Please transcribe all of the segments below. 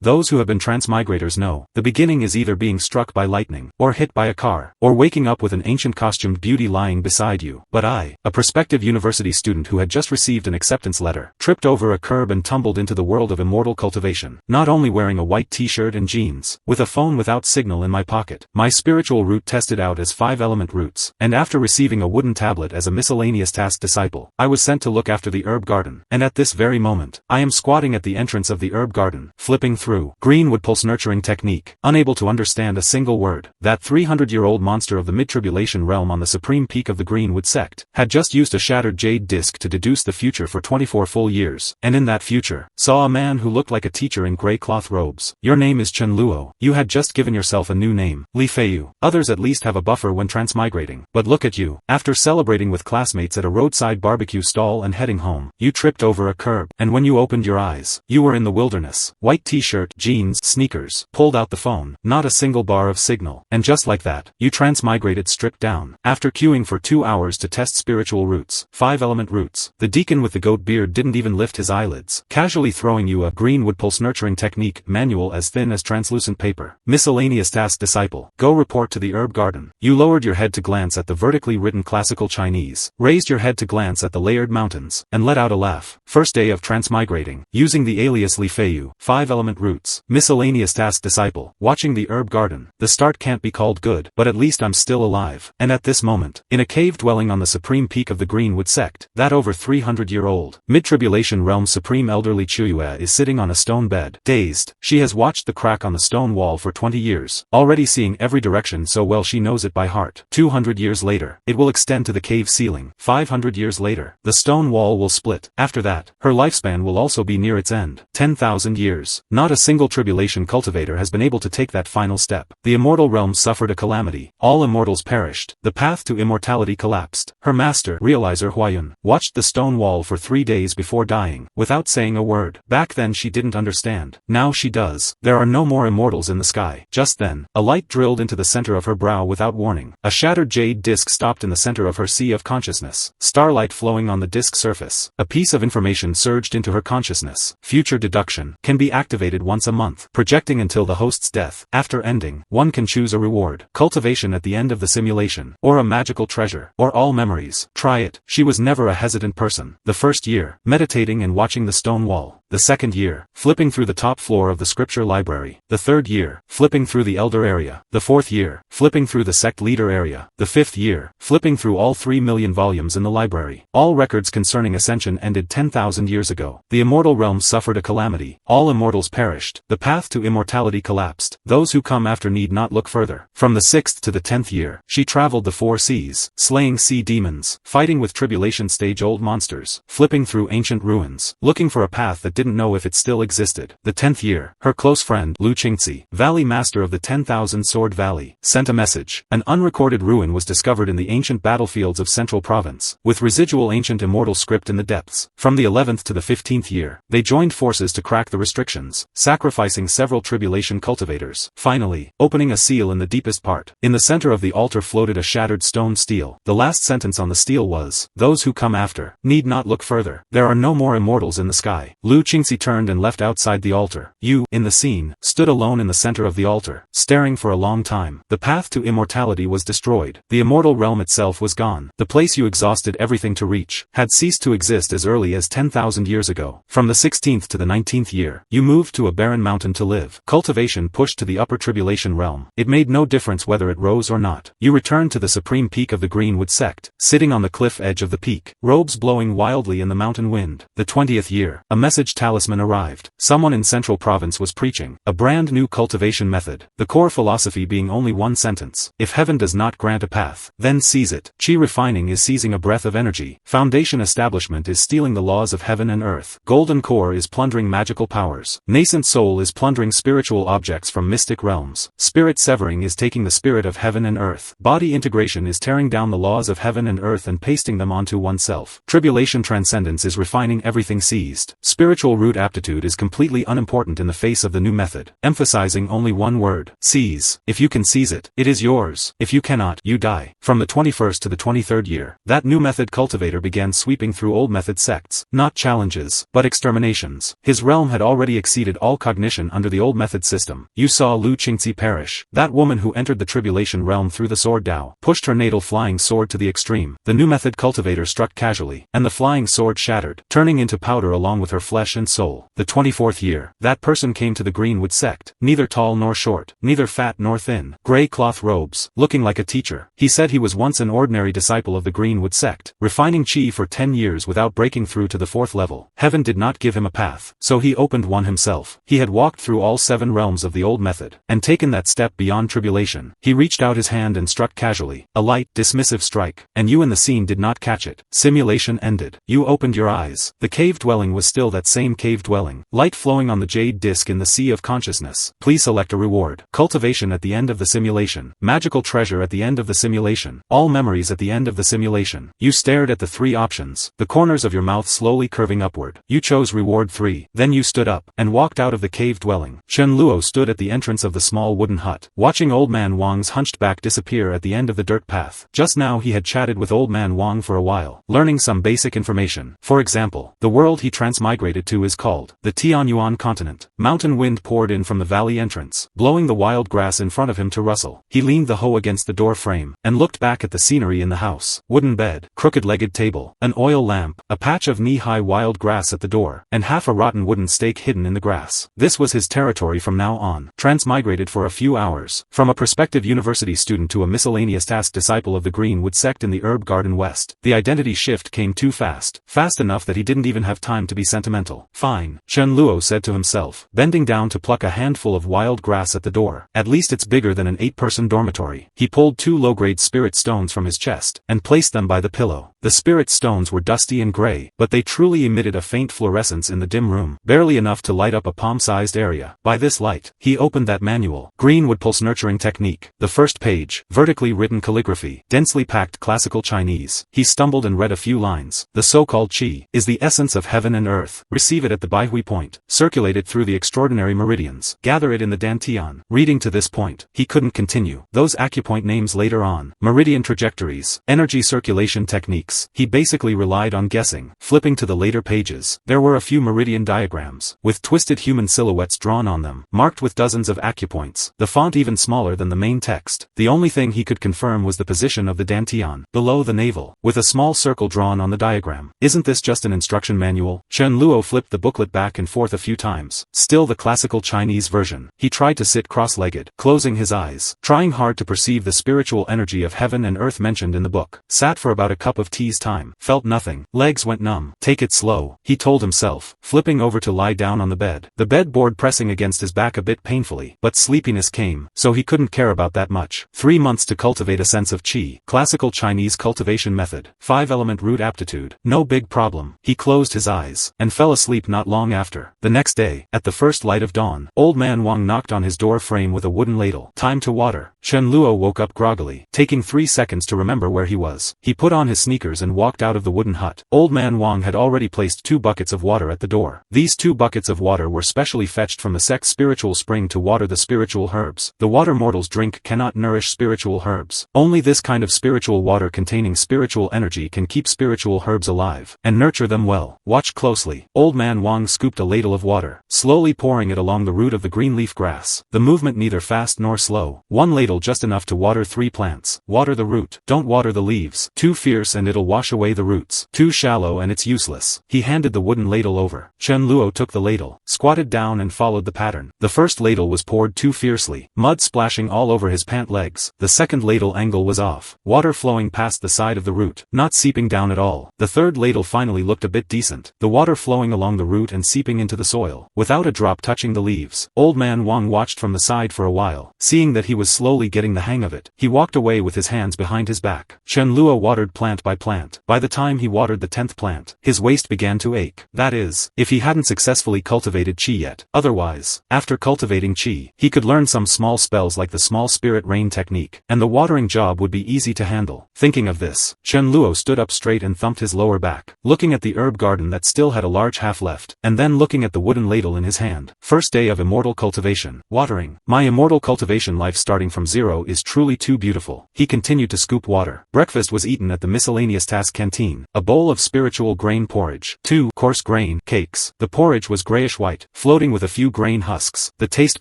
Those who have been transmigrators know, the beginning is either being struck by lightning, or hit by a car, or waking up with an ancient costumed beauty lying beside you. But I, a prospective university student who had just received an acceptance letter, tripped over a curb and tumbled into the world of immortal cultivation. Not only wearing a white t-shirt and jeans, with a phone without signal in my pocket, my spiritual route tested out as 5-element roots, and after receiving a wooden tablet as a miscellaneous task disciple, I was sent to look after the herb garden. And at this very moment, I am squatting at the entrance of the herb garden, flipping through Greenwood Pulse Nurturing Technique, unable to understand a single word. That 300-year-old monster of the mid-tribulation realm on the supreme peak of the Greenwood sect, had just used a shattered jade disc to deduce the future for 24 full years, and in that future, saw a man who looked like a teacher in grey cloth robes. Your name is Chen Luo. You had just given yourself a new name, Li Feiyu. Others at least have a buffer when transmigrating. But look at you. After celebrating with classmates at a roadside barbecue stall and heading home, you tripped over a curb, and when you opened your eyes, you were in the wilderness. White t-shirt, jeans, sneakers, pulled out the phone, not a single bar of signal. And just like that, you transmigrated stripped down. After queuing for 2 hours to test spiritual roots, 5-element roots, the deacon with the goat beard didn't even lift his eyelids, casually throwing you a Greenwood Pulse Nurturing Technique manual as thin as translucent paper. Miscellaneous task disciple, go report to the herb garden. You lowered your head to glance at the vertically written classical Chinese, raised your head to glance at the layered mountains, and let out a laugh. First day of transmigrating, using the alias Li Feiyu, 5-element roots, miscellaneous task disciple, watching the herb garden. The start can't be called good, but at least I'm still alive. And at this moment, in a cave dwelling on the supreme peak of the Greenwood sect, that over 300-year-old, mid-tribulation realm supreme elderly Chuyue is sitting on a stone bed. Dazed, she has watched the crack on the stone wall for 20 years, already seeing every direction so well she knows it by heart. 200 years later, it will extend to the cave ceiling. 500 years later, the stone wall will split. After that, her lifespan will also be near its end. 10,000 years. Not a single tribulation cultivator has been able to take that final step. The immortal realm suffered a calamity. All immortals perished. The path to immortality collapsed. Her master, Realizer Huayun, watched the stone wall for 3 days before dying, without saying a word. Back then she didn't understand. Now she does. There are no more immortals in the sky. Just then, a light drilled into the center of her brow without warning. A shattered jade disc stopped in the center of her sea of consciousness. Starlight flowing on the disc surface. A piece of information surged into her consciousness. Future deduction can be activated once a month, projecting until the host's death. After ending, one can choose a reward. Cultivation at the end of the simulation, or a magical treasure, or all memories. Try it. She was never a hesitant person. The first year, meditating and watching the stone wall. The second year, flipping through the top floor of the scripture library. The third year, flipping through the elder area. The fourth year, flipping through the sect leader area. The fifth year, flipping through all 3 million volumes in the library. All records concerning ascension ended 10,000 years ago. The immortal realm suffered a calamity. All immortals perished. The path to immortality collapsed. Those who come after need not look further. From the 6th to the 10th year, she traveled the 4 seas, slaying sea demons, fighting with tribulation stage-old monsters, flipping through ancient ruins, looking for a path that didn't know if it still existed. The 10th year, her close friend, Lu Qingzi, Valley Master of the 10,000 Sword Valley, sent a message. An unrecorded ruin was discovered in the ancient battlefields of Central Province, with residual ancient immortal script in the depths. From the 11th to the 15th year, they joined forces to crack the restrictions, sacrificing several tribulation cultivators. Finally, opening a seal in the deepest part. In the center of the altar floated a shattered stone stele. The last sentence on the stele was, "Those who come after need not look further. There are no more immortals in the sky." Lu Qingzi turned and left outside the altar. You, in the scene, stood alone in the center of the altar, staring for a long time. The path to immortality was destroyed. The immortal realm itself was gone. The place you exhausted everything to reach had ceased to exist as early as 10,000 years ago. From the 16th to the 19th year, you moved to a barren mountain to live. Cultivation pushed to the upper tribulation realm. It made no difference whether it rose or not. You returned to the supreme peak of the Greenwood sect, sitting on the cliff edge of the peak, robes blowing wildly in the mountain wind. The 20th year, a message talisman arrived. Someone in Central Province was preaching a brand new cultivation method. The core philosophy being only one sentence: if heaven does not grant a path, then seize it. Chi refining is seizing a breath of energy. Foundation establishment is stealing the laws of heaven and earth. Golden core is plundering magical powers. Nascent soul is plundering spiritual objects from mystic realms. Spirit severing is taking the spirit of heaven and earth. Body integration is tearing down the laws of heaven and earth and pasting them onto oneself. Tribulation transcendence is refining everything seized. Spiritual Magical root aptitude is completely unimportant in the face of the new method, emphasizing only one word: seize. If you can seize it, it is yours. If you cannot, you die. From the 21st to the 23rd year, that new method cultivator began sweeping through old method sects, not challenges, but exterminations. His realm had already exceeded all cognition under the old method system. You saw Lu Qingzi perish. That woman who entered the tribulation realm through the sword Dao, pushed her natal flying sword to the extreme. The new method cultivator struck casually, and the flying sword shattered, turning into powder along with her flesh and soul. The 24th year, that person came to the Greenwood sect, neither tall nor short, neither fat nor thin, gray cloth robes, looking like a teacher. He said he was once an ordinary disciple of the Greenwood sect, refining qi for 10 years without breaking through to the 4th level. Heaven did not give him a path, so he opened one himself. He had walked through all 7 realms of the old method, and taken that step beyond tribulation. He reached out his hand and struck casually, a light, dismissive strike, and you in the scene did not catch it. Simulation ended. You opened your eyes. The cave dwelling was still that same cave dwelling, light flowing on the jade disc in the sea of consciousness. Please select a reward. Cultivation at the end of the simulation. Magical treasure at the end of the simulation. All memories at the end of the simulation. You stared at the 3 options, the corners of your mouth slowly curving upward. You chose reward 3. Then you stood up, and walked out of the cave dwelling. Chen Luo stood at the entrance of the small wooden hut, watching Old Man Wang's hunched back disappear at the end of the dirt path. Just now he had chatted with Old Man Wang for a while, learning some basic information. For example, the world he transmigrated to is called the Tianyuan continent. Mountain wind poured in from the valley entrance, blowing the wild grass in front of him to rustle. He leaned the hoe against the door frame, and looked back at the scenery in the house. Wooden bed, crooked-legged table, an oil lamp, a patch of knee-high wild grass at the door, and half a rotten wooden stake hidden in the grass. This was his territory from now on. Transmigrated for a few hours, from a prospective university student to a miscellaneous task disciple of the Greenwood sect in the herb garden west. The identity shift came too fast. Fast enough that he didn't even have time to be sentimental. Fine, Chen Luo said to himself, bending down to pluck a handful of wild grass at the door. At least it's bigger than an 8-person dormitory. He pulled 2 low-grade spirit stones from his chest, and placed them by the pillow. The spirit stones were dusty and gray, but they truly emitted a faint fluorescence in the dim room, barely enough to light up a palm-sized area. By this light, he opened that manual. Greenwood Pulse Nurturing Technique. The first page, vertically written calligraphy, densely packed classical Chinese. He stumbled and read a few lines. The so-called qi is the essence of heaven and earth. Receive it at the Baihui point. Circulate it through the extraordinary meridians. Gather it in the Dantian. Reading to this point, he couldn't continue. Those acupoint names later on. Meridian trajectories. Energy circulation techniques. He basically relied on guessing. Flipping to the later pages, there were a few meridian diagrams, with twisted human silhouettes drawn on them, marked with dozens of acupoints. The font even smaller than the main text. The only thing he could confirm was the position of the Dantian, below the navel, with a small circle drawn on the diagram. Isn't this just an instruction manual? Chen Luo flipped the booklet back and forth a few times. Still the classical Chinese version. He tried to sit cross-legged, closing his eyes, trying hard to perceive the spiritual energy of heaven and earth mentioned in the book. Sat for about a cup of tea's time. Felt nothing. Legs went numb. Take it slow, he told himself, flipping over to lie down on the bed. The bed board pressing against his back a bit painfully, but sleepiness came, so he couldn't care about that much. 3 months to cultivate a sense of qi. Classical Chinese cultivation method. 5-element root aptitude. No big problem. He closed his eyes, and fell asleep not long after. The next day, at the first light of dawn, Old Man Wang knocked on his door frame with a wooden ladle. Time to water. Chen Luo woke up groggily, taking 3 seconds to remember where he was. He put on his sneakers and walked out of the wooden hut. Old Man Wang had already placed 2 buckets of water at the door. These 2 buckets of water were specially fetched from the sect's spiritual spring to water the spiritual herbs. The water mortals drink cannot nourish spiritual herbs. Only this kind of spiritual water containing spiritual energy can keep spiritual herbs alive, and nurture them well. Watch closely. Old Man Wang scooped a ladle of water, slowly pouring it along the root of the green leaf grass. The movement neither fast nor slow. 1 ladle just enough to water 3 plants. Water the root. Don't water the leaves. Too fierce and it'll wash away the roots. Too shallow and it's useless. He handed the wooden ladle over. Chen Luo took the ladle, squatted down and followed the pattern. The first ladle was poured too fiercely, mud splashing all over his pant legs. The second ladle angle was off, water flowing past the side of the root, not seeping down at all. The third ladle finally looked a bit decent, the water flowing along the root and seeping into the soil, without a drop touching the leaves. Old Man Wang watched from the side for a while, seeing that he was slowly getting the hang of it. He walked away with his hands behind his back. Chen Luo watered plant by plant. plant. By the time he watered the 10th plant, his waist began to ache. That is, if he hadn't successfully cultivated qi yet. Otherwise, after cultivating qi, he could learn some small spells like the small spirit rain technique, and the watering job would be easy to handle. Thinking of this, Chen Luo stood up straight and thumped his lower back, looking at the herb garden that still had a large half left, and then looking at the wooden ladle in his hand. First day of immortal cultivation. Watering. My immortal cultivation life starting from zero is truly too beautiful. He continued to scoop water. Breakfast was eaten at the miscellaneous task canteen. A bowl of spiritual grain porridge. 2 coarse grain cakes. The porridge was grayish-white, floating with a few grain husks. The taste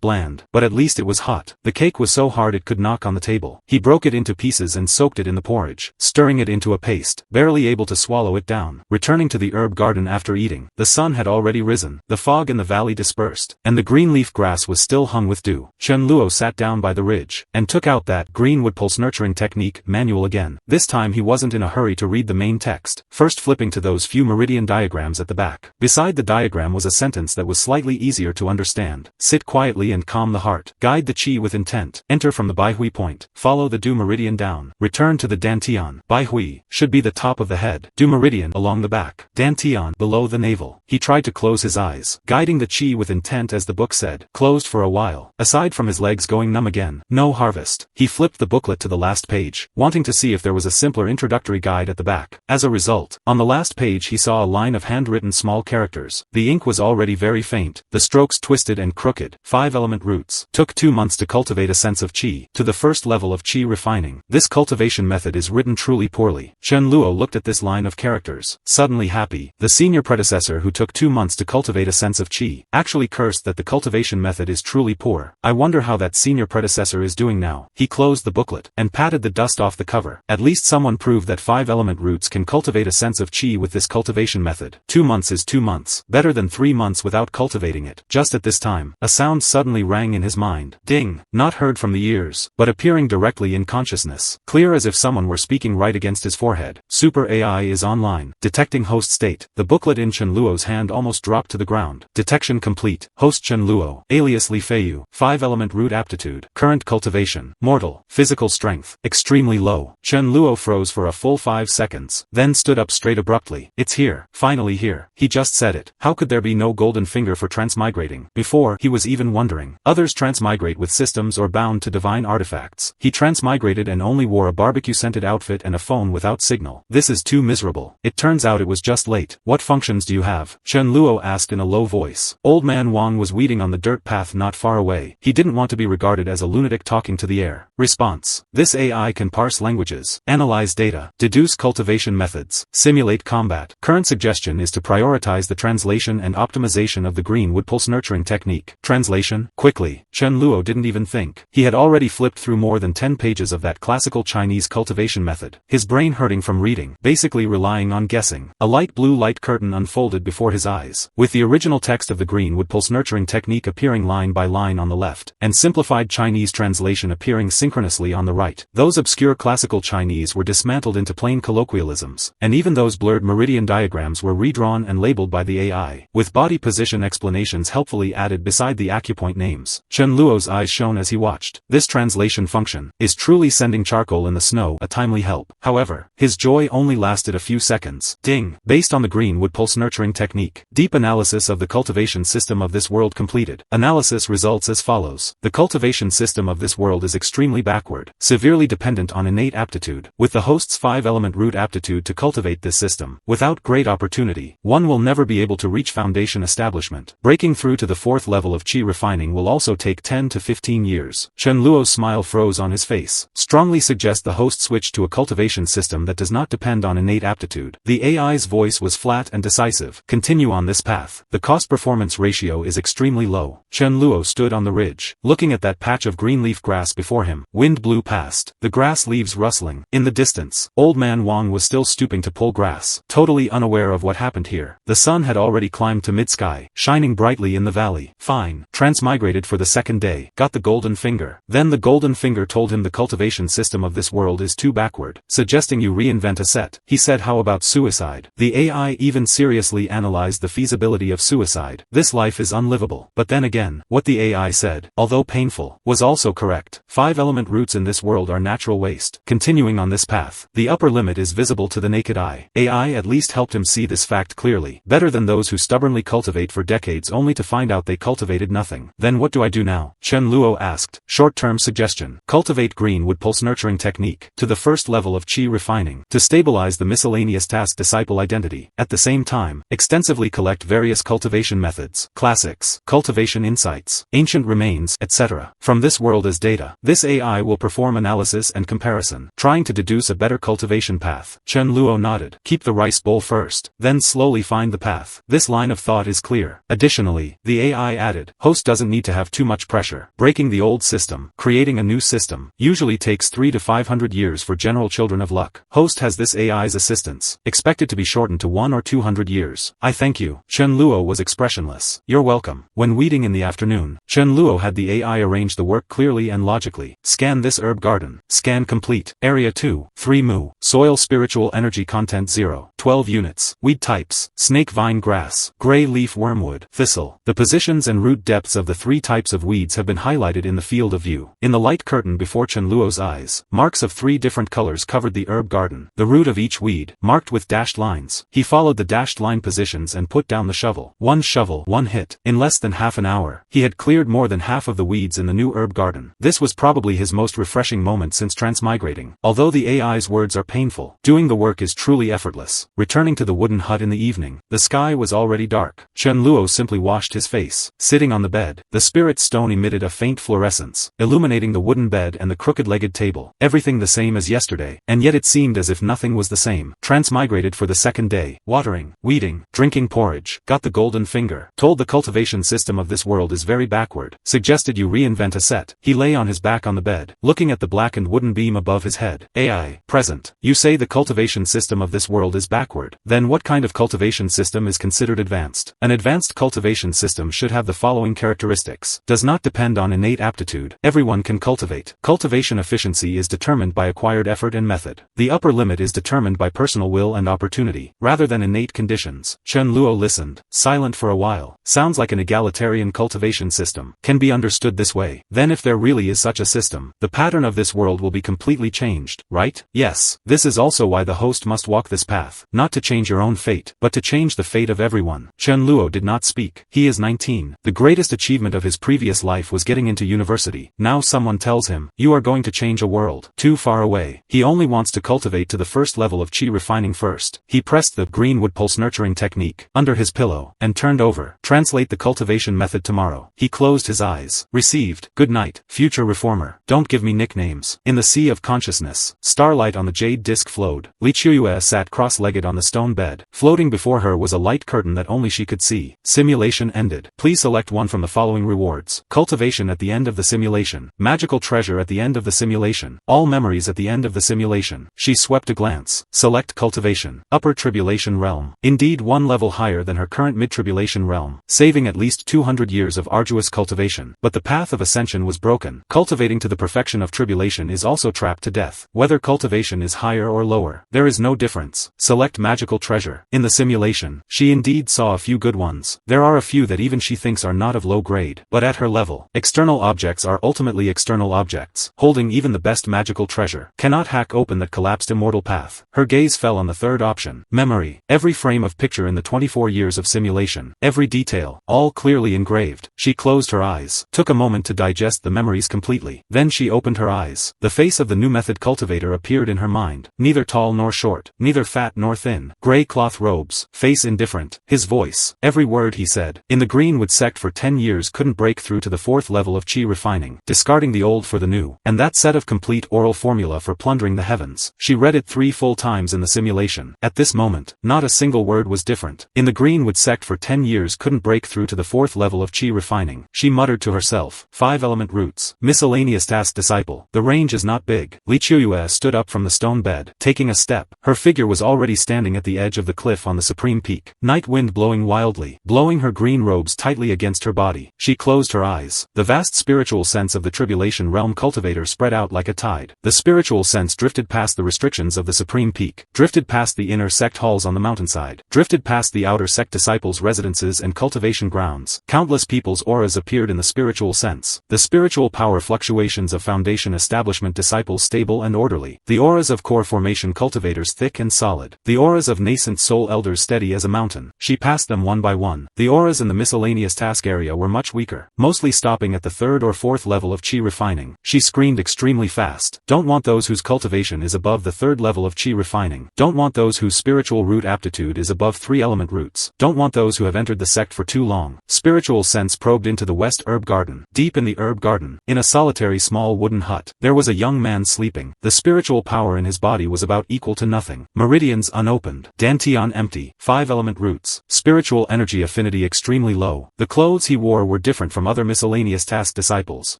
bland, but at least it was hot. The cake was so hard it could knock on the table. He broke it into pieces and soaked it in the porridge, stirring it into a paste, barely able to swallow it down. Returning to the herb garden after eating, the sun had already risen, the fog in the valley dispersed, and the green leaf grass was still hung with dew. Chen Luo sat down by the ridge, and took out that greenwood pulse nurturing technique manual again. This time he wasn't in a hurry to read the main text, first flipping to those few meridian diagrams at the back. Beside the diagram was a sentence that was slightly easier to understand. Sit quietly and calm the heart. Guide the qi with intent. Enter from the Baihui point. Follow the Du meridian down. Return to the Dantian. Baihui should be the top of the head. Du meridian along the back. Dantian below the navel. He tried to close his eyes, guiding the qi with intent as the book said. Closed for a while. Aside from his legs going numb again, no harvest. He flipped the booklet to the last page, wanting to see if there was a simpler introductory guide at the back. As a result, on the last page he saw a line of handwritten small characters. The ink was already very faint, the strokes twisted and crooked. 5-element roots. Took 2 months to cultivate a sense of qi. To the first level of qi refining. This cultivation method is written truly poorly. Chen Luo looked at this line of characters, suddenly happy. The senior predecessor who took 2 months to cultivate a sense of qi, actually cursed that the cultivation method is truly poor. I wonder how that senior predecessor is doing now. He closed the booklet, and patted the dust off the cover. At least someone proved that 5-element roots can cultivate a sense of qi with this cultivation method. 2 months is 2 months. Better than 3 months without cultivating it. Just at this time, a sound suddenly rang in his mind. Ding! Not heard from the ears, but appearing directly in consciousness. Clear as if someone were speaking right against his forehead. Super AI is online. Detecting host state. The booklet in Chen Luo's hand almost dropped to the ground. Detection complete. Host Chen Luo, alias Li Feiyu. 5-element root aptitude. Current cultivation. Mortal. Physical strength. Extremely low. Chen Luo froze for a full 5 seconds, then stood up straight abruptly. It's here. Finally here. He just said it. How could there be no golden finger for transmigrating? Before, he was even wondering. Others transmigrate with systems or bound to divine artifacts. He transmigrated and only wore a barbecue-scented outfit and a phone without signal. This is too miserable. It turns out it was just late. What functions do you have? Chen Luo asked in a low voice. Old man Wang was weeding on the dirt path not far away. He didn't want to be regarded as a lunatic talking to the air. Response. This AI can parse languages, analyze data, deduce cultivation methods, simulate combat. Current suggestion is to prioritize the translation and optimization of the greenwood pulse nurturing technique. Translation? Quickly. Chen Luo didn't even think. He had already flipped through more than 10 pages of that classical Chinese cultivation method. His brain hurting from reading, basically relying on guessing. A light blue light curtain unfolded before his eyes, with the original text of the greenwood pulse nurturing technique appearing line by line on the left, and simplified Chinese translation appearing synchronously on the right. Those obscure classical Chinese were dismantled into plain colloquialisms, and even those blurred meridian diagrams were redrawn and labeled by the AI, with body position explanations helpfully added beside the acupoint names. Chen Luo's eyes shone as he watched. This translation function is truly sending charcoal in the snow a timely help. However, his joy only lasted a few seconds. Ding! Based on the greenwood pulse nurturing technique, deep analysis of the cultivation system of this world completed. Analysis results as follows. The cultivation system of this world is extremely backward, severely dependent on innate aptitude, with the host's 5-element root aptitude to cultivate this system. Without great opportunity, one will never be able to reach foundation establishment. Breaking through to the 4th level of qi refining will also take 10 to 15 years. Chen Luo's smile froze on his face. Strongly suggest the host switch to a cultivation system that does not depend on innate aptitude. The AI's voice was flat and decisive. Continue on this path. The cost-performance ratio is extremely low. Chen Luo stood on the ridge, looking at that patch of green leaf grass before him. Wind blew past, the grass leaves rustling. In the distance, old man Wang was still stooping to pull grass, totally unaware of what happened here. The sun had already climbed to mid-sky, shining brightly in the valley. Fine. Transmigrated for the 2nd day. Got the golden finger. Then the golden finger told him the cultivation system of this world is too backward, suggesting you reinvent a set. He said, how about suicide? The AI even seriously analyzed the feasibility of suicide. This life is unlivable. But then again, what the AI said, although painful, was also correct. 5-element roots in this world are natural waste. Continuing on this path, the upper limit limit is visible to the naked eye. AI at least helped him see this fact clearly, better than those who stubbornly cultivate for decades only to find out they cultivated nothing. Then what do I do now? Chen Luo asked. Short-term suggestion. Cultivate greenwood pulse nurturing technique to the first level of qi refining to stabilize the miscellaneous task disciple identity. At the same time, extensively collect various cultivation methods, classics, cultivation insights, ancient remains, etc. from this world as data. This AI will perform analysis and comparison, trying to deduce a better cultivation path. Chen Luo nodded. Keep the rice bowl first, then slowly find the path. This line of thought is clear. Additionally, the AI added, host doesn't need to have too much pressure. Breaking the old system, creating a new system, usually takes 300 to 500 years for general children of luck. Host has this AI's assistance, expected to be shortened to 100 or 200 years. I thank you. Chen Luo was expressionless. You're welcome. When weeding in the afternoon, Chen Luo had the AI arrange the work clearly and logically. Scan this herb garden. Scan complete. Area 2, 3 mu. Soil spiritual energy content 0, 12 units. Weed types, snake vine grass, gray leaf wormwood, thistle. The positions and root depths of the 3 types of weeds have been highlighted in the field of view. In the light curtain before Chen Luo's eyes, marks of 3 different colors covered the herb garden. The root of each weed, marked with dashed lines. He followed the dashed line positions and put down the shovel. One shovel, one hit. In less than half an hour, he had cleared more than half of the weeds in the new herb garden. This was probably his most refreshing moment since transmigrating. Although the AI's words are painful, doing the work is truly effortless. Returning to the wooden hut in the evening, the sky was already dark. Chen Luo simply washed his face. Sitting on the bed, the spirit stone emitted a faint fluorescence, illuminating the wooden bed and the crooked-legged table. Everything the same as yesterday, and yet it seemed as if nothing was the same. Transmigrated for the second day. Watering, weeding, drinking porridge, got the golden finger. Told the cultivation system of this world is very backward. Suggested you reinvent a set. He lay on his back on the bed, looking at the blackened wooden beam above his head. AI, present. You say the cultivation system of this world is backward. Then what kind of cultivation system is considered advanced? An advanced cultivation system should have the following characteristics. Does not depend on innate aptitude. Everyone can cultivate. Cultivation efficiency is determined by acquired effort and method. The upper limit is determined by personal will and opportunity, rather than innate conditions. Chen Luo listened, silent for a while. Sounds like an egalitarian cultivation system. Can be understood this way. Then if there really is such a system, the pattern of this world will be completely changed, right? Yes. This is also why the host must walk this path. Not to change your own fate, but to change the fate of everyone. Chen Luo did not speak. He is 19. The greatest achievement of his previous life was getting into university. Now someone tells him, you are going to change a world. Too far away. He only wants to cultivate to the first level of qi refining first. He pressed the greenwood pulse nurturing technique under his pillow, and turned over. Translate the cultivation method tomorrow. He closed his eyes. Received. Good night, future reformer. Don't give me nicknames. In the sea of consciousness, starlight on the jade disc flowed. Li Chuyue sat cross-legged on the stone bed. Floating before her was a light curtain that only she could see. Simulation ended. Please select one from the following rewards. Cultivation at the end of the simulation. Magical treasure at the end of the simulation. All memories at the end of the simulation. She swept a glance. Select cultivation. Upper tribulation realm. Indeed one level higher than her current mid-tribulation realm. Saving at least 200 years of arduous cultivation. But the path of ascension was broken. Cultivating to the perfection of tribulation is also trapped to death. Whether cultivation is higher or lower, there is no difference. Select magical treasure. In the simulation, she indeed saw a few good ones. There are a few that even she thinks are not of low grade, but at her level. External objects are ultimately external objects. Holding even the best magical treasure cannot hack open that collapsed immortal path. Her gaze fell on the third option. Memory. Every frame of picture in the 24 years of simulation. Every detail, all clearly engraved. She closed her eyes. Took a moment to digest the memories completely. Then she opened her eyes. The face of the new method cultivator appeared in her mind. Neither tall nor short. Neither fat nor thin. Gray cloth robes. Face indifferent. His voice. Every word he said. In the greenwood sect for 10 years couldn't break through to the 4th level of qi refining. Discarding the old for the new. And that set of complete oral formula for plundering the heavens. She read it 3 full times in the simulation. At this moment, not a single word was different. In the greenwood sect for 10 years couldn't break through to the 4th level of qi refining. She muttered to herself. 5 element roots. Miscellaneous task disciple. The range is not big. Li Chuyue stood up from the stone bed. Taking a step. Her figure was already standing at the edge of the cliff on the supreme peak. Night wind blowing wildly. Blowing her green robes tightly against her body. She closed her eyes. The vast spiritual sense of the tribulation realm cultivator spread out like a tide. The spiritual sense drifted past the restrictions of the supreme peak. Drifted past the inner sect halls on the mountainside. Drifted past the outer sect disciples' residences and cultivation grounds. Countless people's auras appeared in the spiritual sense. The spiritual power fluctuations of foundation establishment disciples stable and orderly. The auras of core formation formation cultivators thick and solid. The auras of nascent soul elders steady as a mountain. She passed them one by one. The auras in the miscellaneous task area were much weaker, mostly stopping at the 3rd or 4th level of chi refining. She screamed extremely fast. Don't want those whose cultivation is above the 3rd level of chi refining. Don't want those whose spiritual root aptitude is above 3-element roots. Don't want those who have entered the sect for too long. Spiritual sense probed into the west herb garden. Deep in the herb garden, in a solitary small wooden hut, there was a young man sleeping. The spiritual power in his body was about equal to nothing. Meridians unopened. Dantian empty. 5-element roots. Spiritual energy affinity extremely low. The clothes he wore were different from other miscellaneous task disciples,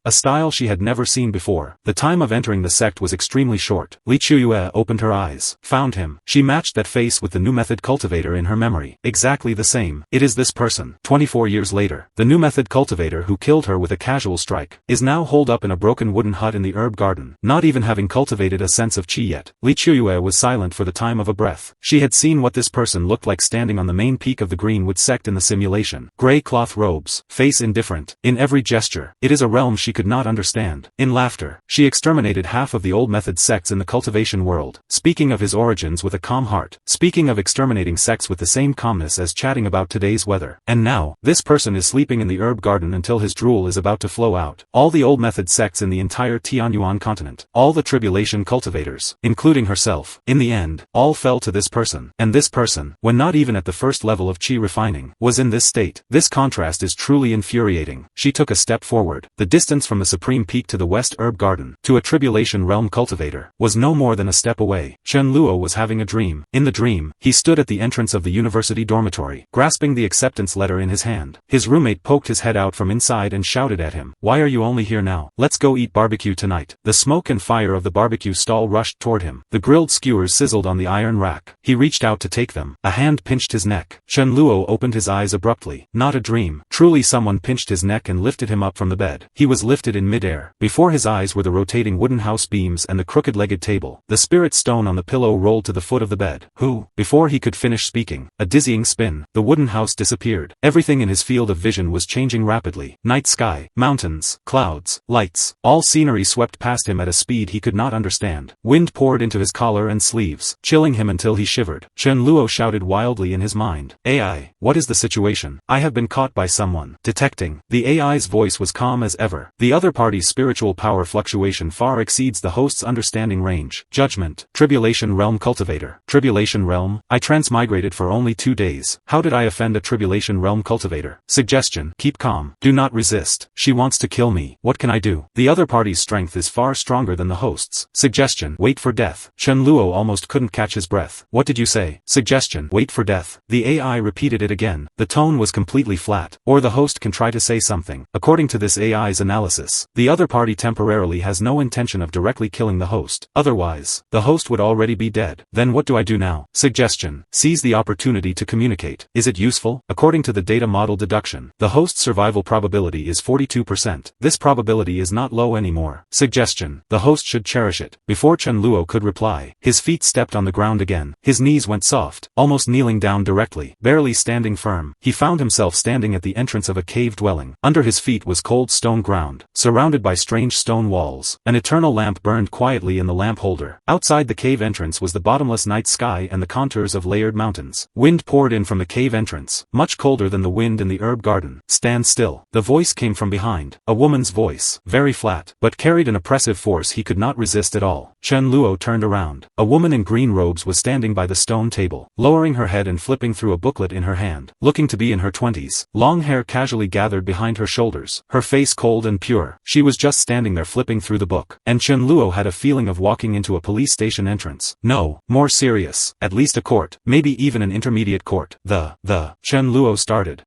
a style she had never seen before. The time of entering the sect was extremely short. Li Chuyue opened her eyes. Found him. She matched that face with the new method cultivator in her memory. Exactly the same. It is this person. 24 years later, the new method cultivator who killed her with a casual strike, is now holed up in a broken wooden hut in the herb garden, not even having cultivated a sense of chi yet. Li Chuyue was silent for the time of a breath. She had seen what this person looked like standing on the main peak of the Greenwood sect in the simulation. Grey cloth robes, face indifferent. In every gesture, it is a realm she could not understand. In laughter, she exterminated half of the old method sects in the cultivation world, speaking of his origins with a calm heart, speaking of exterminating sects with the same calmness as chatting about today's weather. And now, this person is sleeping in the herb garden until his drool is about to flow out. All the old method sects in the entire Tianyuan continent, all the tribulation cultivators, including herself, in the end, all fell to this person. And this person, when not even at the 1st level of chi refining, was in this state. This contrast is truly infuriating. She took a step forward. The distance from the supreme peak to the west herb garden, to a tribulation realm cultivator, was no more than a step away. Chen Luo was having a dream. In the dream, he stood at the entrance of the university dormitory, grasping the acceptance letter in his hand. His roommate poked his head out from inside and shouted at him, "Why are you only here now? Let's go eat barbecue tonight." The smoke and fire of the barbecue stall rushed toward him. The grilled skewers sizzled on the iron rack. He reached out to take them. A hand pinched his neck. Chen Luo opened his eyes abruptly. Not a dream. Truly someone pinched his neck and lifted him up from the bed. He was lifted in midair. Before his eyes were the rotating wooden house beams and the crooked-legged table. The spirit stone on the pillow rolled to the foot of the bed. Who? Before he could finish speaking, a dizzying spin, the wooden house disappeared. Everything in his field of vision was changing rapidly. Night sky, mountains, clouds, lights, all scenery swept past him at a speed he could not understand. Wind poured into his collar and sleeves, chilling him until he shivered. Chen Luo shouted wildly in his mind. AI, what is the situation? I have been caught by someone. Detecting. The AI's voice was calm as ever. The other party's spiritual power fluctuation far exceeds the host's understanding range. Judgment. Tribulation realm cultivator. Tribulation realm? I transmigrated for only 2 days. How did I offend a tribulation realm cultivator? Suggestion. Keep calm. Do not resist. She wants to kill me. What can I do? The other party's strength is far stronger than the host's. Suggestion. Wait for death. Chen Luo almost couldn't catch his breath. What did you say? Suggestion. Wait for death. The AI repeated it again. The tone was completely flat. Or the host can try to say something. According to this AI's analysis, the other party temporarily has no intention of directly killing the host. Otherwise, the host would already be dead. Then what do I do now? Suggestion. Seize the opportunity to communicate. Is it useful? According to the data model deduction, the host's survival probability is 42%. This probability is not low anymore. Suggestion. The host should cherish it. Before Chen Luo could reply, his feet stepped on the ground again. His knees went soft, almost kneeling down directly, barely standing firm. He found himself standing at the entrance of a cave dwelling. Under his feet was cold stone ground, surrounded by strange stone walls. An eternal lamp burned quietly in the lamp holder. Outside the cave entrance was the bottomless night sky and the contours of layered mountains. Wind poured in from the cave entrance, much colder than the wind in the herb garden. Stand still. The voice came from behind. A woman's voice, very flat, but carried an oppressive force he could not resist at all. Chen Luo turned around. A woman in green robes was standing by the stone table, lowering her head and flipping through a booklet in her hand, looking to be in her 20s. Long hair casually gathered behind her shoulders, her face cold and pure. She was just standing there flipping through the book. And Chen Luo had a feeling of walking into a police station entrance. No, more serious. At least a court, maybe even an intermediate court. Chen Luo started.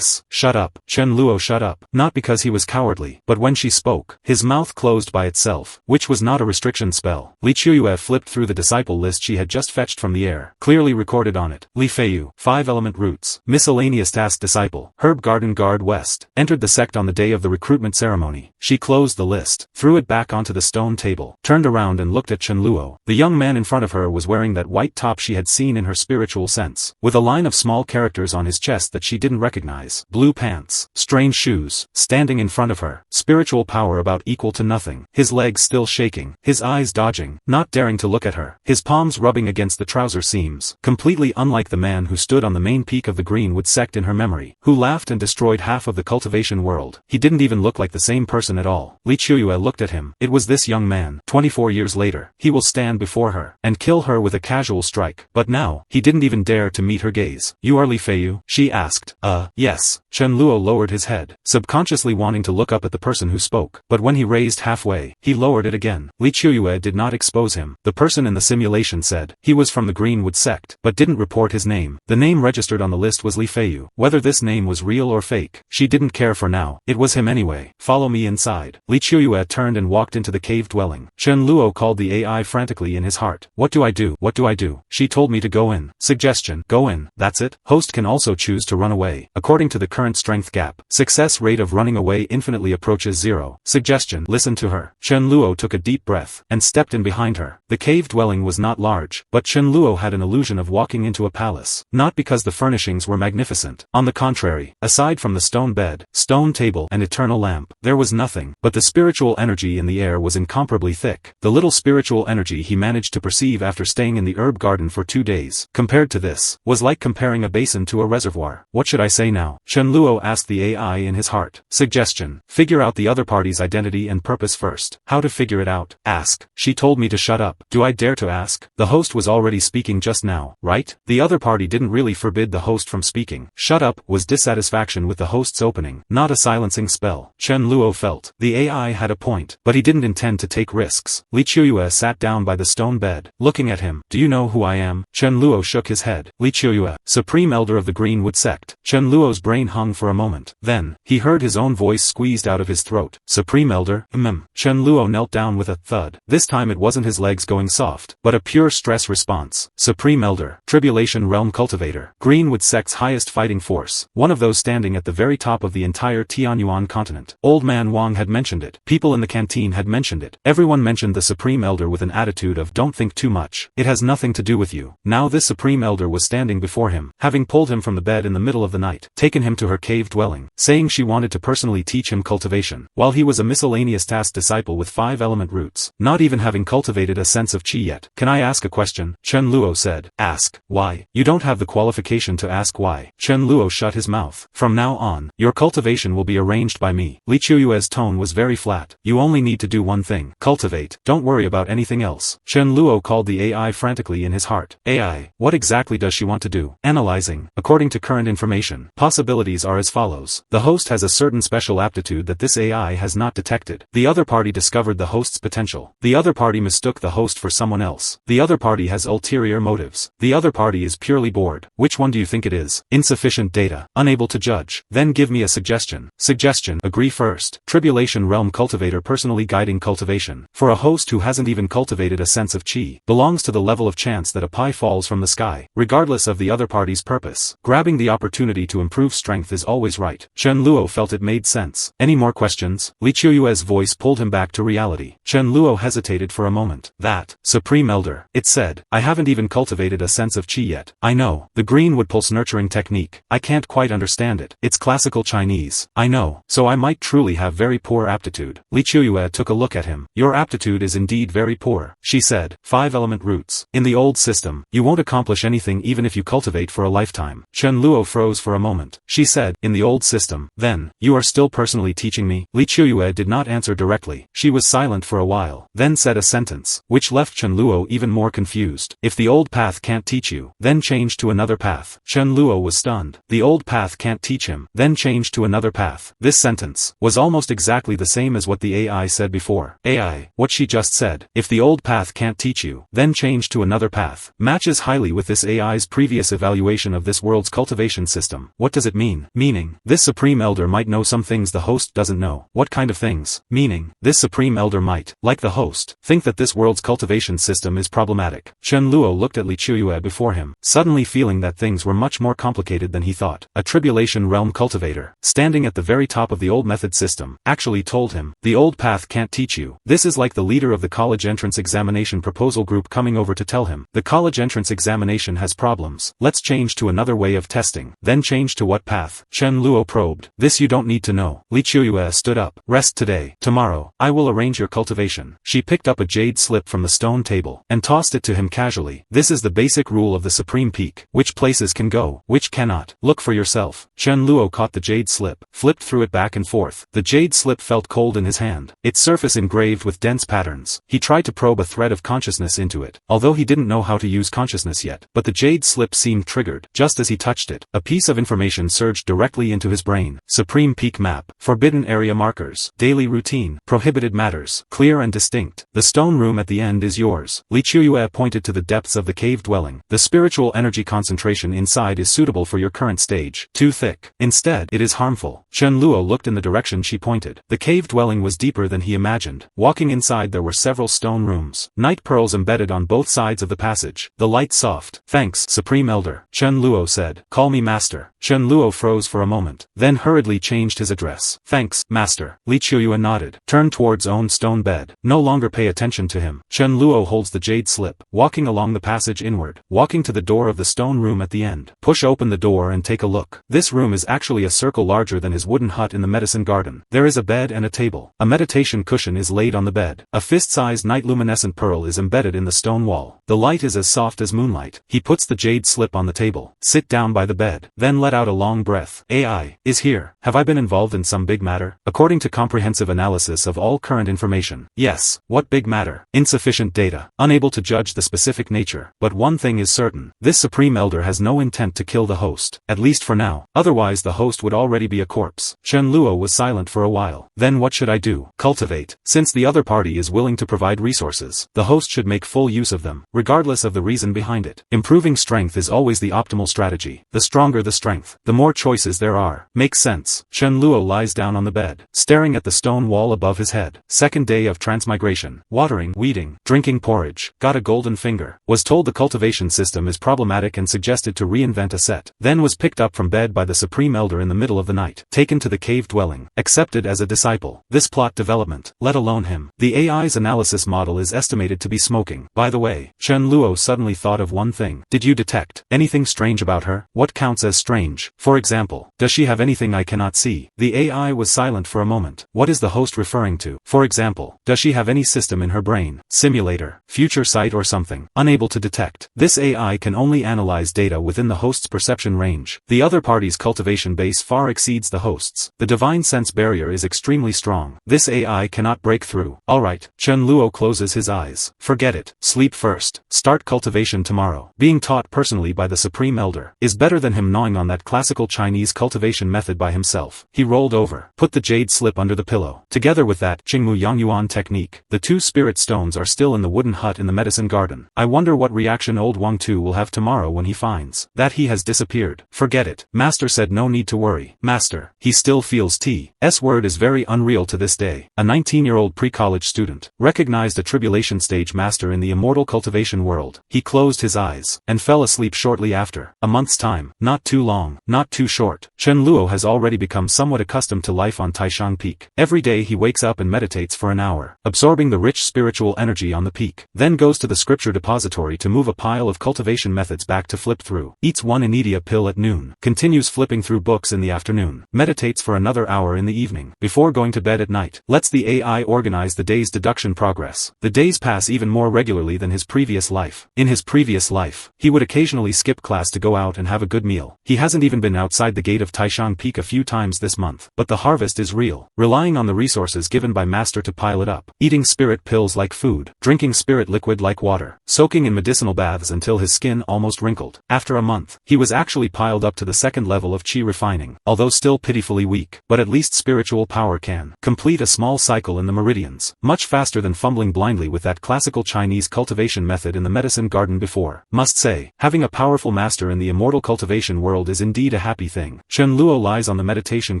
Shut up. Chen Luo shut up. Not because he was cowardly, but when she spoke, his mouth closed by itself, which was not a restriction spell. Li Chuyue flipped through the disciple list she had just fetched from the air, clearly recorded on it. Li Feiyu, 5-element roots, miscellaneous task disciple, herb garden guard west, entered the sect on the day of the recruitment ceremony. She closed the list, threw it back onto the stone table, turned around and looked at Chen Luo. The young man in front of her was wearing that white top she had seen in her spiritual sense, with a line of small characters on his chest that she didn't recognize. Blue pants, strange shoes, standing in front of her, spiritual power about equal to nothing, his legs still shaking, his eyes dodging, not daring to look look at her, his palms rubbing against the trouser seams, completely unlike the man who stood on the main peak of the Greenwood sect in her memory, who laughed and destroyed half of the cultivation world. He didn't even look like the same person at all. Li Qiuyue looked at him. It was this young man. 24 years later, he will stand before her, and kill her with a casual strike. But now, he didn't even dare to meet her gaze. You are Li Feiyu? She asked. Yes. Chen Luo lowered his head, subconsciously wanting to look up at the person who spoke. But when he raised halfway, he lowered it again. Li Qiuyue did not expose him. The person in the simulation said he was from the Greenwood sect, but didn't report his name. The name registered on the list was Li Feiyu. Whether this name was real or fake, she didn't care for now. It was him anyway. Follow me inside. Li Qiuyue turned and walked into the cave dwelling. Chen Luo called the AI frantically in his heart. What do I do? What do I do? She told me to go in. Suggestion. Go in. That's it. Host can also choose to run away. According to the current strength gap, success rate of running away infinitely approaches 0. Suggestion. Listen to her. Chen Luo took a deep breath, and stepped in behind her. The cave dwelling was not large, but Chen Luo had an illusion of walking into a palace. Not because the furnishings were magnificent. On the contrary, aside from the stone bed, stone table and eternal lamp, there was nothing, but the spiritual energy in the air was incomparably thick. The little spiritual energy he managed to perceive after staying in the herb garden for 2 days, compared to this, was like comparing a basin to a reservoir. What should I say now? Chen Luo asked the AI in his heart. Suggestion. Figure out the other party's identity and purpose first. How to figure it out? Ask. She told me to shut up. Do I dare to ask? The host was already speaking just now, right? The other party didn't really forbid the host from speaking. Shut up was dissatisfaction with the host's opening, not a silencing spell. Chen Luo felt the AI had a point, but he didn't intend to take risks. Li Qiuyue sat down by the stone bed, looking at him. Do you know who I am? Chen Luo shook his head. Li Qiuyue, Supreme Elder of the Greenwood sect. Chen Luo's brain hung for a moment. Then, he heard his own voice squeezed out of his throat. Supreme Elder? Chen Luo knelt down with a thud. This time it wasn't his legs going soft, but a pure stress response. Supreme Elder, Tribulation Realm Cultivator, Greenwood sect's highest fighting force, one of those standing at the very top of the entire Tianyuan continent. Old Man Wang had mentioned it. People in the canteen had mentioned it. Everyone mentioned the Supreme Elder with an attitude of don't think too much. It has nothing to do with you. Now this Supreme Elder was standing before him, having pulled him from the bed in the middle of the night, taken him to her cave dwelling, saying she wanted to personally teach him cultivation, while he was a miscellaneous task disciple with 5-element roots, not even having cultivated a sense of qi yet. Can I ask a question? Chen Luo said. Ask. Why? You don't have the qualification to ask why. Chen Luo shut his mouth. From now on, your cultivation will be arranged by me. Li Qiuyue's tone was very flat. You only need to do one thing. Cultivate. Don't worry about anything else. Chen Luo called the AI frantically in his heart. AI, what exactly does she want to do? Analyzing. According to current information, possibilities are as follows. The host has a certain special aptitude that this AI has not detected. The other party discovered the host's potential. The other party mistook the host for someone else. The other party has ulterior motives. The other party is purely bored. Which one do you think it is? Insufficient data. Unable to judge. Then give me a suggestion. Suggestion. Agree first. Tribulation Realm Cultivator personally guiding cultivation. For a host who hasn't even cultivated a sense of qi, belongs to the level of chance that a pie falls from the sky, regardless of the other party's purpose. Grabbing the opportunity to improve strength is always right. Chen Luo felt it made sense. Any more questions? Li Qiuyue's voice pulled him back to reality. Chen Luo hesitated for a moment. That, Supreme Elder, it said, I haven't even cultivated a sense of qi yet. I know. The Greenwood pulse nurturing technique. I can't quite understand it. It's classical Chinese. I know. So I might truly have very poor aptitude. Li Qiuyue took a look at him. Your aptitude is indeed very poor, she said. 5-element roots. In the old system, you won't accomplish anything even if you cultivate for a lifetime. Chen Luo froze for a moment. She said, in the old system, then, you are still personally teaching me? Li Qiuyue did not answer directly. She was silent for a while, then said a sentence, which left Chen Luo even more confused. If the old path can't teach you, then change to another path. Chen Luo was stunned. The old path can't teach him, then change to another path. This sentence was almost exactly the same as what the AI said before. AI, what she just said, if the old path can't teach you, then change to another path, matches highly with this AI's previous evaluation of this world's cultivation system. What does it mean? Meaning, this Supreme Elder might know some things the host doesn't know. What kind of things? Meaning, this Supreme Elder might, like the host, think that this world's cultivation system is problematic. Chen Luo looked at Li Qiuyue before him, suddenly feeling that things were much more complicated than he thought. A Tribulation Realm Cultivator, standing at the very top of the old method system, actually told him, the old path can't teach you. This is like the leader of the college entrance examination proposal group coming over to tell him, the college entrance examination has problems. Let's change to another way of testing. Then change to what path? Chen Luo probed. This you don't need to know. Li Qiuyue stood up. Rest today. Tomorrow, I will arrange your cultivation. She picked up a jade slip from the stone stone table, and tossed it to him casually. This is the basic rule of the Supreme Peak. Which places can go, which cannot. Look for yourself. Chen Luo caught the jade slip, flipped through it back and forth. The jade slip felt cold in his hand, its surface engraved with dense patterns. He tried to probe a thread of consciousness into it, although he didn't know how to use consciousness yet. But the jade slip seemed triggered. Just as he touched it, a piece of information surged directly into his brain. Supreme Peak map. Forbidden area markers. Daily routine. Prohibited matters. Clear and distinct. The stone room at the end is yours. Li Chuyue pointed to the depths of the cave dwelling. The spiritual energy concentration inside is suitable for your current stage. Too thick. Instead, it is harmful. Chen Luo looked in the direction she pointed. The cave dwelling was deeper than he imagined. Walking inside there were several stone rooms. Night pearls embedded on both sides of the passage. The light soft. Thanks, Supreme Elder, Chen Luo said. Call me Master. Chen Luo froze for a moment, then hurriedly changed his address. Thanks, Master. Li Chuyue nodded. Turn towards own stone bed. No longer pay attention to him. Chen Luo holds the jade slip, walking along the passage inward, walking to the door of the stone room at the end. Push open the door and take a look. This room is actually a circle larger than his wooden hut in the medicine garden. There is a bed and a table. A meditation cushion is laid on the bed. A fist-sized night luminescent pearl is embedded in the stone wall. The light is as soft as moonlight. He puts the jade slip on the table. Sit down by the bed. Then let out a long breath. AI is here. Have I been involved in some big matter? According to comprehensive analysis of all current information. Yes. What big matter? Insufficient data. Unable to judge the specific nature. But one thing is certain. This Supreme Elder has no intent to kill the host. At least for now. Otherwise the host would already be a corpse. Chen Luo was silent for a while. Then what should I do? Cultivate. Since the other party is willing to provide resources, the host should make full use of them, regardless of the reason behind it. Improving strength is always the optimal strategy. The stronger the strength, the more choices there are. Makes sense. Chen Luo lies down on the bed, staring at the stone wall above his head. Second day of transmigration. Watering, weeding, drinking porridge. Got a golden finger. Was told the cultivation system is problematic and suggested to reinvent a set. Then was picked up from bed by the Supreme Elder in the middle of the night. Taken to the cave dwelling. Accepted as a disciple. This plot development, let alone him. The AI's analysis model is estimated to be smoking. By the way, Chen Luo suddenly thought of one thing. Did you detect anything strange about her? What counts as strange? For example, does she have anything I cannot see? The AI was silent for a moment. What is the host referring to? For example, does she have any system in her brain? Simulator, future sight or something? Unable to detect. This AI can only analyze data within the host's perception range. The other party's cultivation base far exceeds the host's. The divine sense barrier is extremely strong. This AI cannot break through. Alright, Chen Luo closes his eyes. Forget it. Sleep first. Start cultivation tomorrow. Being taught personally by the Supreme Elder is better than him gnawing on that classical Chinese cultivation method by himself. He rolled over, put the jade slip under the pillow. Together with that Qingmu Yangyuan technique, the two spirit stones are still in the wooden hut in the medicine garden. I wonder what reaction old Wang Tu will have tomorrow when he finds that he has disappeared. Forget it. Master said no need to worry. Master, he still feels T.'s word is very unreal to this day. A 19-year-old pre-college student recognized a tribulation stage master in the immortal cultivation world. He closed his eyes and fell asleep shortly after. A month's time. Not too long, not too short. Chen Luo has already become somewhat accustomed to life on Taishan Peak. Every day he wakes up and meditates for an hour, absorbing the rich spiritual energy on the peak. Then goes to the scripture depository to move a pile of cultivation methods back to flip through. Eats one Inidia pill at noon. Continues flipping through books in the afternoon. Meditates for another hour in the evening, before going to bed at night. Lets the AI organize the day's deduction progress. The days pass even more regularly than his previous life. In his previous life, he would occasionally skip class to go out and have a good meal. He hasn't even been outside the gate of Taishan Peak a few times this month. But the harvest is real. Relying on the resources given by Master to pile it up. Eating spirit pills like food. Drinking spirit liquid like water. Soaking in medicinal baths until his skin almost wrinkled. After a month, he was actually piled up to the second level of qi refining, although still pitifully weak. But at least spiritual power can complete a small cycle in the meridians, much faster than fumbling blindly with that classical Chinese cultivation method in the medicine garden before. Must say, having a powerful master in the immortal cultivation world is indeed a happy thing. Chen Luo lies on the meditation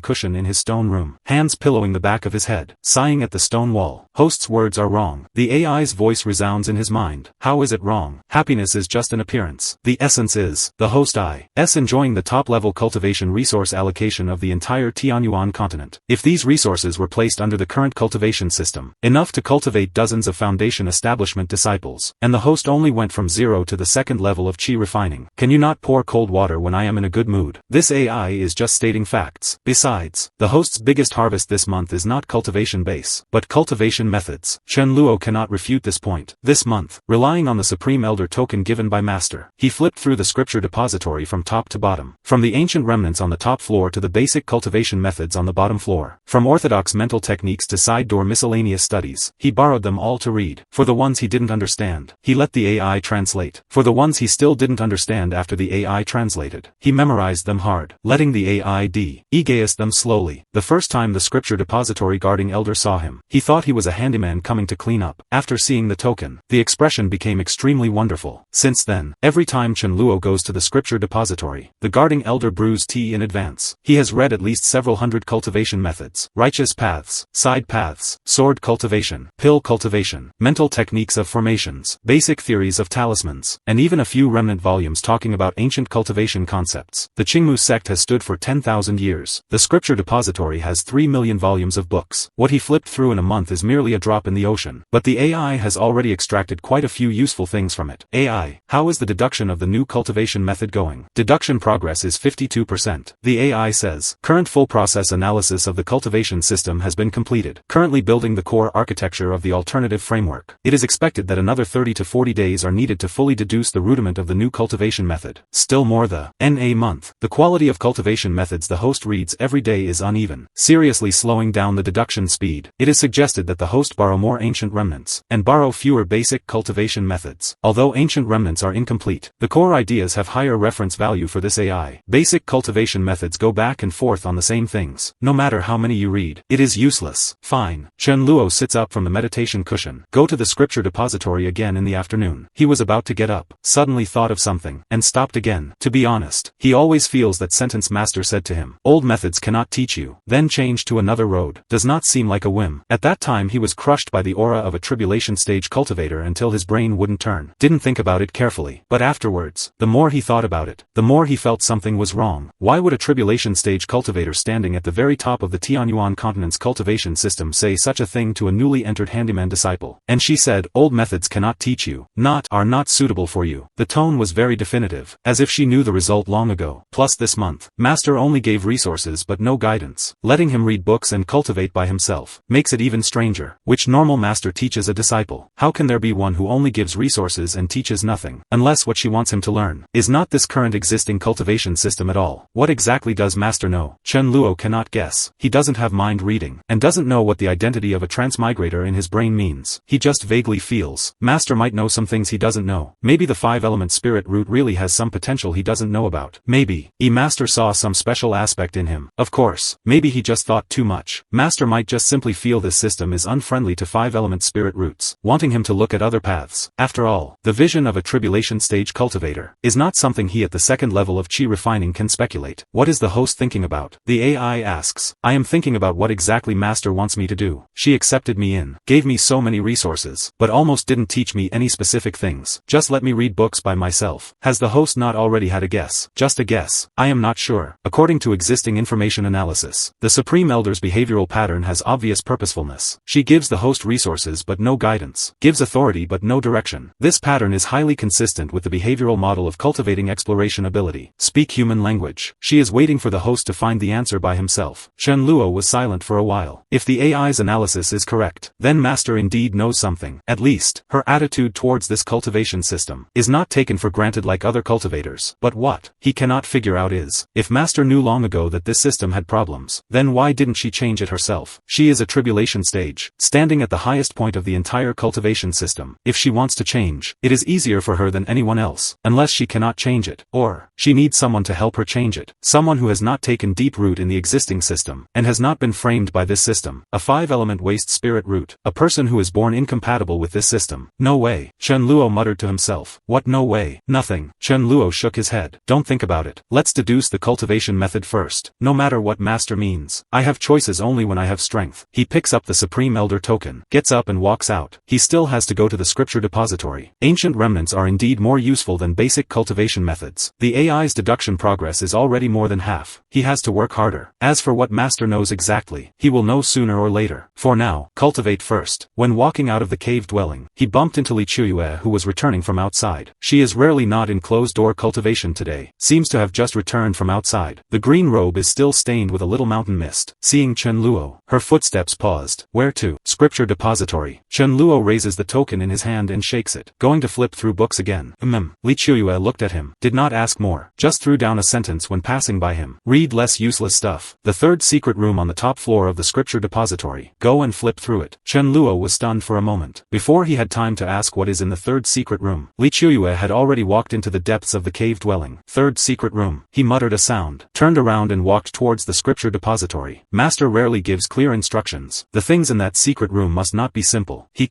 cushion in his stone room, hands pillowing the back of his head, sighing at the stone wall. Host's words are wrong. The AI's voice resounds in his mind. How is it wrong? Happiness is just an appearance. The essence is, the host I.'s enjoying the top-level cultivation resource allocation of the entire Tianyuan continent. If these resources were placed under the current cultivation system, enough to cultivate dozens of foundation establishment disciples, and the host only went from 0 to the second level of qi refining. Can you not pour cold water when I am in a good mood? This AI is just stating facts. Besides, the host's biggest harvest this month is not cultivation base, but cultivation cultivation methods. Chen Luo cannot refute this point. This month, relying on the Supreme Elder token given by Master, he flipped through the scripture depository from top to bottom. From the ancient remnants on the top floor to the basic cultivation methods on the bottom floor. From orthodox mental techniques to side-door miscellaneous studies, he borrowed them all to read. For the ones he didn't understand, he let the AI translate. For the ones he still didn't understand after the AI translated, he memorized them hard, letting the AI de-egaist them slowly. The first time the scripture depository guarding elder saw him, he thought he was a handyman coming to clean up. After seeing the token, the expression became extremely wonderful. Since then, every time Chen Luo goes to the scripture depository, the guarding elder brews tea in advance. He has read at least several hundred cultivation methods, righteous paths, side paths, sword cultivation, pill cultivation, mental techniques of formations, basic theories of talismans, and even a few remnant volumes talking about ancient cultivation concepts. The Qingmu sect has stood for 10,000 years. The scripture depository has 3 million volumes of books. What he flipped through in a month is merely a drop in the ocean, but the AI has already extracted quite a few useful things from it. AI, how is the deduction of the new cultivation method going? Deduction progress is 52%. The AI says, current full process analysis of the cultivation system has been completed. Currently building the core architecture of the alternative framework. It is expected that another 30 to 40 days are needed to fully deduce the rudiment of the new cultivation method. Still more the NA month. The quality of cultivation methods the host reads every day is uneven, seriously slowing down the deduction speed. It is suggested that the host borrow more ancient remnants, and borrow fewer basic cultivation methods. Although ancient remnants are incomplete, the core ideas have higher reference value for this AI. Basic cultivation methods go back and forth on the same things. No matter how many you read, it is useless. Fine. Chen Luo sits up from the meditation cushion. Go to the scripture depository again in the afternoon. He was about to get up, suddenly thought of something, and stopped again. To be honest, he always feels that sentence Master said to him, old methods cannot teach you, then change to another road, does not seem like a whim. At that time he was crushed by the aura of a tribulation stage cultivator until his brain wouldn't turn. Didn't think about it carefully. But afterwards, the more he thought about it, the more he felt something was wrong. Why would a tribulation stage cultivator standing at the very top of the Tianyuan continent's cultivation system say such a thing to a newly entered handyman disciple? And she said, old methods cannot teach you, are not suitable for you. The tone was very definitive, as if she knew the result long ago. Plus this month, Master only gave resources but no guidance. Letting him read books and cultivate by himself makes it even stranger. Which normal master teaches a disciple? How can there be one who only gives resources and teaches nothing, unless what she wants him to learn is not this current existing cultivation system at all? What exactly does Master know? Chen Luo cannot guess. He doesn't have mind reading, and doesn't know what the identity of a transmigrator in his brain means. He just vaguely feels. Master might know some things he doesn't know. Maybe the 5-element spirit root really has some potential he doesn't know about. Maybe Master saw some special aspect in him. Of course, maybe he just thought too much. Master might just simply feel this system is unfriendly to 5-element spirit roots, wanting him to look at other paths. After all, the vision of a tribulation stage cultivator is not something he at the second level of chi refining can speculate. What is the host thinking about? The AI asks. I am thinking about what exactly Master wants me to do. She accepted me in, gave me so many resources, but almost didn't teach me any specific things. Just let me read books by myself. Has the host not already had a guess? Just a guess. I am not sure. According to existing information analysis, the Supreme Elder's behavioral pattern has obvious purposefulness. She gives the host resources but no guidance, gives authority but no direction. This pattern is highly consistent with the behavioral model of cultivating exploration ability. Speak human language. She is waiting for the host to find the answer by himself. Chen Luo was silent for a while. If the AI's analysis is correct, then Master indeed knows something. At least, her attitude towards this cultivation system is not taken for granted like other cultivators. But what he cannot figure out is, if Master knew long ago that this system had problems, then why didn't she change it herself? She is a tribulation stage, standing at the highest point of the entire cultivation system. If she wants to change, it is easier for her than anyone else, unless she cannot change it, or she needs someone to help her change it. Someone who has not taken deep root in the existing system, and has not been framed by this system. A 5-element waste spirit root. A person who is born incompatible with this system. No way. Chen Luo muttered to himself. What no way? Nothing. Chen Luo shook his head. Don't think about it. Let's deduce the cultivation method first. No matter what Master means, I have choices only when I have strength. He picks up the Supreme Elder token, gets up and walks out. He still has to go to the scripture depository. Ancient remnants are indeed more useful than basic cultivation methods. The AI's deduction progress is already more than half. He has to work harder. As for what Master knows exactly, he will know sooner or later. For now, cultivate first. When walking out of the cave dwelling, he bumped into Li Chuyue, who was returning from outside. She is rarely not in closed-door cultivation today. Seems to have just returned from outside. The green robe is still stained with a little mountain mist. Seeing Chen Luo, her footsteps paused. Where to? Scripture Depository. Chen Luo raises the token in his hand and shakes it, going to flip through books again. Li Qiuyue looked at him, did not ask more, just threw down a sentence when passing by him. Read less useless stuff. The third secret room on the top floor of the Scripture Depository. Go and flip through it. Chen Luo was stunned for a moment. Before he had time to ask what is in the third secret room, Li Qiuyue had already walked into the depths of the cave dwelling. Third secret room. He muttered a sound, turned around and walked towards the Scripture Depository. Master rarely gives clear instructions. The things in that secret room must not be simple. He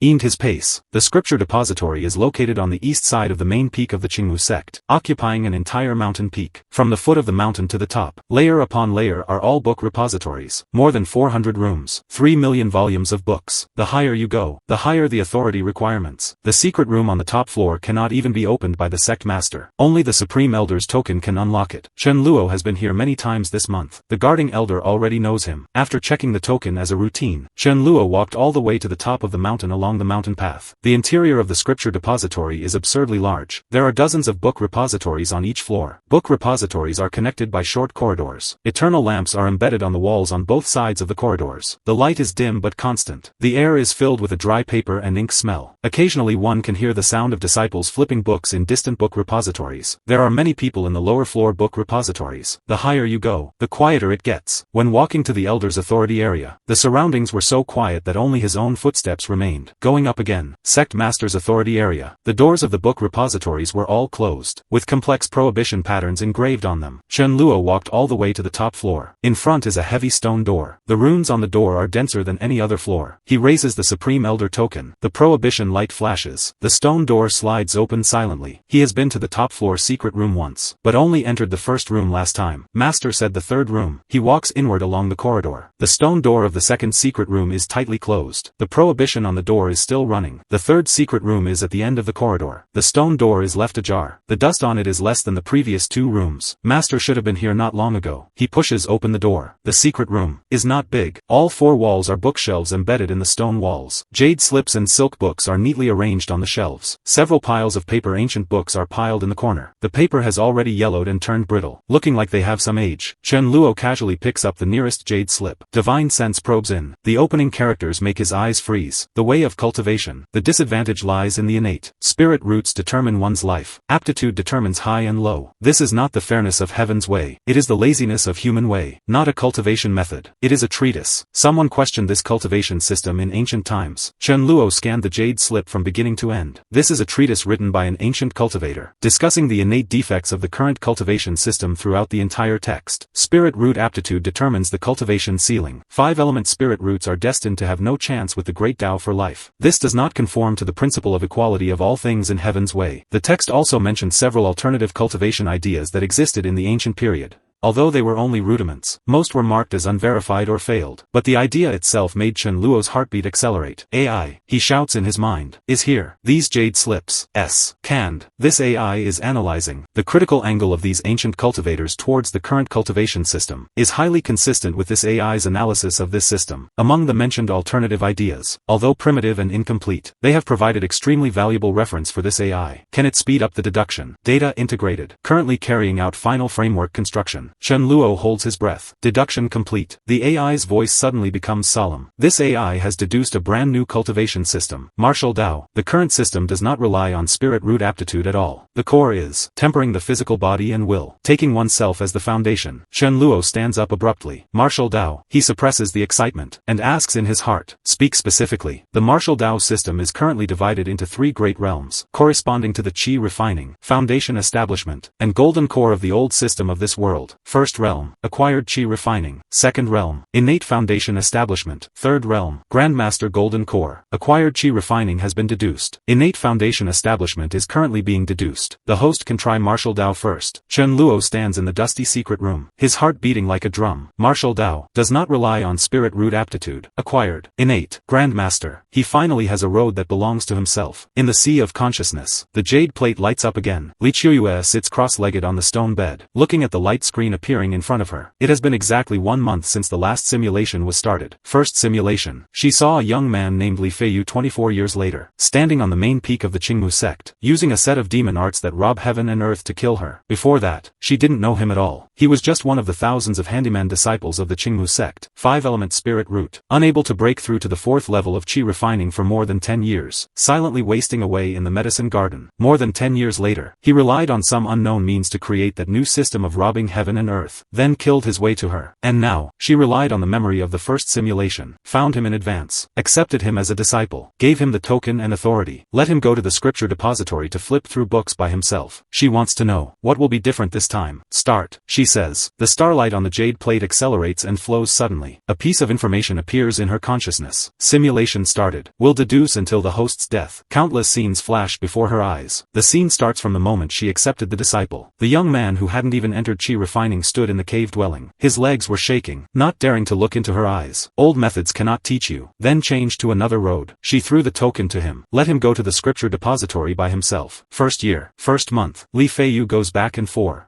eased his pace. The Scripture Depository is located on the east side of the main peak of the Qingmu sect, occupying an entire mountain peak. From the foot of the mountain to the top, layer upon layer are all book repositories. More than 400 rooms. 3 million volumes of books. The higher you go, the higher the authority requirements. The secret room on the top floor cannot even be opened by the sect master. Only the Supreme Elder's token can unlock it. Chen Luo has been here many times this month. The guarding elder already knows him. After checking the token as a routine, Chen Luo walked all the way to the top of the mountain along the mountain path. The interior of the Scripture Depository is absurdly large. There are dozens of book repositories on each floor. Book repositories are connected by short corridors. Eternal lamps are embedded on the walls on both sides of the corridors. The light is dim but constant. The air is filled with a dry paper and ink smell. Occasionally one can hear the sound of disciples flipping books in distant book repositories. There are many people in the lower floor book repositories. The higher you go, the quieter it gets. When walking to the elder's authority area, the surroundings were so quiet that only his own footsteps remained. Going up again, sect master's authority area. The doors of the book repositories were all closed, with complex prohibition patterns engraved on them. Chen Luo walked all the way to the top floor. In front is a heavy stone door. The runes on the door are denser than any other floor. He raises the Supreme Elder token. The prohibition light flashes. The stone door slides open silently. He has been to the top floor secret room once, but only entered the first room last time. Master said the third room. He walks inward along the corridor. The stone door of the second secret room is tightly closed. The prohibition on the door is still running. The third secret room is at the end of the corridor. The stone door is left ajar. The dust on it is less than the previous two rooms. Master should have been here not long ago. He pushes open the door. The secret room is not big. All four walls are bookshelves embedded in the stone walls. Jade slips and silk books are neatly arranged on the shelves. Several piles of paper ancient books are piled in the corner. The paper has already yellowed and turned brittle, looking like they have some age. Chen Luo casually picks up the nearest jade slip. Divine sense probes in. The opening characters make his eyes freeze. The way of cultivation. The disadvantage lies in the innate. Spirit roots determine one's life. Aptitude determines high and low. This is not the fairness of heaven's way. It is the laziness of human way. Not a cultivation method. It is a treatise. Someone questioned this cultivation system in ancient times. Chen Luo scanned the jade slip from beginning to end. This is a treatise written by an ancient cultivator, discussing the innate defects of the current cultivation system throughout the entire text. Spirit root aptitude determines the cultivation ceiling. 5-element spirit roots are destined to have no chance with the great Tao for life. This does not conform to the principle of equality of all things in heaven's way. The text also mentioned several alternative cultivation ideas that existed in the ancient period. Although they were only rudiments, most were marked as unverified or failed. But the idea itself made Chen Luo's heartbeat accelerate. AI, he shouts in his mind, is here. These jade slips, canned. This AI is analyzing. The critical angle of these ancient cultivators towards the current cultivation system is highly consistent with this AI's analysis of this system. Among the mentioned alternative ideas, although primitive and incomplete, they have provided extremely valuable reference for this AI. Can it speed up the deduction? Data integrated. Currently carrying out final framework construction. Chen Luo holds his breath. Deduction complete. The AI's voice suddenly becomes solemn. This AI has deduced a brand new cultivation system. Martial Tao. The current system does not rely on spirit root aptitude at all. The core is tempering the physical body and will, taking oneself as the foundation. Chen Luo stands up abruptly. Martial Tao. He suppresses the excitement and asks in his heart, speak specifically. The Martial Tao system is currently divided into 3 great realms, corresponding to the Qi refining, foundation establishment, and golden core of the old system of this world. First realm, acquired Qi refining. Second realm, innate foundation establishment. Third realm, Grandmaster Golden Core. Acquired Qi refining has been deduced. Innate foundation establishment is currently being deduced. The host can try Martial Tao first. Chen Luo stands in the dusty secret room, his heart beating like a drum. Martial Tao does not rely on spirit root aptitude. Acquired, innate, Grandmaster. He finally has a road that belongs to himself. In the sea of consciousness, the jade plate lights up again. Li Qiuyue sits cross-legged on the stone bed, looking at the light screen appearing in front of her. It has been exactly 1 month since the last simulation was started. First simulation. She saw a young man named Li Feiyu 24 years later, standing on the main peak of the Qingmu sect, using a set of demon arts that rob heaven and earth to kill her. Before that, she didn't know him at all. He was just one of the thousands of handyman disciples of the Qingmu sect, 5-element spirit root, unable to break through to the 4th level of qi refining for more than 10 years, silently wasting away in the medicine garden. More than 10 years later, he relied on some unknown means to create that new system of robbing heaven and earth, then killed his way to her. And now, she relied on the memory of the first simulation, found him in advance, accepted him as a disciple, gave him the token and authority, let him go to the scripture depository to flip through books by himself. She wants to know, what will be different this time? Start, she says. The starlight on the jade plate accelerates and flows suddenly. A piece of information appears in her consciousness. Simulation started. Will deduce until the host's death. Countless scenes flash before her eyes. The scene starts from the moment she accepted the disciple. The young man who hadn't even entered qi refining stood in the cave dwelling. His legs were shaking, not daring to look into her eyes. Old methods cannot teach you. Then change to another road. She threw the token to him. Let him go to the scripture depository by himself. First year, first month, Li Feiyu goes back and forth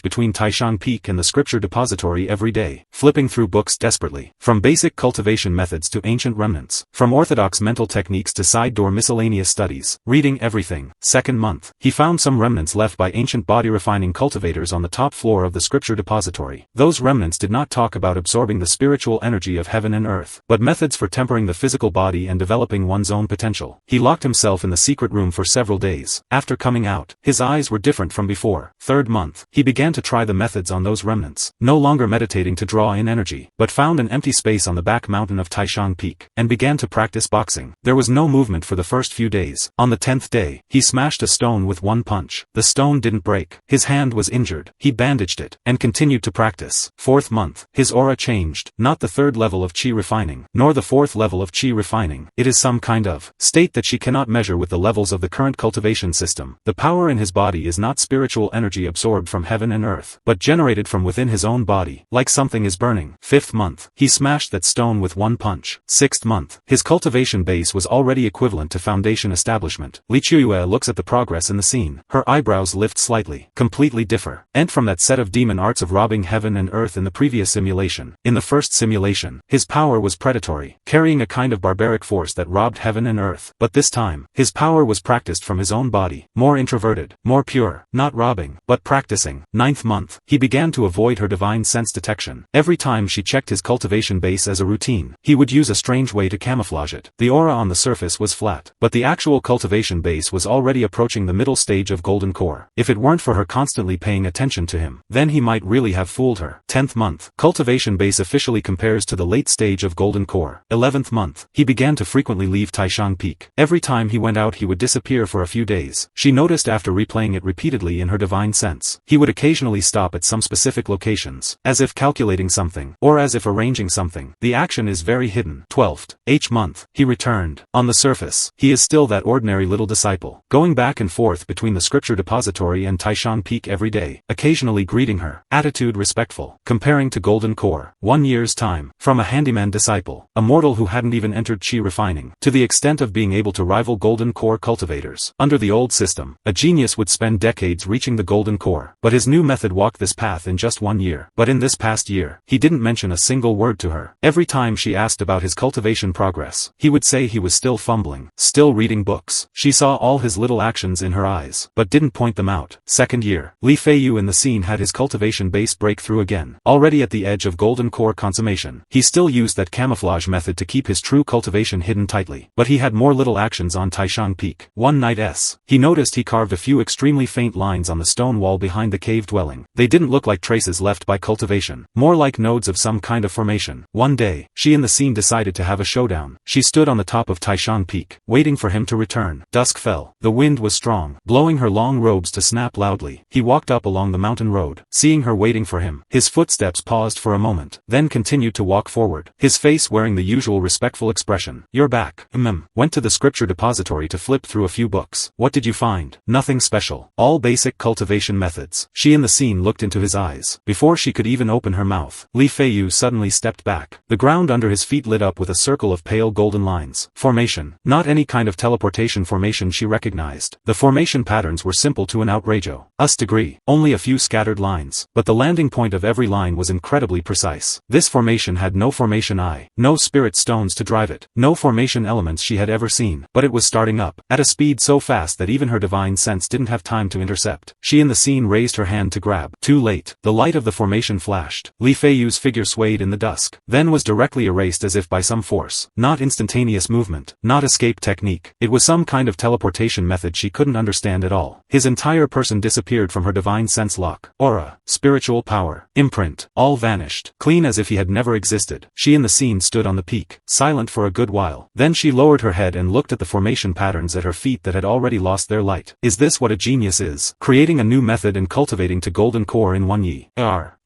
between Taishan Peak and the scripture depository every day, flipping through books desperately. From basic cultivation methods to ancient remnants, from orthodox mental techniques to side-door miscellaneous studies, reading everything. Second month, he found some remnants left by ancient body-refining cultivators on the top floor of the scripture depository. Those remnants did not talk about absorbing the spiritual energy of heaven and earth, but methods for tempering the physical body and developing one's own potential. He locked himself in the secret room for several days. After coming out, his eyes were different from before. Third month, he began to try the methods on those remnants, no longer meditating to draw in energy, but found an empty space on the back mountain of Taishan Peak, and began to practice boxing. There was no movement for the first few days. On the 10th day, he smashed a stone with one punch. The stone didn't break. His hand was injured. He bandaged it, and continued to practice. Fourth month, his aura changed, not the 3rd level of qi refining, nor the 4th level of qi refining. It is some kind of state that she cannot measure with the levels of the current cultivation system. The power in his body is not spiritual energy absorbed from heaven and earth, but generated from within his own body, like something is burning. 5th month, he smashed that stone with one punch. 6th month, his cultivation base was already equivalent to foundation establishment. Li Chuyue looks at the progress in the scene. Her eyebrows lift slightly. Completely differ. And from that set of demon arts of robbing heaven and earth in the previous simulation. In the first simulation, his power was predatory, carrying a kind of barbaric force that robbed heaven and earth. But this time, his power was practiced from his own body, more introverted, more pure, not robbing, but practicing. 9th month, he began to avoid her divine sense detection. Every time she checked his cultivation base as a routine, he would use a strange way to camouflage it. The aura on the surface was flat, but the actual cultivation base was already approaching the middle stage of golden core. If it weren't for her constantly paying attention to him, then he might really have fooled her. 10th month, cultivation base officially compares to the late stage of golden core. 11th month, he began to frequently leave Taishan Peak. Every time he went out he would disappear for a few days. She noticed after replaying it repeatedly in her divine sense. He would occasionally stop at some specific locations, as if calculating something, or as if arranging something. The action is very hidden. 12th month, he returned. On the surface, he is still that ordinary little disciple, going back and forth between the scripture depository and Taishan Peak every day, occasionally greeting her. Attitude respectful. Comparing to golden core. 1 year's time, from a handyman disciple, a mortal who hadn't even entered qi refining, to the extent of being able to rival golden core cultivators. Under the old system, a genius would spend decades reaching the golden core, but his new method walked this path in just 1 year. But in this past year, he didn't mention a single word to her. Every time she asked about his cultivation progress, he would say he was still fumbling, still reading books. She saw all his little actions in her eyes, but didn't point them out. Second year, Li Feiyu in the scene had his cultivation base break through again. Already at the edge of golden core consummation, he still used that camouflage method to keep his true cultivation hidden tightly. But he had more little actions on Taishan Peak. One night he noticed he carved a few extremely faint lines on the stone wall behind the cave dwelling. They didn't look like traces left by cultivation, more like nodes of some kind of formation. One day, she in the scene decided to have a showdown. She stood on the top of Taishan Peak, waiting for him to return. Dusk fell. The wind was strong, blowing her long robes to snap loudly. He walked up along the mountain road, seeing her waiting for him. His footsteps paused for a moment, then continued to walk forward, his face wearing the usual respectful expression. "You're back." Went to the scripture depository to flip through a few books. "What did you find?" "Nothing special. All basic cultivation methods." She in the scene looked into his eyes. Before she could even open her mouth, Li Feiyu suddenly stepped back. The ground under his feet lit up with a circle of pale golden lines. Formation. Not any kind of teleportation formation she recognized. The formation patterns were simple to an outrageous degree. Only a few scattered lines, but the landing point of every line was incredibly precise. This formation had no formation eye, no spirit stones to drive it, no formation elements she had ever seen, but it was starting up, at a speed so fast that even her divine sense didn't have time to intercept. She in the scene raised her hand to grab. Too late. The light of the formation flashed. Li Feiyu's figure swayed in the dusk, then was directly erased as if by some force. Not instantaneous movement, not escape technique. It was some kind of teleportation method she couldn't understand at all. His entire person disappeared from her divine sense lock. Aura, spiritual power, imprint, all vanished, clean as if he had never existed. She in the scene stood on the peak, silent for a good while. Then she lowered her head and looked at the formation patterns at her feet that had already lost their light. Is this what a genius is? Creating a new method and cultivating to golden core in 1 yi.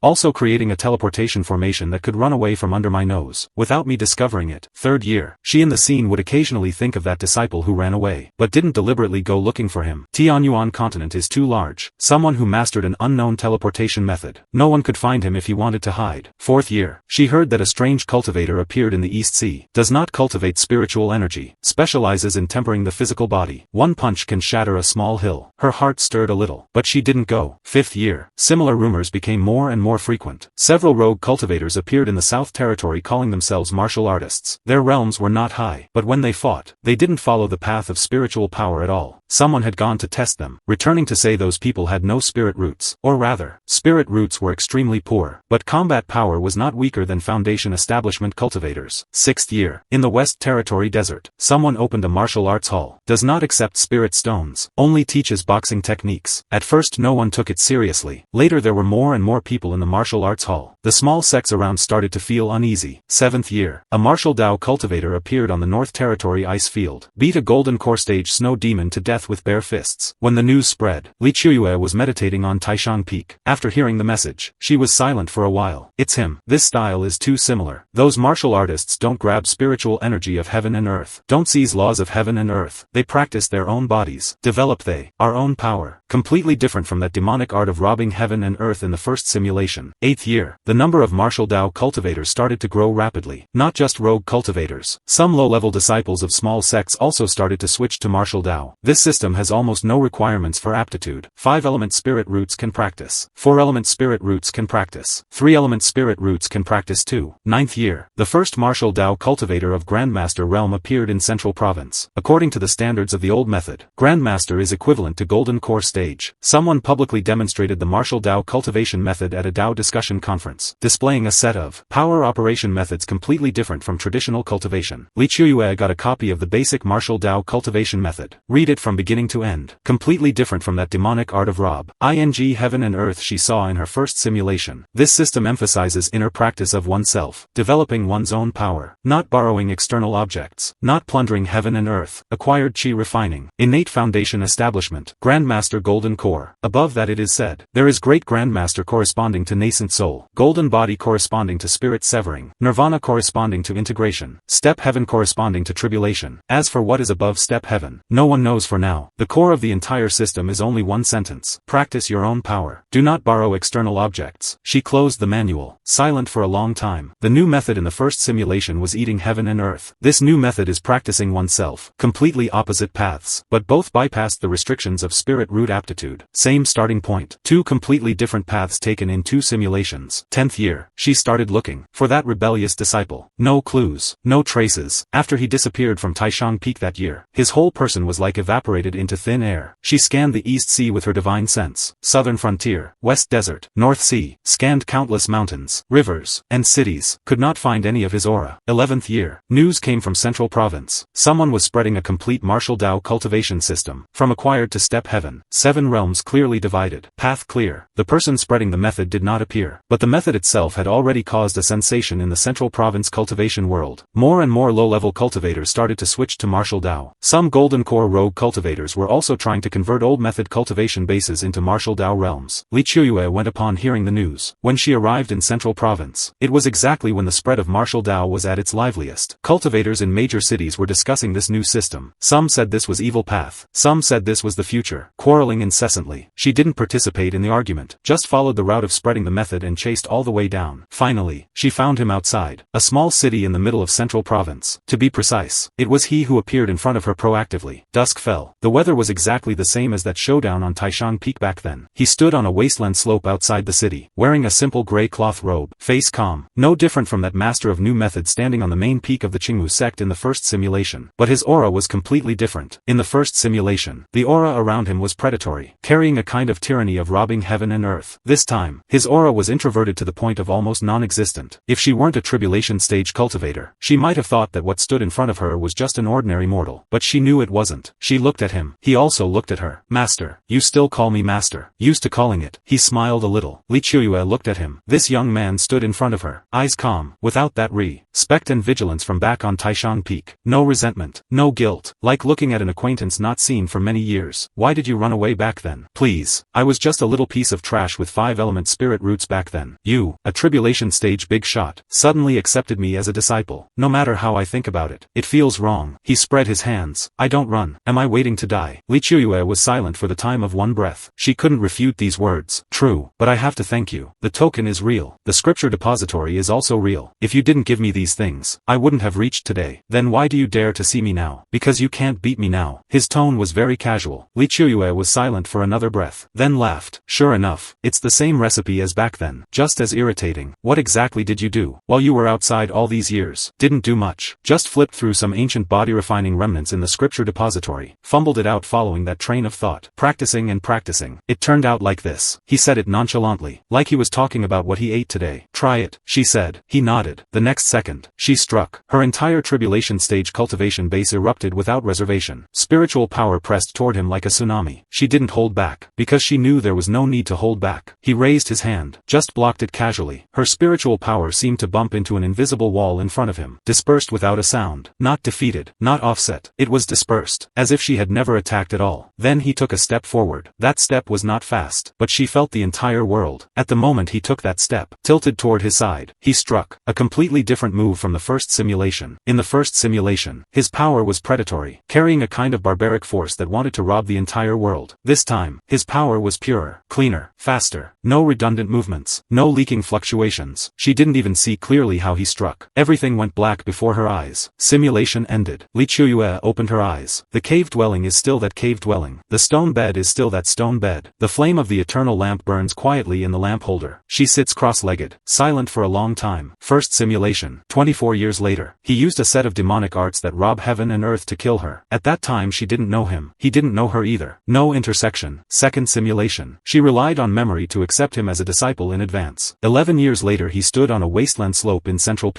Also creating a teleportation formation that could run away from under my nose, without me discovering it. 3rd year. She in the scene would occasionally think of that disciple who ran away, but didn't deliberately go looking for him. Tianyuan continent is too large. Someone who mastered an unknown teleportation method. No one could find him if he wanted to hide. 4th year. She heard that a strange cultivator appeared in the East Sea. Does not cultivate spiritual energy. Specializes in tempering the physical body. One punch can shatter a small hill. Her heart stirred a little, but she didn't go. 5th year. Similar rumors became more and more frequent. Several rogue cultivators appeared in the South Territory calling themselves martial artists. Their realms were not high, but when they fought, they didn't follow the path of spiritual power at all. Someone had gone to test them, returning to say those people had no spirit roots, or rather, spirit roots were extremely poor, but combat power was not weaker than Foundation establishment cultivators. 6th year. In the West Territory Desert, someone opened a martial arts hall. Does not accept spirit stones, only teaches boxing techniques. At first no one took it seriously. Later there were more and more people in the martial arts hall. The small sects around started to feel uneasy. 7th year. A martial Dao cultivator appeared on the North Territory ice field. Beat a golden core stage snow demon to death with bare fists. When the news spread, Li Chuyue was meditating on Taishang Peak. After hearing the message, she was silent for a while. It's him. This style is too similar. Those martial artists don't grab spiritual energy of heaven and earth. Don't seize laws of heaven and earth. They practice their own bodies. Develop our own power. Completely different from that demonic art of robbing heaven and earth in the first simulation. 8th year. The number of martial Dao cultivators started to grow rapidly. Not just rogue cultivators. Some low-level disciples of small sects also started to switch to martial Dao. This system has almost no requirements for aptitude. 5-element spirit roots can practice. 4-element spirit roots can practice. 3-element spirit roots can practice too. 9th year. The first martial Dao cultivator of Grandmaster realm appeared in Central Province. According to the standards of the old method, Grandmaster is equivalent to Golden Core stage. Someone publicly demonstrated the martial Dao cultivation method at a Dao discussion conference, displaying a set of power operation methods completely different from traditional cultivation. Li Chuyue got a copy of the basic martial Dao cultivation method. Read it from beginning to end. Completely different from that demonic art of rob. Heaven and earth she saw in her first simulation. This system emphasizes inner practice of oneself, developing one's own power, not borrowing external objects, not plundering heaven and earth, acquired chi refining, innate foundation establishment, Grandmaster Golden Core. Above that it is said, there is great Grandmaster corresponding to nascent soul, golden body corresponding to spirit severing, nirvana corresponding to integration, step heaven corresponding to tribulation. As for what is above step heaven, no one knows for now. The core of the entire system is only one sentence. Practice your own power. Do not borrow external objects. She closed the manual, silent for a long time. The new method in the first simulation was eating heaven and earth. This new method is practicing oneself. Completely opposite paths, but both bypassed the restrictions of spirit root aptitude. Same starting point. Two completely different paths taken in 2 simulations. 10th year. She started looking for that rebellious disciple. No clues, no traces. After he disappeared from Taishang Peak that year, his whole person was like evaporated into thin air. She scanned the East Sea with her divine sense. Southern frontier, West Desert, North Sea, scanned countless mountains, rivers, and cities. Could not find any of his aura. 11th year. News came from Central Province. Someone was spreading a complete martial Dao cultivation system. From acquired to step heaven. 7 realms clearly divided. Path clear. The person spreading the method did not appear, but the method itself had already caused a sensation in the Central Province cultivation world. More and more low-level cultivators started to switch to martial Dao. Some Golden Core rogue cultivators were also trying to convert old method cultivation bases into martial Dao realms. Li Chuyue went upon hearing the news. When she arrived in Central Province, it was exactly when the spread of martial Dao was at its liveliest. Cultivators in major cities were discussing this new system. Some said this was evil path. Some said this was the future. Quarreling babbling incessantly. She didn't participate in the argument, just followed the route of spreading the method and chased all the way down. Finally, she found him outside, a small city in the middle of Central Province. To be precise, it was he who appeared in front of her proactively. Dusk fell. The weather was exactly the same as that showdown on Taishan Peak back then. He stood on a wasteland slope outside the city, wearing a simple gray cloth robe, face calm, no different from that master of new methods standing on the main peak of the Qingwu sect in the first simulation. But his aura was completely different. In the first simulation, the aura around him was predatory, carrying a kind of tyranny of robbing heaven and earth. This time, his aura was introverted to the point of almost non-existent. If she weren't a tribulation stage cultivator, she might have thought that what stood in front of her was just an ordinary mortal. But she knew it wasn't. She looked at him. He also looked at her. Master, you still call me master? Used to calling it. He smiled a little. Li Qiuyue looked at him. This young man stood in front of her, eyes calm, without that respect and vigilance from back on Taishan Peak. No resentment, no guilt, like looking at an acquaintance not seen for many years. Why did you run away back then? Please, I was just a little piece of trash with 5-element spirit roots back then. You, a tribulation stage big shot, suddenly accepted me as a disciple. No matter how I think about it, it feels wrong. He spread his hands. I don't run. Am I waiting to die? Li Qiuyue was silent for the time of one breath. She couldn't refute these words. True, but I have to thank you. The token is real. The scripture depository is also real. If you didn't give me these things, I wouldn't have reached today. Then why do you dare to see me now? Because you can't beat me now. His tone was very casual. Li Qiuyue was silent for another breath, then laughed. Sure enough, it's the same recipe as back then. Just as irritating. What exactly did you do while you were outside all these years? Didn't do much. Just flipped through some ancient body refining remnants in the scripture depository. Fumbled it out following that train of thought. Practicing and practicing. It turned out like this. He said it nonchalantly, like he was talking about what he ate today. Try it, she said. He nodded. The next second, she struck. Her entire tribulation stage cultivation base erupted without reservation. Spiritual power pressed toward him like a tsunami. She didn't hold back, because she knew there was no need to hold back. He raised his hand, just blocked it casually. Her spiritual power seemed to bump into an invisible wall in front of him, dispersed without a sound. Not defeated, not offset. It was dispersed, as if she had never attacked at all. Then he took a step forward. That step was not fast, but she felt the entire world. At the moment he took that step, tilted toward his side, he struck. A completely different move from the first simulation. In the first simulation, his power was predatory, carrying a kind of barbaric force that wanted to rob the entire world. This time, his power was purer, cleaner, faster. No redundant movements, no leaking fluctuations. She didn't even see clearly how he struck. Everything went black before her eyes. Simulation ended. Li Qiuyue opened her eyes. The cave dwelling is still that cave dwelling. The stone bed is still that stone bed. The flame of the eternal lamp burns quietly in the lamp holder. She sits cross-legged, silent for a long time. First simulation. 24 years later. He used a set of demonic arts that rob heaven and earth to kill her. At that time she didn't know him. He didn't know her either. No intersection. Second simulation. She relied on memory to accept him as a disciple in advance. 11 years later he stood on a wasteland slope in central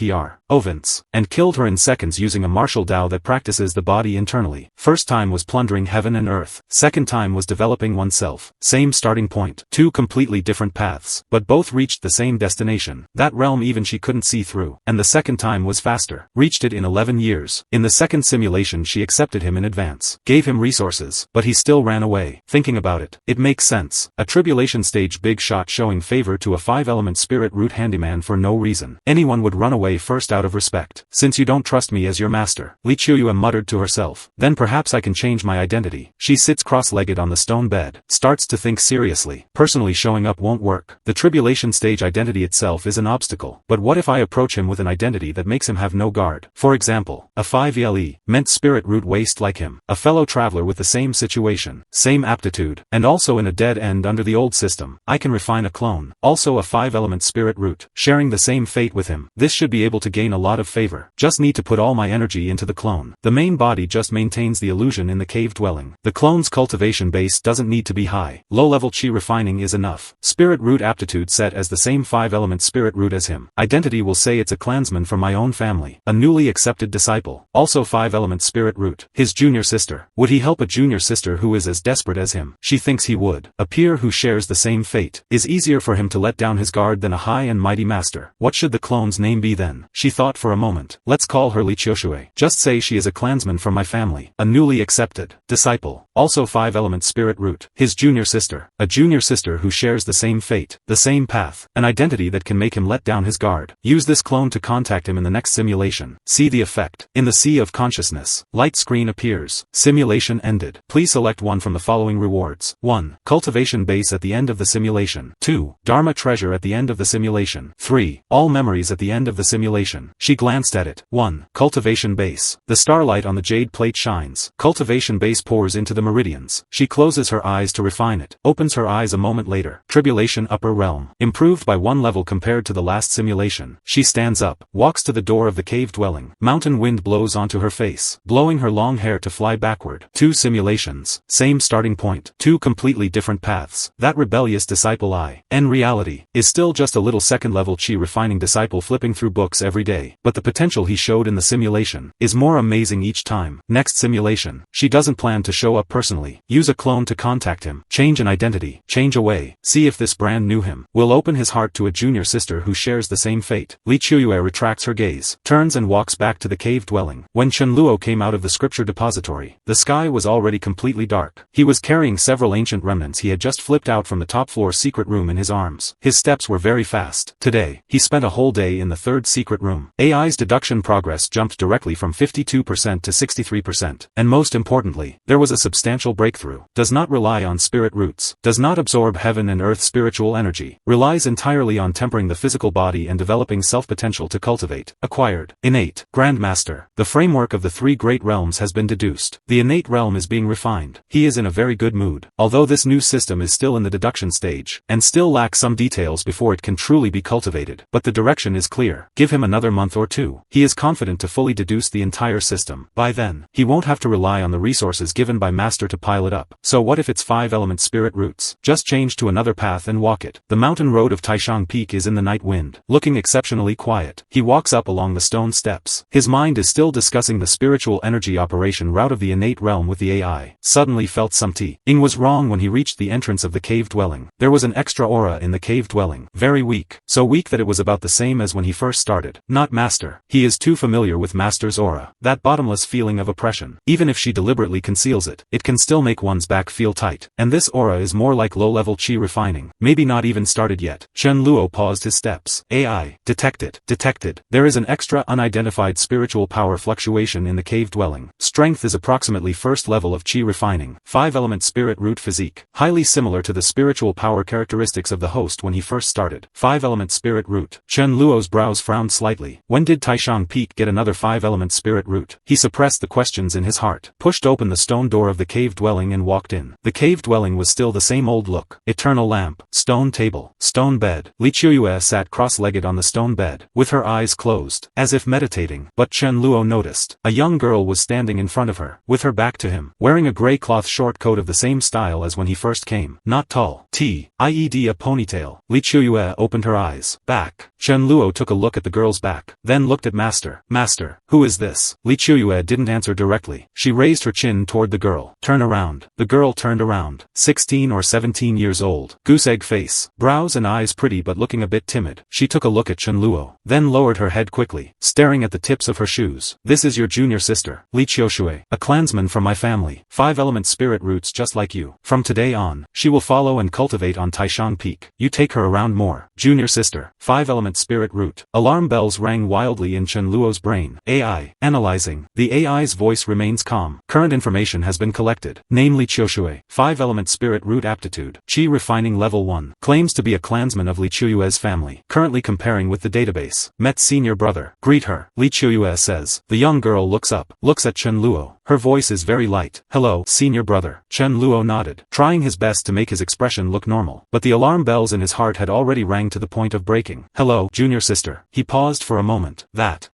Province, and killed her in seconds using a martial Tao that practices the body internally. First time was plundering heaven and earth. Second time was developing oneself. Same starting point. Two completely different paths, but both reached the same destination. That realm even she couldn't see through. And the second time was faster. Reached it in 11 years. In the second simulation she accepted him in advance. Gave him resources, but he still ran away. Thinking about it, it makes sense. A tribulation stage big shot showing favor to a 5-element spirit root handyman for no reason. Anyone would run away first out of respect. Since you don't trust me as your master, Li Qiuyue muttered to herself, then perhaps I can change my identity. She sits cross-legged on the stone bed, starts to think seriously. Personally showing up won't work. The tribulation stage identity itself is an obstacle. But what if I approach him with an identity that makes him have no guard? For example, a 5-ele meant spirit root waste like him, a fellow traveler with the same situation, same aptitude, and also in a dead end under the old system. I can refine a clone, also a 5-element spirit root, sharing the same fate with him. This should be able to gain a lot of favor. Just need to put all my energy into the clone. The main body just maintains the illusion in the cave dwelling. The clone's cultivation base doesn't need to be high. Low-level chi refining is enough. Spirit root aptitude set as the same 5-element spirit root as him. Identity will say it's a clansman from my own family. A newly accepted disciple. Also 5-element spirit root. His junior sister. Would he help a junior sister who is as desperate as him? She thinks he would. A peer who shares the same fate. Is easier for him to let down his guard than a high and mighty master. What should the clone's name be then? She thought for a moment. Let's call her Li Qiuyue. Just say she is a clansman from my family. A newly accepted disciple. Also 5-element spirit root. His junior sister. A junior sister who shares the same fate. The same path. An identity that can make him let down his guard. Use this clone to contact him in the next simulation. See the effect. In the sea of consciousness. Light screen appears. Simulation ended. Please select one from the following following rewards. 1. Cultivation base at the end of the simulation. 2. Dharma treasure at the end of the simulation. 3. All memories at the end of the simulation. She glanced at it. 1. Cultivation base. The starlight on the jade plate shines. Cultivation base pours into the meridians. She closes her eyes to refine it. Opens her eyes a moment later. Tribulation upper realm. Improved by 1 level compared to the last simulation. She stands up, walks to the door of the cave dwelling. Mountain wind blows onto her face, blowing her long hair to fly backward. 2 simulations. Same starting point. 2 completely different paths. That rebellious disciple in reality, is still just a little second-level chi refining disciple flipping through books every day, but the potential he showed in the simulation is more amazing each time. Next simulation, she doesn't plan to show up personally. Use a clone to contact him. Change an identity. Change away. See if this brand knew him. Will open his heart to a junior sister who shares the same fate. Li Qiuyue retracts her gaze, turns and walks back to the cave dwelling. When Chen Luo came out of the scripture depository, the sky was already completely dark. He was carrying several ancient remnants he had just flipped out from the top floor secret room in his arms. His steps were very fast. Today, he spent a whole day in the 3rd secret room. AI's deduction progress jumped directly from 52% to 63%. And most importantly, there was a substantial breakthrough. Does not rely on spirit roots. Does not absorb heaven and earth spiritual energy. Relies entirely on tempering the physical body and developing self-potential to cultivate. Acquired. Innate. Grandmaster. The framework of the 3 great realms has been deduced. The innate realm is being refined. He is in a very good mood. Although this new system is still in the deduction stage, and still lacks some details before it can truly be cultivated, but the direction is clear. Give him another month or 2. He is confident to fully deduce the entire system. By then, he won't have to rely on the resources given by Master to pile it up. So what if it's 5-element spirit roots? Just change to another path and walk it. The mountain road of Taishang Peak is in the night wind, looking exceptionally quiet. He walks up along the stone steps. His mind is still discussing the spiritual energy operation route of the innate realm with the AI. Suddenly felt some Ing was wrong when he reached the entrance of the cave dwelling. There was an extra aura in the cave dwelling. Very weak. So weak that it was about the same as when he first started. Not Master. He is too familiar with Master's aura. That bottomless feeling of oppression. Even if she deliberately conceals it, it can still make one's back feel tight. And this aura is more like low-level chi refining. Maybe not even started yet. Chen Luo paused his steps. AI. Detect it. Detected. There is an extra unidentified spiritual power fluctuation in the cave dwelling. Strength is approximately 1st level of chi refining. 5-element spirit root physique. Highly similar to the spiritual power characteristics of the host when he first started. 5-element spirit root. Chen Luo's brows frowned slightly. When did Taishang Peak get another 5-element spirit root? He suppressed the questions in his heart, pushed open the stone door of the cave dwelling and walked in. The cave dwelling was still the same old look. Eternal lamp, stone table, stone bed. Li Qiuyue sat cross-legged on the stone bed, with her eyes closed, as if meditating. But Chen Luo noticed. A young girl was standing in front of her, with her back to him, wearing a gray cloth short coat of the same style as when he first came. Not tall. T.I.E.D. a ponytail. Li Qiuyue opened her eyes. Back. Chen Luo took a look at the girl's back, then looked at Master. Master, who is this? Li Qiuyue didn't answer directly. She raised her chin toward the girl. Turn around. The girl turned around. 16 or 17 years old. Goose egg face. Brows and eyes pretty but looking a bit timid. She took a look at Chen Luo, then lowered her head quickly, staring at the tips of her shoes. This is your junior sister, Li Qiushui, a clansman from my family. 5-element spirit roots just like you. From today on, she will follow and cultivate on Taishang Peak. You take her around more. Junior sister, 5-element spirit root. Alarm bells rang wildly in Chen Luo's brain. AI. Analyzing. The AI's voice remains calm. Current information has been collected. Namely Qiushui. 5-element spirit root aptitude. Qi refining level 1. Claims to be a clansman of Li Qiuyue's family. Currently comparing with the database. Met senior brother. Greet her. Li Qiuyue says. The young girl looks up. Looks at Chen Luo. Her voice is very light. Hello, senior brother. Chen Luo nodded, trying his best to make his expression look normal. But the alarm bells in his heart had already rang to the point of breaking. Hello, junior sister. He paused for a moment.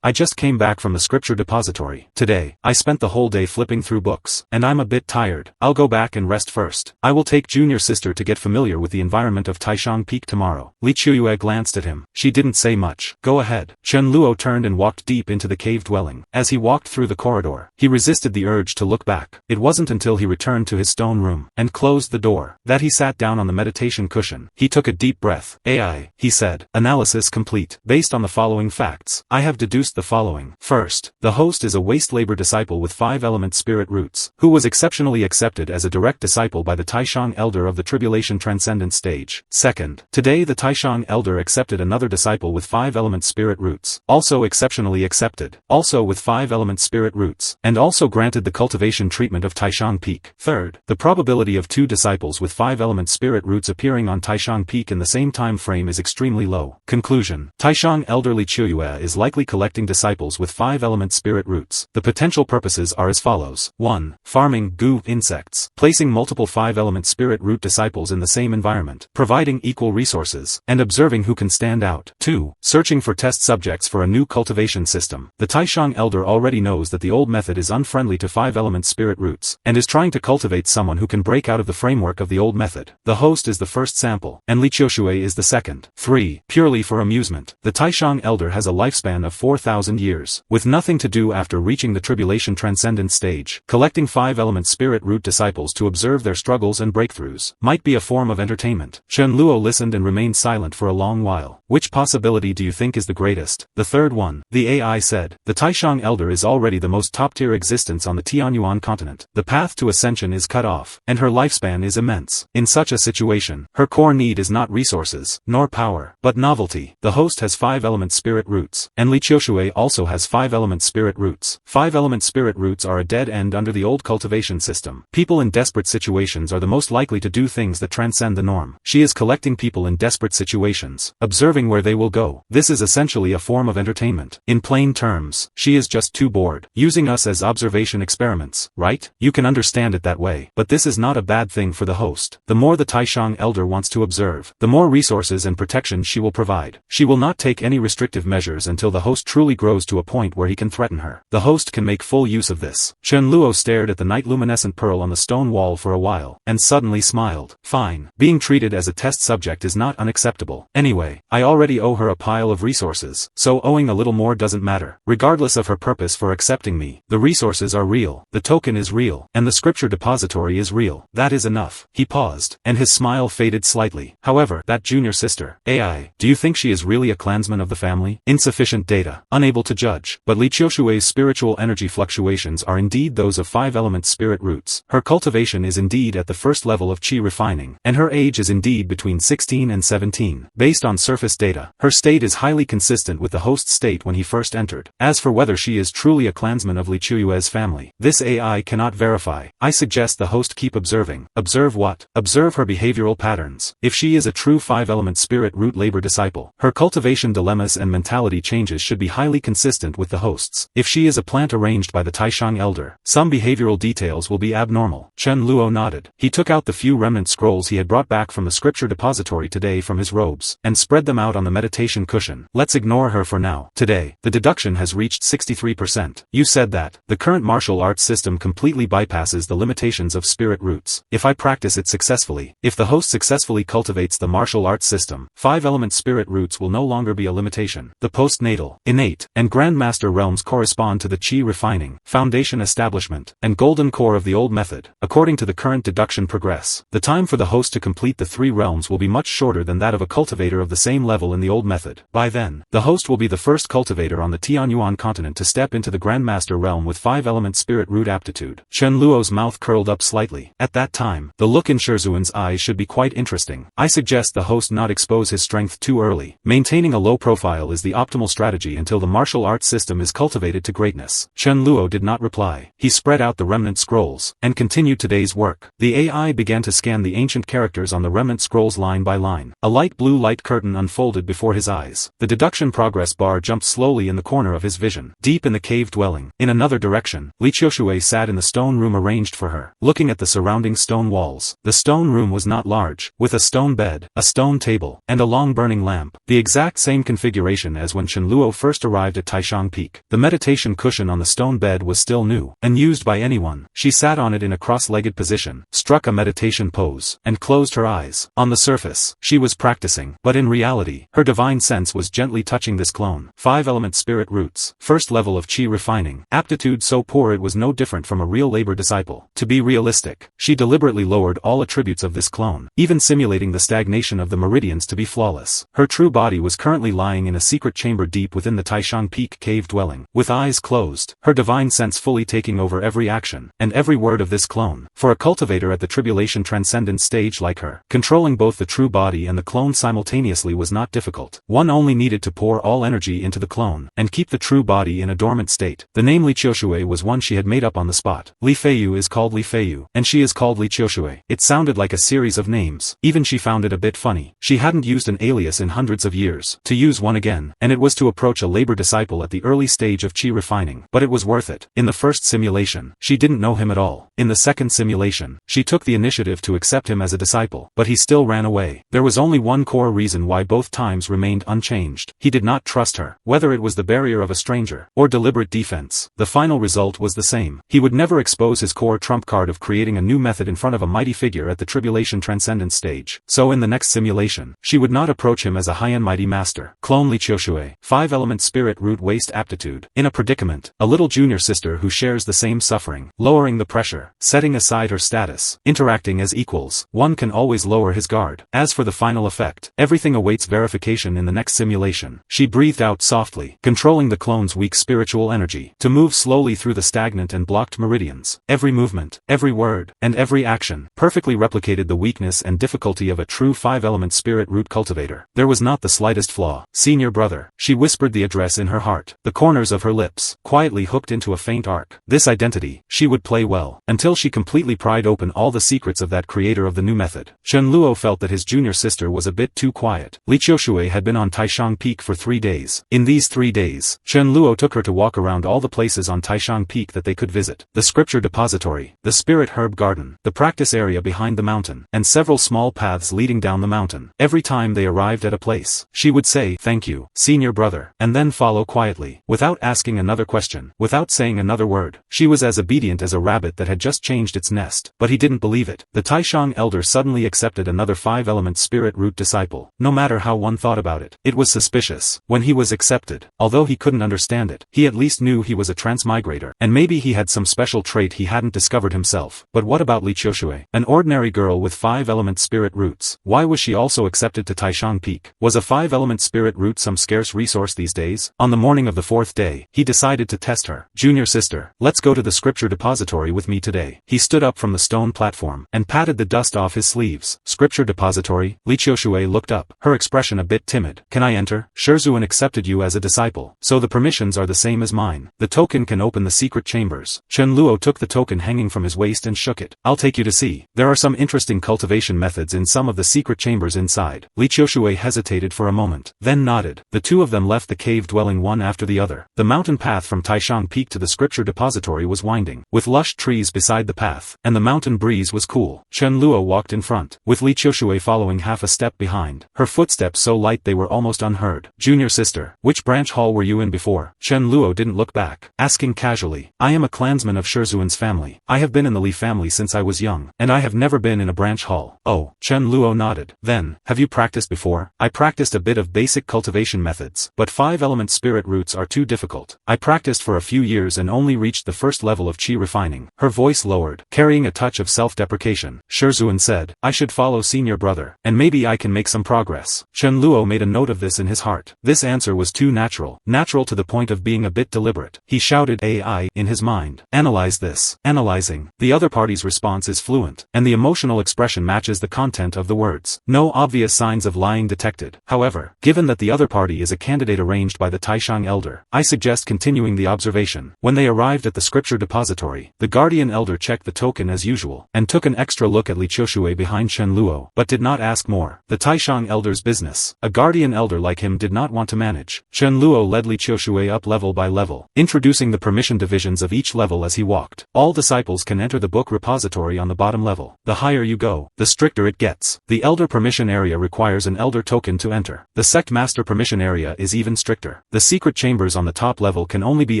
I just came back from the scripture depository. Today, I spent the whole day flipping through books, and I'm a bit tired. I'll go back and rest first. I will take junior sister to get familiar with the environment of Taishang Peak tomorrow. Li Qiuyue glanced at him. She didn't say much. Go ahead. Chen Luo turned and walked deep into the cave dwelling. As he walked through the corridor, he resisted the urge to look back. It wasn't until he returned to his stone room, and closed the door, that he sat down on the meditation cushion. He took a deep breath. AI, he said. Analysis complete. Based on the following facts, I have deduced the following. First, the host is a waste labor disciple with 5-element spirit roots, who was exceptionally accepted as a direct disciple by the Taishang Elder of the Tribulation Transcendent stage. Second, today the Taishang Elder accepted another disciple with 5-element spirit roots, also exceptionally accepted, also with 5-element spirit roots, and also granted granted the cultivation treatment of Taishang Peak. Third, the probability of 2 disciples with 5-element spirit roots appearing on Taishang Peak in the same time frame is extremely low. Conclusion: Taishang elderly Chiuyue is likely collecting disciples with 5-element spirit roots. The potential purposes are as follows. 1. Farming goo insects. Placing multiple 5-element spirit root disciples in the same environment, providing equal resources, and observing who can stand out. 2. Searching for test subjects for a new cultivation system. The Taishang elder already knows that the old method is unfriendly to 5-element spirit roots, and is trying to cultivate someone who can break out of the framework of the old method. The host is the first sample, and Li Qiushui is the second. 3. Purely for amusement. The Taishang elder has a lifespan of 4,000 years, with nothing to do after reaching the tribulation transcendent stage. Collecting 5-element spirit root disciples to observe their struggles and breakthroughs might be a form of entertainment. Chen Luo listened and remained silent for a long while. Which possibility do you think is the greatest? The third one, the AI said. The Taishang elder is already the most top-tier existence on the Tianyuan continent. The path to ascension is cut off, and her lifespan is immense. In such a situation, her core need is not resources, nor power, but novelty. The host has 5-element spirit roots, and Li Qiushui also has 5-element spirit roots. 5-element spirit roots are a dead end under the old cultivation system. People in desperate situations are the most likely to do things that transcend the norm. She is collecting people in desperate situations, observing where they will go. This is essentially a form of entertainment. In plain terms, she is just too bored, using us as observation experiments, right? You can understand it that way. But this is not a bad thing for the host. The more the Taishang elder wants to observe, the more resources and protection she will provide. She will not take any restrictive measures until the host truly grows to a point where he can threaten her. The host can make full use of this. Chen Luo stared at the night luminescent pearl on the stone wall for a while, and suddenly smiled. Fine. Being treated as a test subject is not unacceptable. Anyway, I already owe her a pile of resources, so owing a little more doesn't matter. Regardless of her purpose for accepting me, the resources are real, the token is real, and the scripture depository is real. That is enough. He paused, and his smile faded slightly. However, that junior sister, AI, do you think she is really a clansman of the family? Insufficient data. Unable to judge. But Li Qiushui's spiritual energy fluctuations are indeed those of 5-element spirit roots. Her cultivation is indeed at the first level of qi refining, and her age is indeed between 16 and 17. Based on surface data, her state is highly consistent with the host's state when he first entered. As for whether she is truly a clansman of Li Qiushui's family, this AI cannot verify. I suggest the host keep observing. Observe what? Observe her behavioral patterns. If she is a true 5-element spirit root labor disciple, her cultivation dilemmas and mentality changes should be highly consistent with the host's. If she is a plant arranged by the Taishang elder, some behavioral details will be abnormal. Chen Luo nodded. He took out the few remnant scrolls he had brought back from the scripture depository today from his robes, and spread them out on the meditation cushion. Let's ignore her for now. Today, the deduction has reached 63%. You said that the current martial arts system completely bypasses the limitations of spirit roots. If I practice it successfully, if the host successfully cultivates the martial arts system, 5-element spirit roots will no longer be a limitation. The postnatal, innate, and grandmaster realms correspond to the qi refining, foundation establishment, and golden core of the old method. According to the current deduction progress, the time for the host to complete the 3 realms will be much shorter than that of a cultivator of the same level in the old method. By then, the host will be the first cultivator on the Tianyuan continent to step into the grandmaster realm with 5-element spirit root aptitude. Chen Luo's mouth curled up slightly. At that time, the look in Sherzuan's eyes should be quite interesting. I suggest the host not expose his strength too early. Maintaining a low profile is the optimal strategy until the martial arts system is cultivated to greatness. Chen Luo did not reply. He spread out the remnant scrolls, and continued today's work. The AI began to scan the ancient characters on the remnant scrolls line by line. A light blue light curtain unfolded before his eyes. The deduction progress bar jumped slowly in the corner of his vision. Deep in the cave dwelling, in another direction, Li Qiushui sat in the stone room arranged for her, looking at the surrounding stone walls. The stone room was not large, with a stone bed, a stone table, and a long burning lamp, the exact same configuration as when Chen Luo first arrived at Taishang Peak. The meditation cushion on the stone bed was still new, unused by anyone. She sat on it in a cross-legged position, struck a meditation pose, and closed her eyes. On the surface, she was practicing, but in reality, her divine sense was gently touching this clone. 5-element spirit roots, first level of qi refining, aptitude so poor it was no different from a real labor disciple. To be realistic, she deliberately lowered all attributes of this clone, even simulating the stagnation of the meridians to be flawless. Her true body was currently lying in a secret chamber deep within the Taishang Peak cave dwelling, with eyes closed, her divine sense fully taking over every action, and every word of this clone. For a cultivator at the tribulation transcendent stage like her, controlling both the true body and the clone simultaneously was not difficult. One only needed to pour all energy into the clone, and keep the true body in a dormant state. The name Li Qiushui was one one she had made up on the spot. Li Feiyu is called Li Feiyu, and she is called Li Qiushui. It sounded like a series of names. Even she found it a bit funny. She hadn't used an alias in hundreds of years. To use one again, and it was to approach a labor disciple at the early stage of qi refining. But it was worth it. In the first simulation, she didn't know him at all. In the second simulation, she took the initiative to accept him as a disciple, but he still ran away. There was only one core reason why both times remained unchanged. He did not trust her. Whether it was the barrier of a stranger, or deliberate defense, the final result was the same. He would never expose his core trump card of creating a new method in front of a mighty figure at the tribulation transcendence stage. So in the next simulation, she would not approach him as a high-end mighty master. Clone Li Qiushui, 5-element spirit root waste aptitude. In a predicament, a little junior sister who shares the same suffering, lowering the pressure, setting aside her status, interacting as equals, one can always lower his guard. As for the final effect, everything awaits verification in the next simulation. She breathed out softly, controlling the clone's weak spiritual energy, to move slowly through the stagnant and blocked meridians. Every movement, every word, and every action, perfectly replicated the weakness and difficulty of a true 5-element spirit root cultivator. There was not the slightest flaw. Senior brother, she whispered the address in her heart, the corners of her lips, quietly hooked into a faint arc. This identity, she would play well, until she completely pried open all the secrets of that creator of the new method. Chen Luo felt that his junior sister was a bit too quiet. Li Qiushui had been on Taishang Peak for 3 days. In these 3 days, Chen Luo took her to walk around all the places on Taishang Peak that they could visit. The scripture depository, the spirit herb garden, the practice area behind the mountain, and several small paths leading down the mountain. Every time they arrived at a place, she would say, "Thank you, senior brother," and then follow quietly, without asking another question, without saying another word. She was as obedient as a rabbit that had just changed its nest. But he didn't believe it. The Taishang elder suddenly accepted another 5-element spirit root disciple. No matter how one thought about it, it was suspicious. When he was accepted, although he couldn't understand it, he at least knew he was a transmigrator, and maybe he had some special trait he hadn't discovered himself. But what about Li Qiushui? An ordinary girl with 5-element spirit roots. Why was she also accepted to Taishang Peak? Was a 5-element spirit root some scarce resource these days? On the morning of the 4th day, he decided to test her. "Junior sister, let's go to the scripture depository with me today." He stood up from the stone platform, and patted the dust off his sleeves. Scripture depository? Li Qiushui looked up, her expression a bit timid. "Can I enter? Shizhuan accepted you as a disciple, so the permissions are the same as mine. The token can open the secret chambers." Chen Luo took the token hanging from his waist and shook it. "I'll take you to see. There are some interesting cultivation methods in some of the secret chambers inside." Li Qiushui hesitated for a moment, then nodded. The two of them left the cave dwelling one after the other. The mountain path from Taishang Peak to the scripture depository was winding, with lush trees beside the path, and the mountain breeze was cool. Chen Luo walked in front, with Li Qiushui following half a step behind, her footsteps so light they were almost unheard. "Junior sister, which branch hall were you in before?" Chen Luo didn't look back, asking casually. "I am a clansman of Shizhuan's family. I have been in the Li family since I was young, and I have never been in a branch hall." "Oh." Chen Luo nodded. "Then, have you practiced before?" "I practiced a bit of basic cultivation methods, but 5-element spirit roots are too difficult. I practiced for a few years and only reached the first level of qi refining." Her voice lowered, carrying a touch of self-deprecation. Shizhuan said, "I should follow senior brother, and maybe I can make some progress." Chen Luo made a note of this in his heart. This answer was too natural to the point of being a bit deliberate. He shouted AI in his mind. "Analyze this." Analyzing. The other party's response is fluent, and the emotional expression matches the content of the words. No obvious signs of lying detected. However, given that the other party is a candidate arranged by the Taishang elder, I suggest continuing the observation. When they arrived at the scripture depository, the guardian elder checked the token as usual, and took an extra look at Li Qiushui behind Chen Luo, but did not ask more. The Taishang elder's business. A guardian elder like him did not want to manage. Chen Luo led Li Qiushui up level by level, introducing the permission divisions of each level as he walked. All disciples can enter the book repository on the bottom level. The higher you go, the stricter it gets. The elder permission area requires an elder token to enter. The sect master permission area is even stricter. The secret chambers on the top level can only be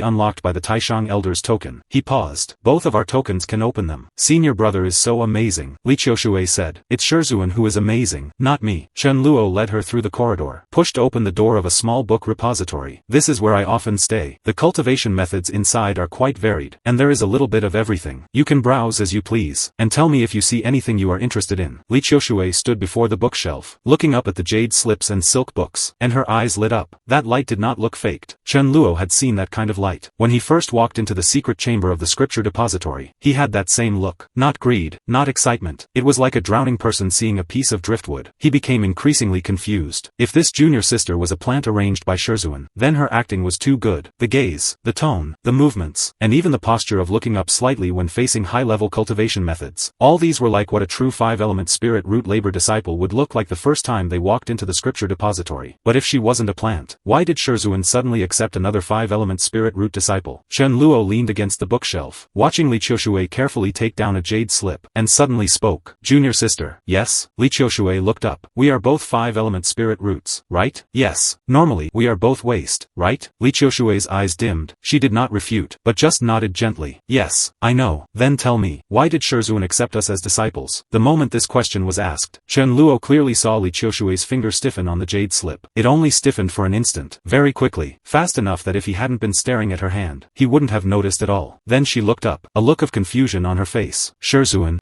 unlocked by the Taishang elder's token. He paused. "Both of our tokens can open them." "Senior brother is so amazing," Li Qiushui said. "It's Shizhuan who is amazing, not me." Chen Luo led her through the corridor, pushed open the door of a small book repository. "This is where I often stay. The cultivation methods inside are quite varied, and there is a little bit of everything. You can browse as you please, and tell me if you see anything you are interested in." Li Qiushui stood before the bookshelf, looking up at the jade slips and silk books, and her eyes lit up. That light did not look faked. Chen Luo had seen that kind of light. When he first walked into the secret chamber of the scripture depository, he had that same look. Not greed, not excitement. It was like a drowning person seeing a piece of driftwood. He became increasingly confused. If this junior sister was a plant arranged by Shizhuan, then her acting was too good. The gaze, the tone, the movements, pose, and even the posture of looking up slightly when facing high-level cultivation methods. All these were like what a true 5-element spirit root labor disciple would look like the first time they walked into the scripture depository. But if she wasn't a plant, why did Shizuen suddenly accept another 5-element spirit root disciple? Chen Luo leaned against the bookshelf, watching Li Qiushui carefully take down a jade slip, and suddenly spoke. Junior sister. Yes? Li Qiushui looked up. We are both 5-element spirit roots, right? Yes. Normally, we are both waste, right? Li Qiushui's eyes dimmed. She did not refute, but just nodded gently. Yes, I know. Then tell me, why did Shizuen accept us as disciples? The moment this question was asked, Chen Luo clearly saw Li Qiushui's finger stiffen on the jade slip. It only stiffened for an instant, very quickly, fast enough that if he hadn't been staring at her hand, he wouldn't have noticed at all. Then she looked up, a look of confusion on her face. Shizuen,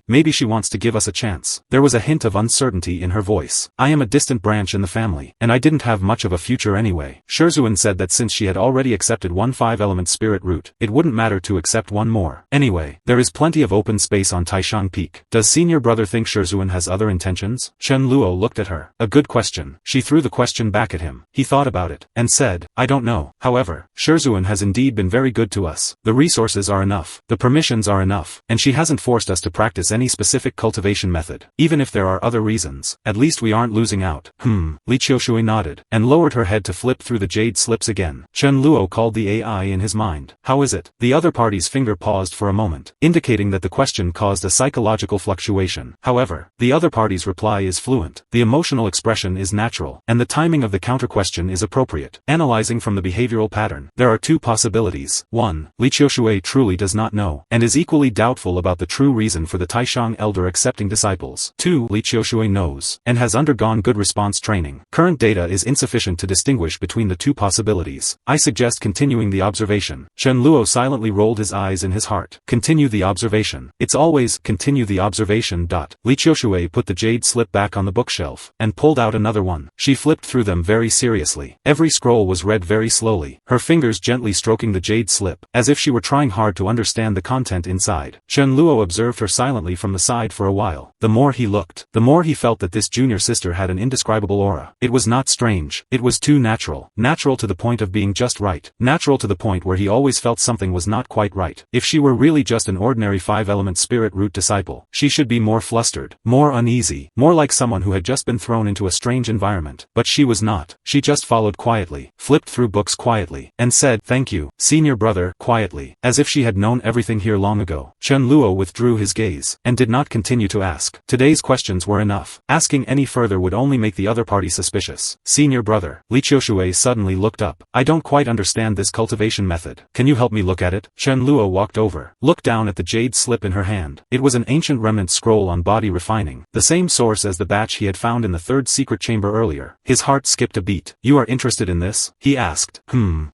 maybe she wants to give us a chance. There was a hint of uncertainty in her voice. I am a distant branch in the family, and I didn't have much of a future anyway. Shizuen said that since she had already accepted one 5-element spirit root, it wouldn't matter to accept one more. Anyway, there is plenty of open space on Taishang Peak. Does senior brother think Shizuen has other intentions? Chen Luo looked at her. A good question. She threw the question back at him. He thought about it, and said, I don't know. However, Shizuen has indeed been very good to us. The resources are enough. The permissions are enough. And she hasn't forced us to practice any specific cultivation method. Even if there are other reasons, at least we aren't losing out. Li Qiushui nodded, and lowered her head to flip through the jade slips again. Chen Luo called the AI in his mind. How is it? The other party's finger paused for a moment, indicating that the question caused a psychological fluctuation. However, the other party's reply is fluent. The emotional expression is natural, and the timing of the counter-question is appropriate. Analyzing from the behavioral pattern, there are two possibilities. 1. Li Qiushui truly does not know, and is equally doubtful about the true reason for the Taishang elder accepting disciples. 2. Li Qiushui knows, and has undergone good response training. Current data is insufficient to distinguish between the two possibilities. I suggest continuing the observation. Chen Luo silently rolled his eyes in his heart. Continue the observation. It's always, continue the observation. Li Qiushui put the jade slip back on the bookshelf, and pulled out another one. She flipped through them very seriously. Every scroll was read very slowly, her fingers gently stroking the jade slip, as if she were trying hard to understand the content inside. Chen Luo observed her silently from the side for a while. The more he looked, the more he felt that this junior sister had an indescribable aura. It was not strange. It was too natural. Natural to the point of being just right. Natural to the point where he always felt something was not quite right. If she were really just an ordinary 5-element spirit root disciple, she should be more flustered, more uneasy, more like someone who had just been thrown into a strange environment. But she was not. She just followed quietly, flipped through books quietly, and said, thank you, senior brother, quietly, as if she had known everything here long ago. Chen Luo withdrew his gaze, and did not continue to ask. Today's questions were enough. Asking any further would only make the other party suspicious. Senior brother, Li Qiushui suddenly looked up. I don't quite understand this cultivation method. Can you help me look at it? Chen Luo walked over, looked down at the jade slip in her hand. It was an ancient remnant scroll on body refining, the same source as the batch he had found in the third secret chamber earlier. His heart skipped a beat. You are interested in this? He asked.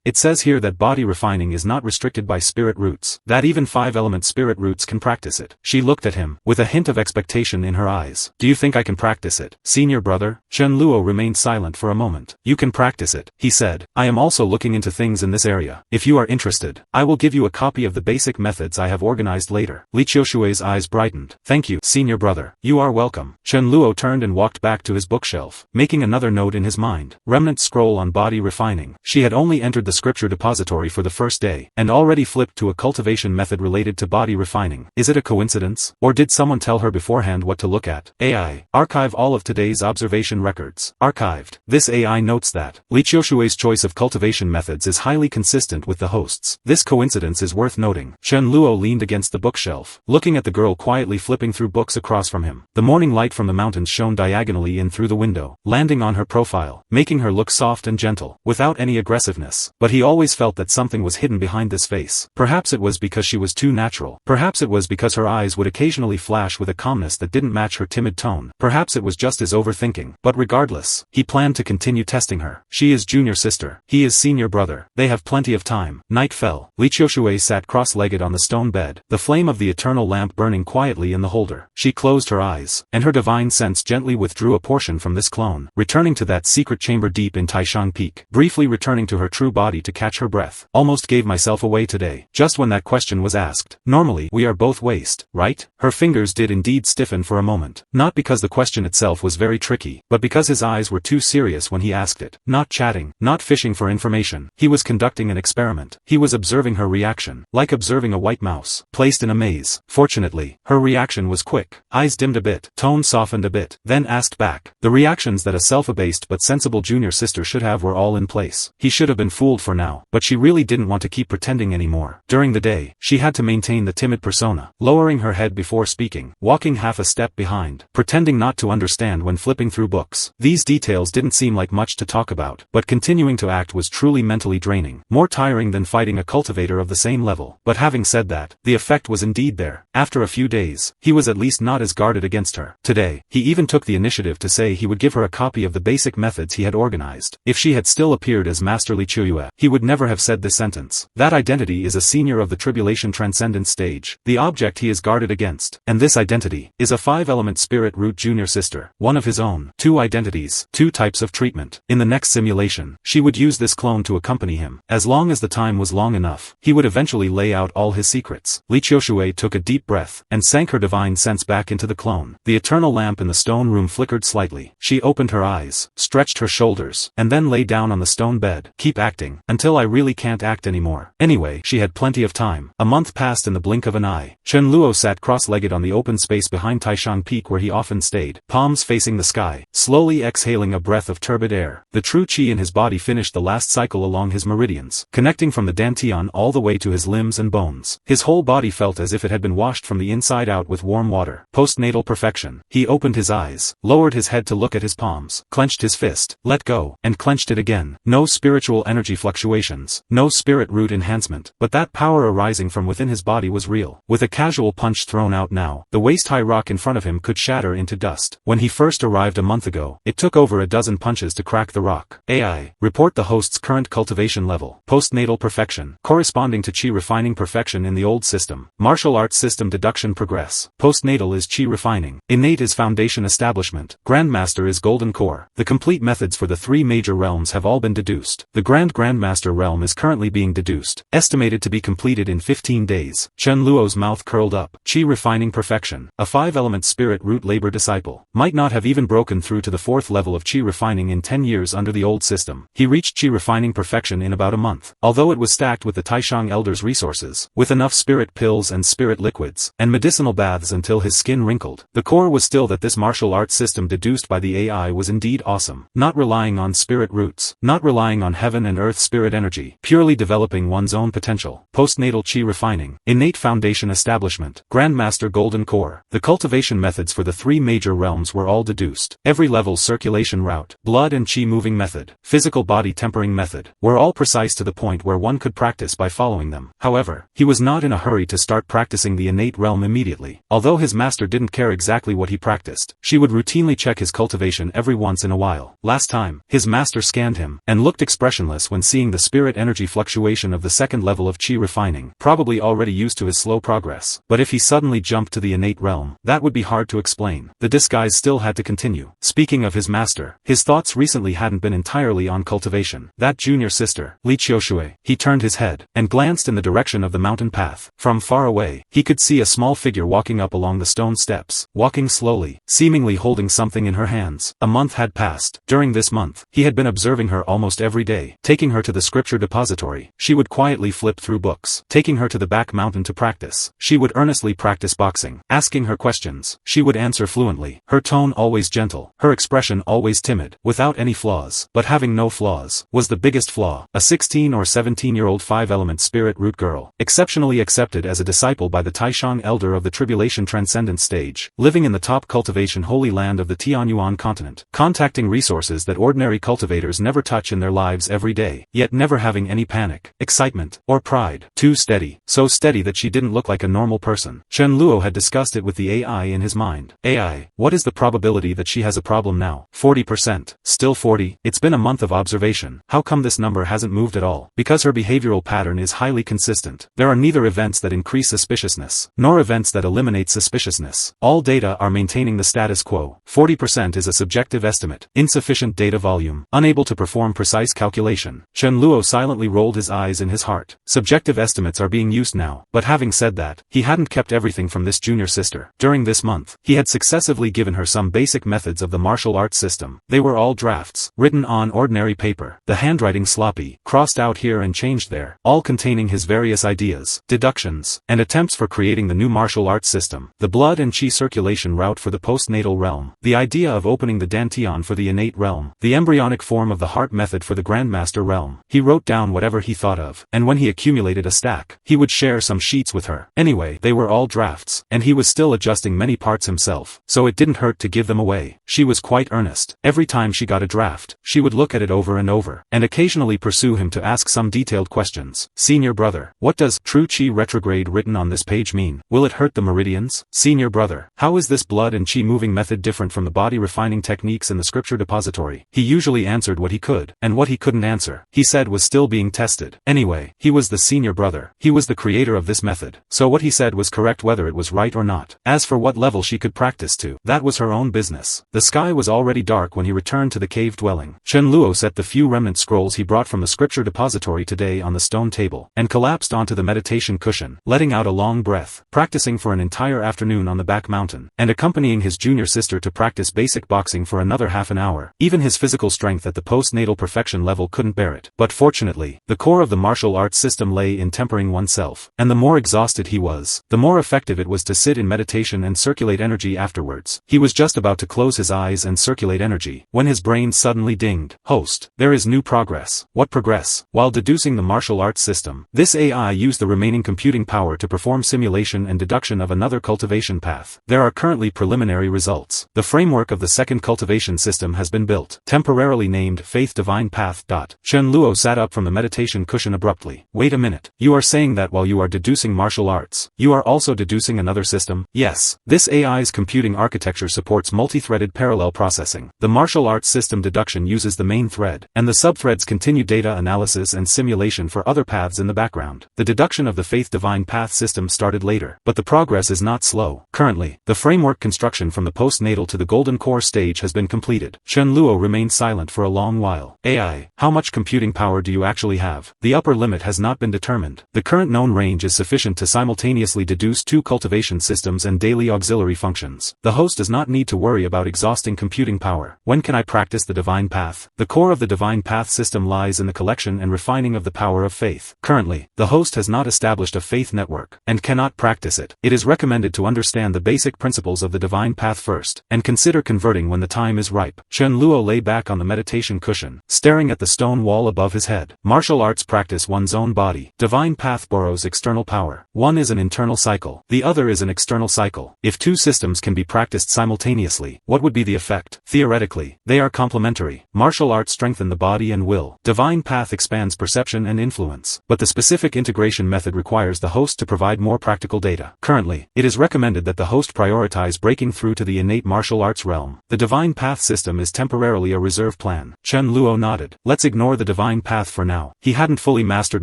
It says here that body refining is not restricted by spirit roots, that even 5-element spirit roots can practice it. She looked at him, with a hint of expectation in her eyes. Do you think I can practice it, senior brother? Chen Luo remained silent for a moment. You can practice it, he said. I am also looking into things in this area. If you are interested, I will give you a copy of the basic methods I have organized later. Li Qiushui's eyes brightened. Thank you, senior brother. You are welcome. Chen Luo turned and walked back to his bookshelf, making another note in his mind. Remnant scroll on body refining. She had only entered the scripture depository for the first day, and already flipped to a cultivation method related to body refining. Is it a coincidence? Or did someone tell her beforehand what to look at? AI. Archive all of today's observation records. Archived. This AI notes that Li Qiushui's choice of cultivation methods is highly consistent with the host's. This coincidence is worth noting. Chen Luo leaned against the bookshelf, looking at the girl quietly flipping through books across from him. The morning light from the mountains shone diagonally in through the window, landing on her profile, making her look soft and gentle, without any aggressiveness. But he always felt that something was hidden behind this face. Perhaps it was because she was too natural. Perhaps it was because her eyes would occasionally flash with a calmness that didn't match her timid tone. Perhaps it was just his overthinking. But regardless, he planned to continue testing her. She is junior sister. He is senior brother. They have plenty of time. Night fell. Li Qiushui sat cross-legged on the stone bed, the flame of the eternal lamp burning quietly in the holder. She closed her eyes, and her divine sense gently withdrew a portion from this clone, returning to that secret chamber deep in Taishang Peak, briefly returning to her true body to catch her breath. Almost gave myself away today, just when that question was asked. Normally, we are both waste, right? Her fingers did indeed stiffen for a moment, not because the question itself was very tricky, but because his eyes were too serious when he asked it. Not chatting, not fishing for information. He was conducting an experiment. He was was observing her reaction, like observing a white mouse, placed in a maze. Fortunately, her reaction was quick. Eyes dimmed a bit, tone softened a bit, then asked back. The reactions that a self-abased but sensible junior sister should have were all in place. He should have been fooled for now, but she really didn't want to keep pretending anymore. During the day, she had to maintain the timid persona, lowering her head before speaking, walking half a step behind, pretending not to understand when flipping through books. These details didn't seem like much to talk about, but continuing to act was truly mentally draining, more tiring than fighting a cultivator of the same level. But having said that, the effect was indeed there. After a few days, he was at least not as guarded against her. Today, he even took the initiative to say he would give her a copy of the basic methods he had organized. If she had still appeared as Master Li Chuyue, he would never have said this sentence. That identity is a senior of the Tribulation Transcendence stage, the object he is guarded against. And this identity is a 5-element spirit root junior sister, one of his own. 2 identities, 2 types of treatment. In the next simulation, she would use this clone to accompany him. As long as the time was long enough, he would eventually lay out all his secrets. Li Chuyue took a deep breath, and sank her divine sense back into the clone. The eternal lamp in the stone room flickered slightly. She opened her eyes, stretched her shoulders, and then lay down on the stone bed. Keep acting, until I really can't act anymore. Anyway, she had plenty of time. A month passed in the blink of an eye. Chen Luo sat cross-legged on the open space behind Taishang Peak where he often stayed, palms facing the sky, slowly exhaling a breath of turbid air. The true qi in his body finished the last cycle along his meridians, connecting from the dantian all the way to his limbs and bones. His whole body felt as if it had been washed from the inside out with warm water. Postnatal perfection. He opened his eyes, lowered his head to look at his palms, clenched his fist, let go, and clenched it again. No spiritual energy fluctuations, no spirit root enhancement, but that power arising from within his body was real. With a casual punch thrown out now, the waist-high rock in front of him could shatter into dust. When he first arrived a month ago, it took over a dozen punches to crack the rock. AI, report the host's current cultivation level. Postnatal perfection, corresponding to qi refining perfection in the old system. Martial arts system deduction progress. Postnatal is qi refining. Innate is foundation establishment. Grandmaster is golden core. The complete methods for the 3 major realms have all been deduced. The Grandmaster realm is currently being deduced, estimated to be completed in 15 days. Chen Luo's mouth curled up. Qi refining perfection. A 5-element spirit root labor disciple. Might not have even broken through to the 4th level of qi refining in 10 years under the old system. He reached qi refining perfection in about a month. Although it was stacked with the Taishang Elder's resources, with enough spirit pills and spirit liquids, and medicinal baths until his skin wrinkled, the core was still that this martial arts system deduced by the AI was indeed awesome. Not relying on spirit roots, not relying on heaven and earth spirit energy, purely developing one's own potential. Postnatal qi refining. Innate foundation establishment. Grandmaster golden core. The cultivation methods for the 3 major realms were all deduced. Every level's circulation route, blood and qi moving method, physical body tempering method, were all precise to the point where one could practice by following them. However, he was not in a hurry to start practicing the innate realm immediately. Although his master didn't care exactly what he practiced, she would routinely check his cultivation every once in a while. Last time, his master scanned him, and looked expressionless when seeing the spirit energy fluctuation of the 2nd level of qi refining, probably already used to his slow progress. But if he suddenly jumped to the innate realm, that would be hard to explain. The disguise still had to continue. Speaking of his master, his thoughts recently hadn't been entirely on cultivation. That junior sister, Li Chuyue. He turned his head, and glanced in the direction of the mountain path. From far away, he could see a small figure walking up along the stone steps, walking slowly, seemingly holding something in her hands. A month had passed. During this month, he had been observing her almost every day, taking her to the scripture depository. She would quietly flip through books, taking her to the back mountain to practice. She would earnestly practice boxing, asking her questions. She would answer fluently, her tone always gentle, her expression always timid, without any flaws. But having no flaws was the biggest flaw. A 16 or 17-year-old 5-element spirit root girl, exceptionally accepted as a disciple by the Taishang Elder of the Tribulation Transcendence stage, living in the top cultivation holy land of the Tianyuan continent, contacting resources that ordinary cultivators never touch in their lives every day, yet never having any panic, excitement, or pride. Too steady, so steady that she didn't look like a normal person. Chen Luo had discussed it with the AI in his mind. AI, what is the probability that she has a problem now? 40%. Still 40? It's been a month of observation. How come this number hasn't moved at all? Because her behavioral pattern is highly consistent. There are neither events that increase suspiciousness, nor events that eliminate suspiciousness. All data are maintaining the status quo. 40% is a subjective estimate. Insufficient data volume. Unable to perform precise calculation. Chen Luo silently rolled his eyes in his heart. Subjective estimates are being used now. But having said that, he hadn't kept everything from this junior sister. During this month, he had successively given her some basic methods of the martial arts system. They were all drafts, written on ordinary paper. The handwriting sloppy, crossed out here and changed there, there, all containing his various ideas, deductions, and attempts for creating the new martial arts system, the blood and chi circulation route for the postnatal realm, the idea of opening the dantian for the innate realm, the embryonic form of the heart method for the grandmaster realm. He wrote down whatever he thought of, and when he accumulated a stack, he would share some sheets with her. Anyway, they were all drafts, and he was still adjusting many parts himself, so it didn't hurt to give them away. She was quite earnest. Every time she got a draft, she would look at it over and over, and occasionally pursue him to ask some detailed questions. Senior brother, what does true chi retrograde written on this page mean? Will it hurt the meridians? Senior brother, how is this blood and chi moving method different from the body refining techniques in the scripture depository? He usually answered what he could, and what he couldn't answer, he said was still being tested. Anyway, he was the senior brother. He was the creator of this method, so what he said was correct whether it was right or not. As for what level she could practice to, that was her own business. The sky was already dark when he returned to the cave dwelling. Chen Luo set the few remnant scrolls he brought from the scripture depository today on the stone table, and collapsed onto the meditation cushion, letting out a long breath, practicing for an entire afternoon on the back mountain, and accompanying his junior sister to practice basic boxing for another half an hour. Even his physical strength at the postnatal perfection level couldn't bear it. But fortunately, the core of the martial arts system lay in tempering oneself, and the more exhausted he was, the more effective it was to sit in meditation and circulate energy afterwards. He was just about to close his eyes and circulate energy, when his brain suddenly dinged. Host, there is new progress. What progress? While deducing the martial arts system, this AI used the remaining computing power to perform simulation and deduction of another cultivation path. There are currently preliminary results. The framework of the second cultivation system has been built, temporarily named Faith Divine Path. Chen Luo sat up from the meditation cushion abruptly. Wait a minute. You are saying that while you are deducing martial arts, you are also deducing another system? Yes. This AI's computing architecture supports multi-threaded parallel processing. The martial arts system deduction uses the main thread, and the subthreads continue data analysis and simulation for other paths in the background. The deduction of the Faith Divine Path system started later, but the progress is not slow. Currently, the framework construction from the postnatal to the golden core stage has been completed. Chen Luo remained silent for a long while. AI, how much computing power do you actually have? The upper limit has not been determined. The current known range is sufficient to simultaneously deduce 2 cultivation systems and daily auxiliary functions. The host does not need to worry about exhausting computing power. When can I practice the divine path? The core of the divine path system lies in the collection and refining of the power of faith. Currently, the host has not established a faith network, and cannot practice it. It is recommended to understand the basic principles of the divine path first, and consider converting when the time is ripe. Chen Luo lay back on the meditation cushion, staring at the stone wall above his head. Martial arts practice one's own body. Divine path borrows external power. One is an internal cycle, the other is an external cycle. If 2 systems can be practiced simultaneously, what would be the effect? Theoretically, they are complementary. Martial arts strengthen the body and will. Divine path expands perception and influence. But the specific integration method requires the host to provide more practical data. Currently, it is recommended that the host prioritize breaking through to the innate martial arts realm. The divine path system is temporarily a reserve plan. Chen Luo nodded. Let's ignore the divine path for now. He hadn't fully mastered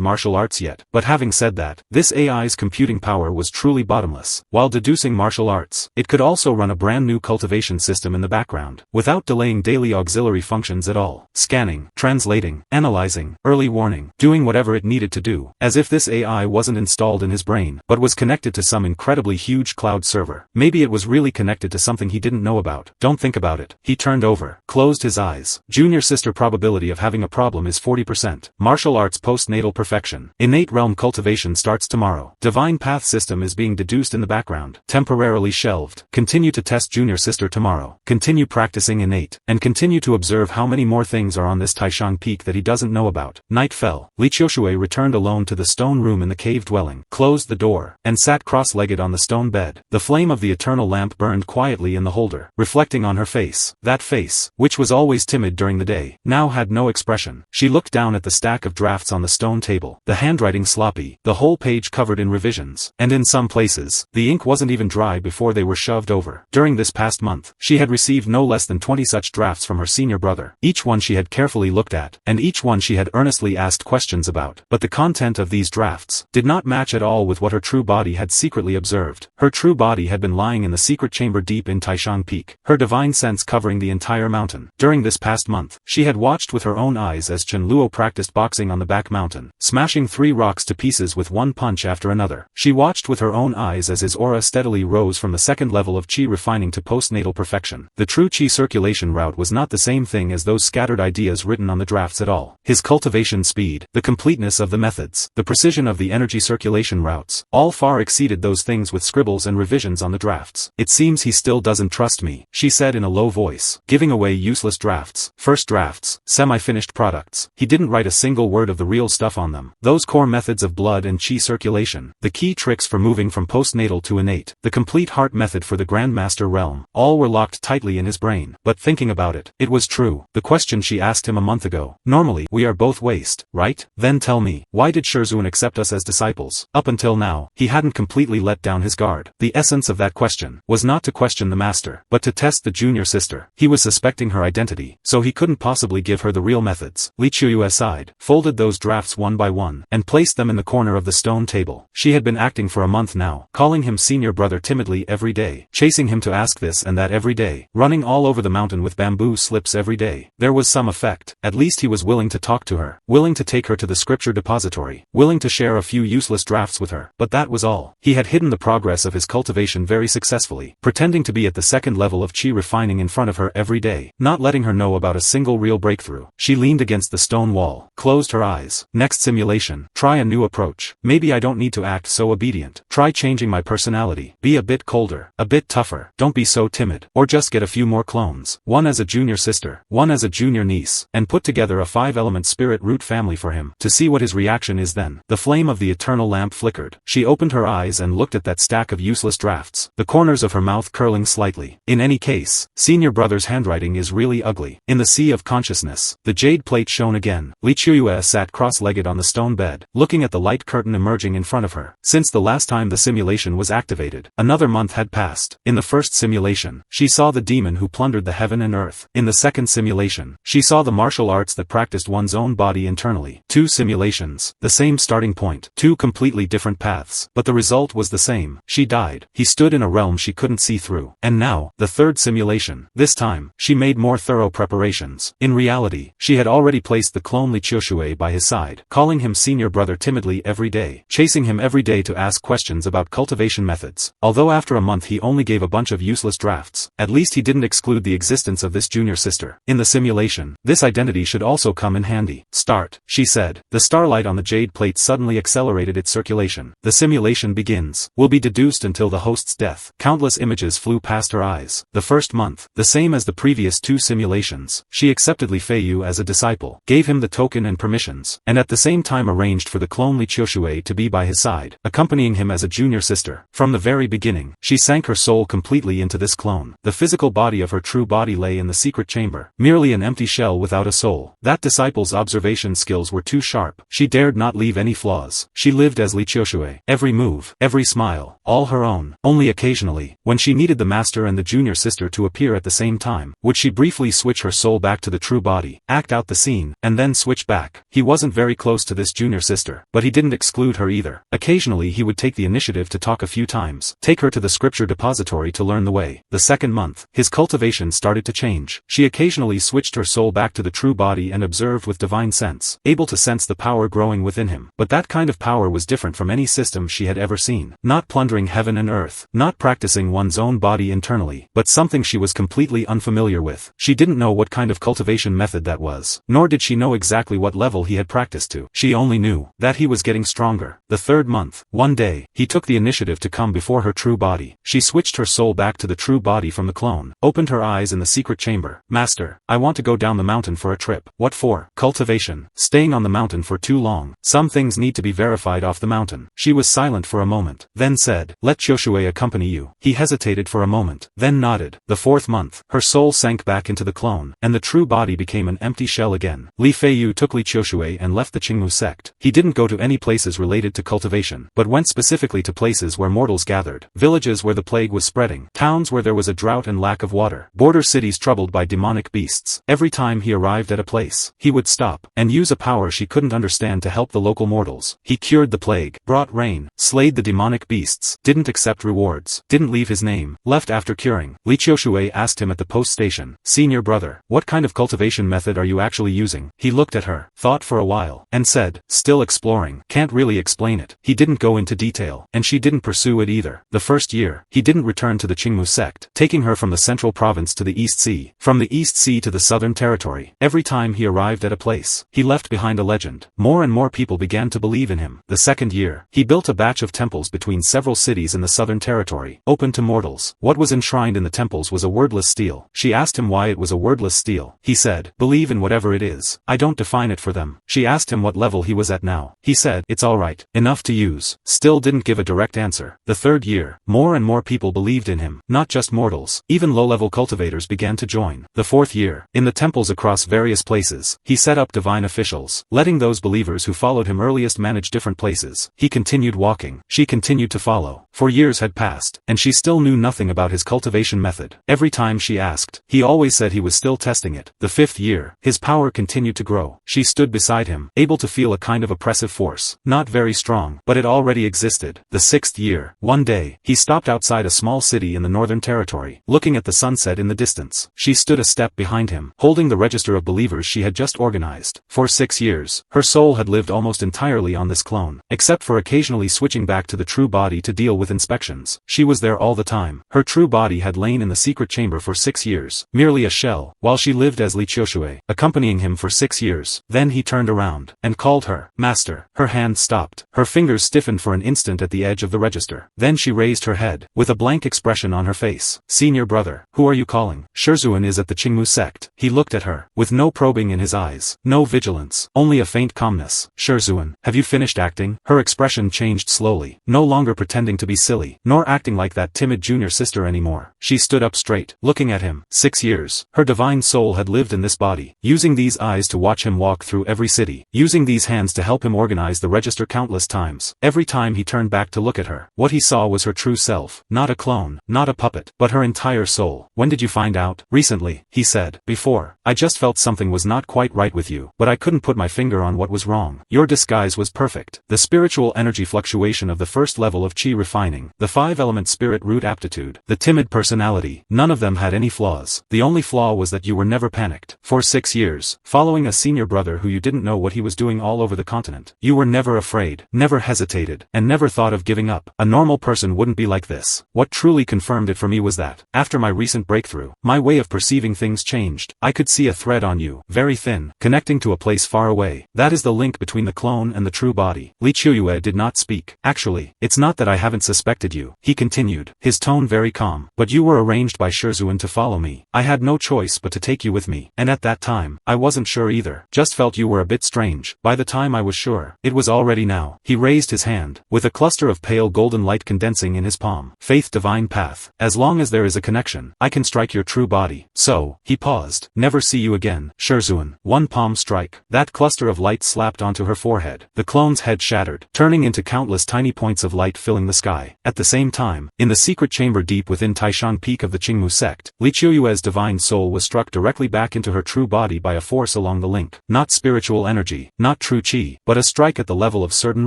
martial arts yet, but having said that, this AI's computing power was truly bottomless. While deducing martial arts, it could also run a brand new cultivation system in the background, without delaying daily auxiliary functions at all. Scanning, translating, analyzing, early warning, doing whatever it needed to do, as if this AI wasn't installed in his brain, but was connected to some incredibly huge cloud server. Maybe it was really connected to something he didn't know about. Don't think about it. He turned over, closed his eyes. Junior sister probability of having a problem is 40%. Martial arts postnatal perfection. Innate realm cultivation starts tomorrow. Divine path system is being deduced in the background. Temporarily shelved. Continue to test junior sister tomorrow. Continue practicing innate, and continue to observe how many more things are on this Taishang peak that he doesn't know about. Night fell. Li Qiushui returned alone to the stone room in the cave dwelling, closed the door, and sat cross-legged on the stone bed. The flame of the eternal lamp burned quietly in the holder, reflecting on her face. That face, which was always timid during the day, now had no expression. She looked down at the stack of drafts on the stone table, the handwriting sloppy, the whole page covered in revisions, and in some places, the ink wasn't even dry before they were shoved over. During this past month, she had received no less than 20 such drafts from her senior brother. Each one she had carefully looked at, and each one she had earnestly asked questions about. But the content of these drafts did not match at all with what her true body had secretly observed. Her true body had been lying in the secret chamber deep in Taishang Peak, her divine sense covering the entire mountain. During this past month, she had watched with her own eyes as Chen Luo practiced boxing on the back mountain, smashing 3 rocks to pieces with one punch after another. She watched with her own eyes as his aura steadily rose from the second level of chi refining to postnatal perfection. The true chi circulation route was not the same thing as those scattered ideas written on the drafts at all. His cultivation speed, the complete completeness of the methods, the precision of the energy circulation routes, all far exceeded those things with scribbles and revisions on the drafts. It seems he still doesn't trust me, she said in a low voice, giving away useless drafts, first drafts, semi-finished products. He didn't write a single word of the real stuff on them. Those core methods of blood and chi circulation, the key tricks for moving from postnatal to innate, the complete heart method for the Grandmaster realm, all were locked tightly in his brain. But thinking about it, it was true. The question she asked him a month ago. Normally, we are both waste, right? Then tell me, why did Shirzun accept us as disciples? Up until now, he hadn't completely let down his guard. The essence of that question was not to question the master, but to test the junior sister. He was suspecting her identity, so he couldn't possibly give her the real methods. Li Qiuyu sighed, folded those drafts one by one, and placed them in the corner of the stone table. She had been acting for a month now, calling him senior brother timidly every day, chasing him to ask this and that every day, running all over the mountain with bamboo slips every day. There was some effect. At least he was willing to talk to her, willing to take her to the scripture depository, willing to share a few useless drafts with her. But that was all. He had hidden the progress of his cultivation very successfully, pretending to be at the second level of chi refining in front of her every day, not letting her know about a single real breakthrough. She leaned against the stone wall, closed her eyes. Next simulation. Try a new approach. Maybe I don't need to act so obedient. Try changing my personality. Be a bit colder, a bit tougher. Don't be so timid. Or just get a few more clones. One as a junior sister, one as a junior niece, and put together a 5-element spirit root family for him, to see what his reaction is then. The flame of the eternal lamp flickered. She opened her eyes and looked at that stack of useless drafts, the corners of her mouth curling slightly. In any case, senior brother's handwriting is really ugly. In the sea of consciousness, the jade plate shone again. Li Qiuyu sat cross-legged on the stone bed, looking at the light curtain emerging in front of her. Since the last time the simulation was activated, another month had passed. In the first simulation, she saw the demon who plundered the heaven and earth. In the second simulation, she saw the martial arts that practiced one's own body internally. 2 simulations, the same starting point, 2 completely different paths, but the result was the same. She died. He stood in a realm she couldn't see through. And now, the third simulation. This time, she made more thorough preparations. In reality, she had already placed the clone Li Qiuyu by his side, calling him senior brother timidly every day, chasing him every day to ask questions about cultivation methods. Although after a month he only gave a bunch of useless drafts, at least he didn't exclude the existence of this junior sister. In the simulation, this identity should also come in handy. Start, she said. The starlight on the jade plate suddenly accelerated its circulation. The simulation begins. Will be deduced until the host's death. Countless images flew past her eyes. The first month, the same as the previous 2 simulations, she accepted Li Feiyu as a disciple, gave him the token and permissions, and at the same time arranged for the clone Li Qiuyu to be by his side, accompanying him as a junior sister. From the very beginning, she sank her soul completely into this clone. The physical body of her true body lay in the secret chamber, merely an empty shell without a soul. That disciple's observation skills were too sharp. She dared not leave any flaws. She lived as Li Qiuyu. Every move, every smile, all her own. Only occasionally, when she needed the master and the junior sister to appear at the same time, would she briefly switch her soul back to the true body, act out the scene, and then switch back. He wasn't very close to this junior sister, but he didn't exclude her either. Occasionally he would take the initiative to talk a few times, take her to the scripture depository to learn the way. The second month, his cultivation started to change. She occasionally switched her soul back to the true body and observed with divine sense, able to sense the power growing within him. But that kind of power was different from any system she had ever seen. Not plundering heaven and earth, not practicing one's own body internally, but something she was completely unfamiliar with. She didn't know what kind of cultivation method that was, nor did she know exactly what level he had practiced to. She only knew that he was getting stronger. The third month, one day, he took the initiative to come before her true body. She switched her soul back to the true body from the clone, opened her eyes in the secret chamber. Master, I want to go down the mountain for a trip. What for? Cultivation. Staying on the mountain for too long. Some things need to be verified off the mountain. She was silent for a moment, then said, let Qiuyu accompany you. He hesitated for a moment, then nodded. The fourth month, her soul sank back into the clone, and the true body became an empty shell again. Li Feiyu took Li Qiuyu and left the Qingmu sect. He didn't go to any places related to cultivation, but went specifically to places where mortals gathered, villages where the plague was spreading, towns where there was a drought and lack of water, border cities troubled by demonic beasts. Every time he arrived at a place, he would stop, and use a power she couldn't understand to help the local mortals. He cured the plague, brought rain, slayed the demonic beasts, didn't accept rewards, didn't leave his name, left after curing. Li Qiuyu asked him at the post station, senior brother, what kind of cultivation method are you actually using? He looked at her, thought for a while, and said, still exploring, can't really explain it. He didn't go into detail, and she didn't pursue it either. The first year, he didn't return to the Qingmu sect, taking taking her from the central province to the East Sea, from the East Sea to the Southern Territory. Every time he arrived at a place, he left behind a legend. More and more people began to believe in him. The second year, he built a batch of temples between several cities in the Southern Territory, open to mortals. What was enshrined in the temples was a wordless stele. She asked him why it was a wordless stele. He said, "Believe in whatever it is. I don't define it for them." She asked him what level he was at now. He said, "It's alright. Enough to use." Still didn't give a direct answer. The third year, more and more people believed in him. Not just mortals. Even low-level cultivators began to join. The fourth year, in the temples across various places, he set up divine officials, letting those believers who followed him earliest manage different places. He continued walking. She continued to follow. For years had passed, and she still knew nothing about his cultivation method. Every time she asked, he always said he was still testing it. The fifth year, his power continued to grow. She stood beside him, able to feel a kind of oppressive force. Not very strong, but it already existed. The sixth year, one day, he stopped outside a small city in the Northern Territory, looking at the sunset in the distance. She stood a step behind him, holding the register of believers she had just organized. For 6 years, her soul had lived almost entirely on this clone, except for occasionally switching back to the true body to deal with inspections. She was there all the time. Her true body had lain in the secret chamber for 6 years, merely a shell, while she lived as Li Qiushue, accompanying him for 6 years. Then he turned around, and called her, "Master." Her hand stopped. Her fingers stiffened for an instant at the edge of the register. Then she raised her head, with a blank expression on her face. "Senior brother, who are you calling?" "Shizhuan is at the Qingmu sect." He looked at her, with no probing in his eyes, no vigilance, only a faint calmness. "Shizhuan, have you finished acting?" Her expression changed slowly, no longer pretending to be silly, nor acting like that timid junior sister anymore. She stood up straight, looking at him. 6 years, her divine soul had lived in this body, using these eyes to watch him walk through every city, using these hands to help him organize the register countless times. Every time he turned back to look at her, what he saw was her true self, not a clone, not a puppet, but her entire soul. "When did you find out?" "Recently," he said. "Before, I just felt something was not quite right with you, but I couldn't put my finger on what was wrong. Your disguise was perfect. The spiritual energy fluctuation of the first level of qi refining, the 5-element spirit root aptitude, the timid personality, none of them had any flaws. The only flaw was that you were never panicked. For 6 years, following a senior brother who you didn't know what he was doing all over the continent, you were never afraid, never hesitated, and never thought of giving up. A normal person wouldn't be like this. What truly confirmed it for me was that, after my recent breakthrough, my way of perceiving things changed. I could see a thread on you, very thin, connecting to a place far away. That is the link between the clone and the true body." Li Qiushue did not speak. "Actually, it's not that I haven't suspected you," he continued, his tone very calm, "but you were arranged by Shizhuan to follow me. I had no choice but to take you with me, and at that time, I wasn't sure either. Just felt you were a bit strange. By the time I was sure, it was already now." He raised his hand, with a cluster of pale golden light condensing in his palm. "Faith, divine path. As long as there is a connection, I can strike your true body. So," he paused, "never see you again, Shizhuan." One palm strike. That cluster of light slapped onto her forehead. The clone's head shattered, turning into countless tiny points of light filling the sky. At the same time, in the secret chamber deep within Taishan Peak of the Qingmu sect, Li Qiushue's divine soul was struck directly back into her true body by a force along the link. Not spiritual energy, not true qi, but a strike at the level of certain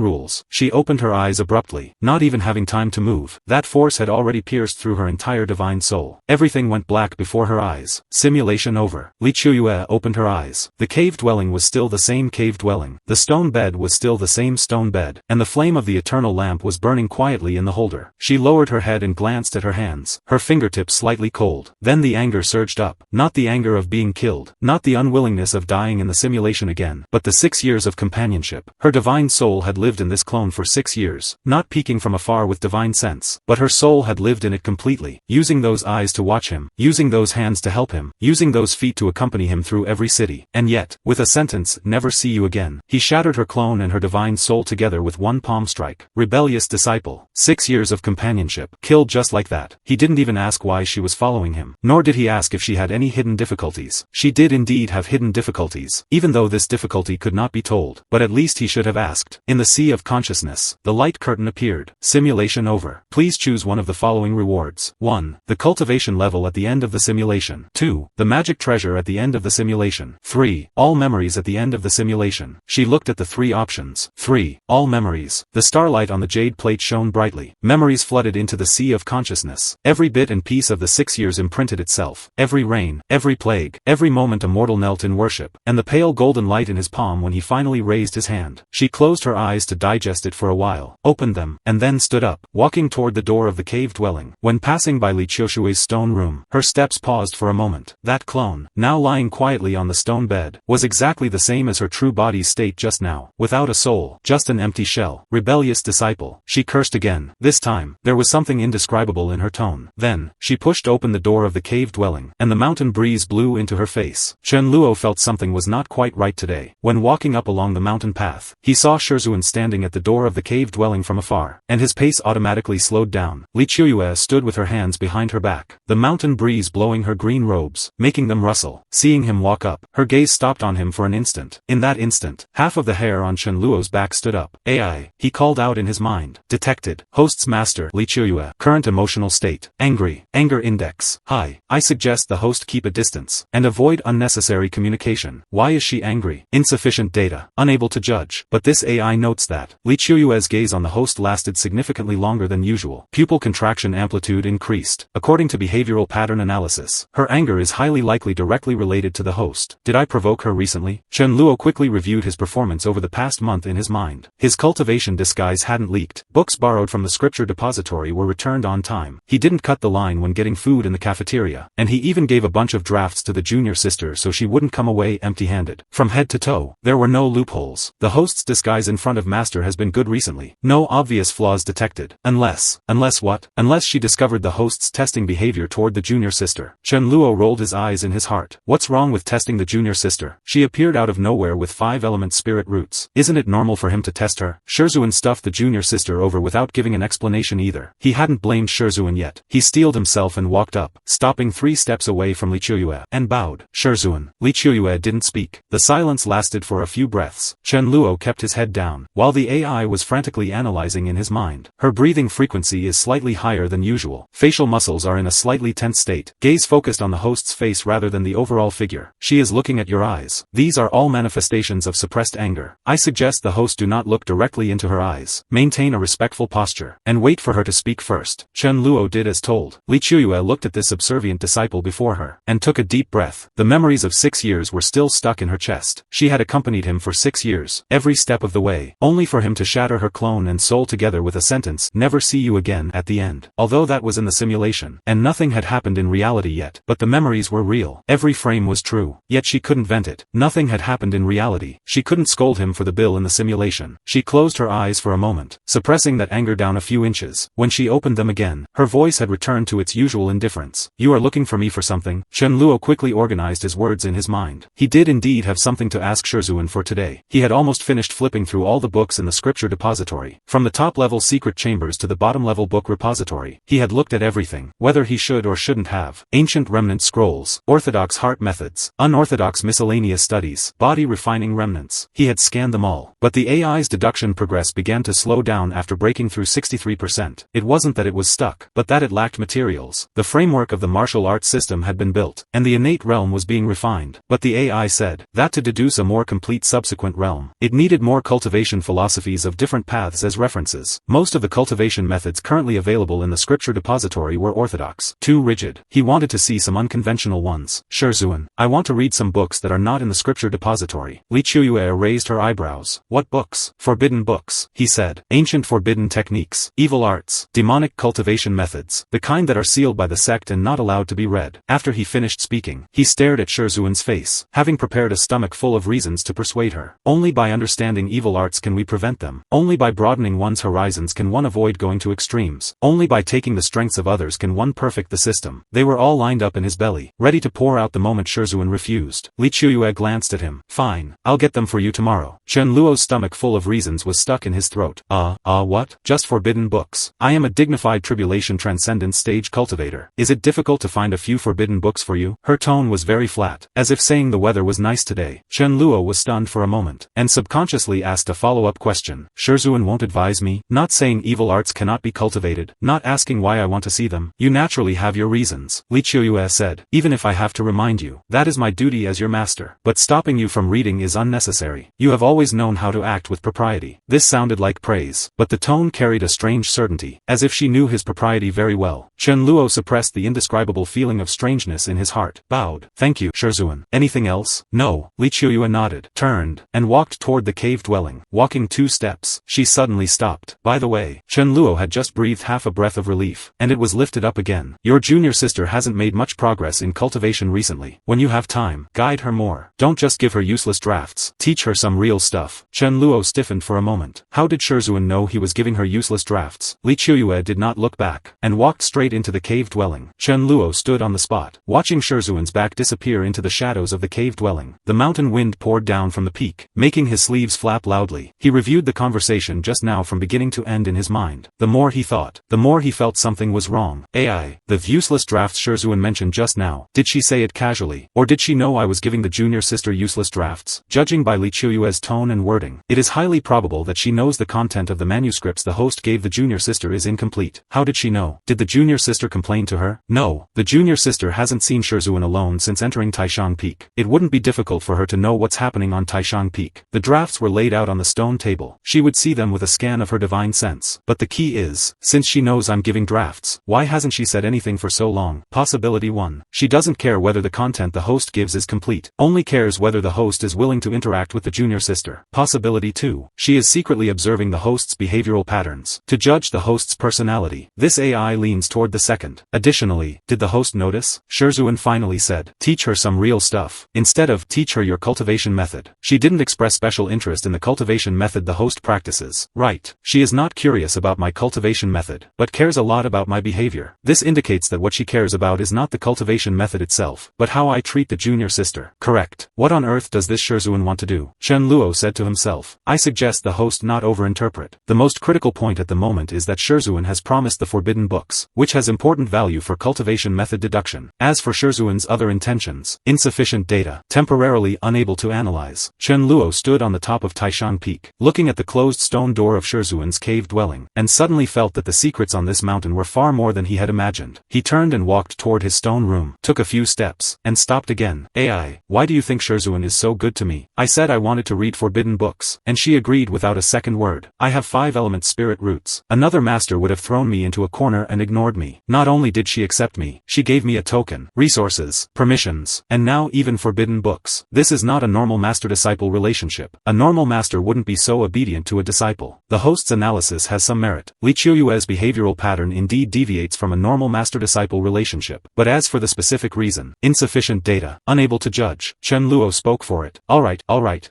rules. She opened her eyes abruptly, not even having time to move. That force had already pierced through her entire divine soul. Everything went black before her eyes. Simulation over. Li Qiushue opened her eyes. The cave dwelling was still the same cave dwelling. The stone bed was still the same stone bed, and the flame of the eternal lamp was burning quietly in the holder. She lowered her head and glanced at her hands, her fingertips slightly cold. Then the anger surged up. Not the anger of being killed, not the unwillingness of dying in the simulation again, but the 6 years of companionship. Her divine soul had lived in this clone for 6 years, not peeking from afar with divine sense, but her soul had lived in it completely, using those eyes to watch him, using those hands to help him, using those feet to accompany him through every city. And yet, with a sentence, "Never see you again," he shattered her clone and her divine soul together with one palm strike. Rebellious disciple. 6 years of companionship, killed just like that. He didn't even ask why she was following him, nor did he ask if she had any hidden difficulties. She did indeed have hidden difficulties, even though this difficulty could not be told, but at least he should have asked. In the sea of consciousness, the light curtain appeared. Simulation over. Please choose one of the following rewards. 1. The cultivation level at the end of the simulation. 2. The magic treasure at the end of the simulation. 3. All memories at the end of the simulation. She looked at the 3 options. 3. All memories. The starlight on the jade plate shone brightly. Memories flooded into the sea of consciousness. Every bit and piece of the 6 years imprinted itself. Every rain, every plague, every moment a mortal knelt in worship, and the pale golden light in his palm when he finally raised his hand. She closed her eyes to digest it for a while, opened them, and then stood up, walking toward the door of the cave dwelling. When passing by Li Qiushue's Joshua's stone room. Her steps paused for a moment. That clone, now lying quietly on the stone bed, was exactly the same as her true body's state just now, without a soul, just an empty shell. Rebellious disciple. She cursed again. This time, there was something indescribable in her tone. Then, she pushed open the door of the cave dwelling, and the mountain breeze blew into her face. Chen Luo felt something was not quite right today. When walking up along the mountain path, he saw Shizuan standing at the door of the cave dwelling from afar, and his pace automatically slowed down. Li Qiuyue stood with her hands behind her back, the mountain breeze blowing her green robes, making them rustle. Seeing him walk up, her gaze stopped on him for an instant. In that instant, half of the hair on Chen Luo's back stood up. AI, he called out in his mind. Detected. Host's master, Li Qiuyue. Current emotional state. Angry. Anger index. High. I suggest the host keep a distance, and avoid unnecessary communication. Why is she angry? Insufficient data. Unable to judge. But this AI notes that. Li Qiuyue's gaze on the host lasted significantly longer than usual. Pupil contraction amplitude increased. According to behavioral pattern analysis, her anger is highly likely directly related to the host. Did I provoke her recently? Chen Luo quickly reviewed his performance over the past month in his mind. His cultivation disguise hadn't leaked. Books borrowed from the scripture depository were returned on time. He didn't cut the line when getting food in the cafeteria, and he even gave a bunch of drafts to the junior sister so she wouldn't come away empty-handed. From head to toe, there were no loopholes. The host's disguise in front of master has been good recently. No obvious flaws detected. Unless what? Unless she discovered the host's testing behavior toward the junior sister. Chen Luo rolled his eyes in his heart. What's wrong with testing the junior sister? She appeared out of nowhere with 5-element spirit roots. Isn't it normal for him to test her? Shizuan stuffed the junior sister over without giving an explanation either. He hadn't blamed Shizuan yet. He steeled himself and walked up, stopping 3 steps away from Li Qiuyue, and bowed. Shizuan. Li Qiuyue didn't speak. The silence lasted for a few breaths. Chen Luo kept his head down, while the AI was frantically analyzing in his mind. Her breathing frequency is slightly higher than usual. Facial muscles are in a slightly tense state. Gaze focused on the host's face rather than the overall figure. She is looking at your eyes. These are all manifestations of suppressed anger. I suggest the host do not look directly into her eyes. Maintain a respectful posture, and wait for her to speak first. Chen Luo did as told. Li Qiuyue looked at this subservient disciple before her, and took a deep breath. The memories of 6 years were still stuck in her chest. She had accompanied him for 6 years, every step of the way, only for him to shatter her clone and soul together with a sentence, "Never see you again," at the end. Although that was in the simulation, and nothing had happened in reality yet, but the memories were real. Every frame was true. Yet she couldn't vent it. Nothing had happened in reality. She couldn't scold him for the bill in the simulation. She closed her eyes for a moment, suppressing that anger down a few inches. When she opened them again, her voice had returned to its usual indifference. "You are looking for me for something?" Chen Luo quickly organized his words in his mind. He did indeed have something to ask Shizuan for today. He had almost finished flipping through all the books in the scripture depository. From the top-level secret chambers to the bottom-level book repository, he had looked at everything, whether he should or shouldn't have. Ancient remnant scrolls, orthodox heart methods, unorthodox miscellaneous studies, body-refining remnants. He had scanned them all. But the AI's deduction progress began to slow down after breaking through 63%. It wasn't that it was stuck, but that it lacked materials. The framework of the martial arts system had been built, and the innate realm was being refined. But the AI said that to deduce a more complete subsequent realm, it needed more cultivation philosophies of different paths as references. Most of the cultivation methods currently available in the scripture depository were orthodox, too rigid. He wanted to see some unconventional ones. Shizuan, I want to read some books that are not in the scripture depository. Li Qiuyue raised her eyebrows. What books? Forbidden books, he said. Ancient forbidden techniques, evil arts, demonic cultivation methods, the kind that are sealed by the sect and not allowed to be read. After he finished speaking, he stared at Shizuan's face, having prepared a stomach full of reasons to persuade her. Only by understanding evil arts can we prevent them. Only by broadening one's horizons can one avoid going to extremes. Only by taking the strengths of others can one perfect the system. They were all lined up in his belly, ready to pour out the moment Shizuan refused. Li Qiuyue glanced at him. Fine, I'll get them for you tomorrow. Chen Luo's stomach full of reasons was stuck in his throat. What? Just forbidden books? I am a dignified tribulation transcendence stage cultivator. Is it difficult to find a few forbidden books for you? Her tone was very flat, as if saying the weather was nice today. Chen Luo was stunned for a moment, and subconsciously asked a follow-up question. Shizuan won't advise me? Not saying evil arts cannot be cultivated, not asking why I want to see them. You naturally have your reasons. Li Qiuyue said, even if I have to remind you, that is my duty as your master. But stopping you from reading is unnecessary. You have always known how to act with propriety. This sounded like praise, but the tone carried a strange certainty, as if she knew his propriety very well. Chen Luo suppressed the indescribable feeling of strangeness in his heart. Bowed. Thank you, Shizuan. Anything else? No. Li Qiuyue nodded, turned, and walked toward the cave dwelling. Walking 2 steps, she suddenly stopped. By the way, Chen Luo had just breathed half a breath of relief, and it was lifted up up again. Your junior sister hasn't made much progress in cultivation recently. When you have time, guide her more. Don't just give her useless drafts. Teach her some real stuff. Chen Luo stiffened for a moment. How did Shizun know he was giving her useless drafts? Li Qiuyue did not look back, and walked straight into the cave dwelling. Chen Luo stood on the spot, watching Shizun's back disappear into the shadows of the cave dwelling. The mountain wind poured down from the peak, making his sleeves flap loudly. He reviewed the conversation just now from beginning to end in his mind. The more he thought, the more he felt something was wrong. AI, the useless drafts Shizun mentioned just now, did she say it casually, or did she know I was giving the junior sister useless drafts? Judging by Li Qiuyue's tone and wording, it is highly probable that she knows the content of the manuscripts the host gave the junior sister is incomplete. How did she know? Did the junior sister complain to her? No, the junior sister hasn't seen Shizun alone since entering Taishang Peak. It wouldn't be difficult for her to know what's happening on Taishang Peak. The drafts were laid out on the stone table. She would see them with a scan of her divine sense. But the key is, since she knows I'm giving drafts, why hasn't she said anything for so long? Possibility 1. She doesn't care whether the content the host gives is complete, only cares whether the host is willing to interact with the junior sister. Possibility 2. She is secretly observing the host's behavioral patterns to judge the host's personality. This AI leans toward the second. Additionally, did the host notice? Shizun finally said, teach her some real stuff, instead of teach her your cultivation method. She didn't express special interest in the cultivation method the host practices. Right. She is not curious about my cultivation method, but cares a lot about my behavior. This indicates that what she cares about is not the cultivation method itself, but how I treat the junior sister. Correct. What on earth does this Shizun want to do? Chen Luo said to himself. I suggest the host not overinterpret. The most critical point at the moment is that Shizun has promised the forbidden books, which has important value for cultivation method deduction. As for Shizun's other intentions, insufficient data, temporarily unable to analyze. Chen Luo stood on the top of Taishang Peak, looking at the closed stone door of Shizun's cave dwelling, and suddenly felt that the secrets on this mountain were far more than he had imagined. He turned and walked toward his stone room, took a few steps, and stopped again. AI, why do you think Shizun is so good to me? I said I wanted to read forbidden books, and she agreed without a second word. I have 5 element spirit roots. Another master would have thrown me into a corner and ignored me. Not only did she accept me, she gave me a token, resources, permissions, and now even forbidden books. This is not a normal master-disciple relationship. A normal master wouldn't be so obedient to a disciple. The host's analysis has some merit. Li Qiuyue's behavioral pattern indeed deviates from a normal master-disciple relationship, but as for the specific reason, insufficient data, unable to judge, Chen Luo spoke for it. Alright,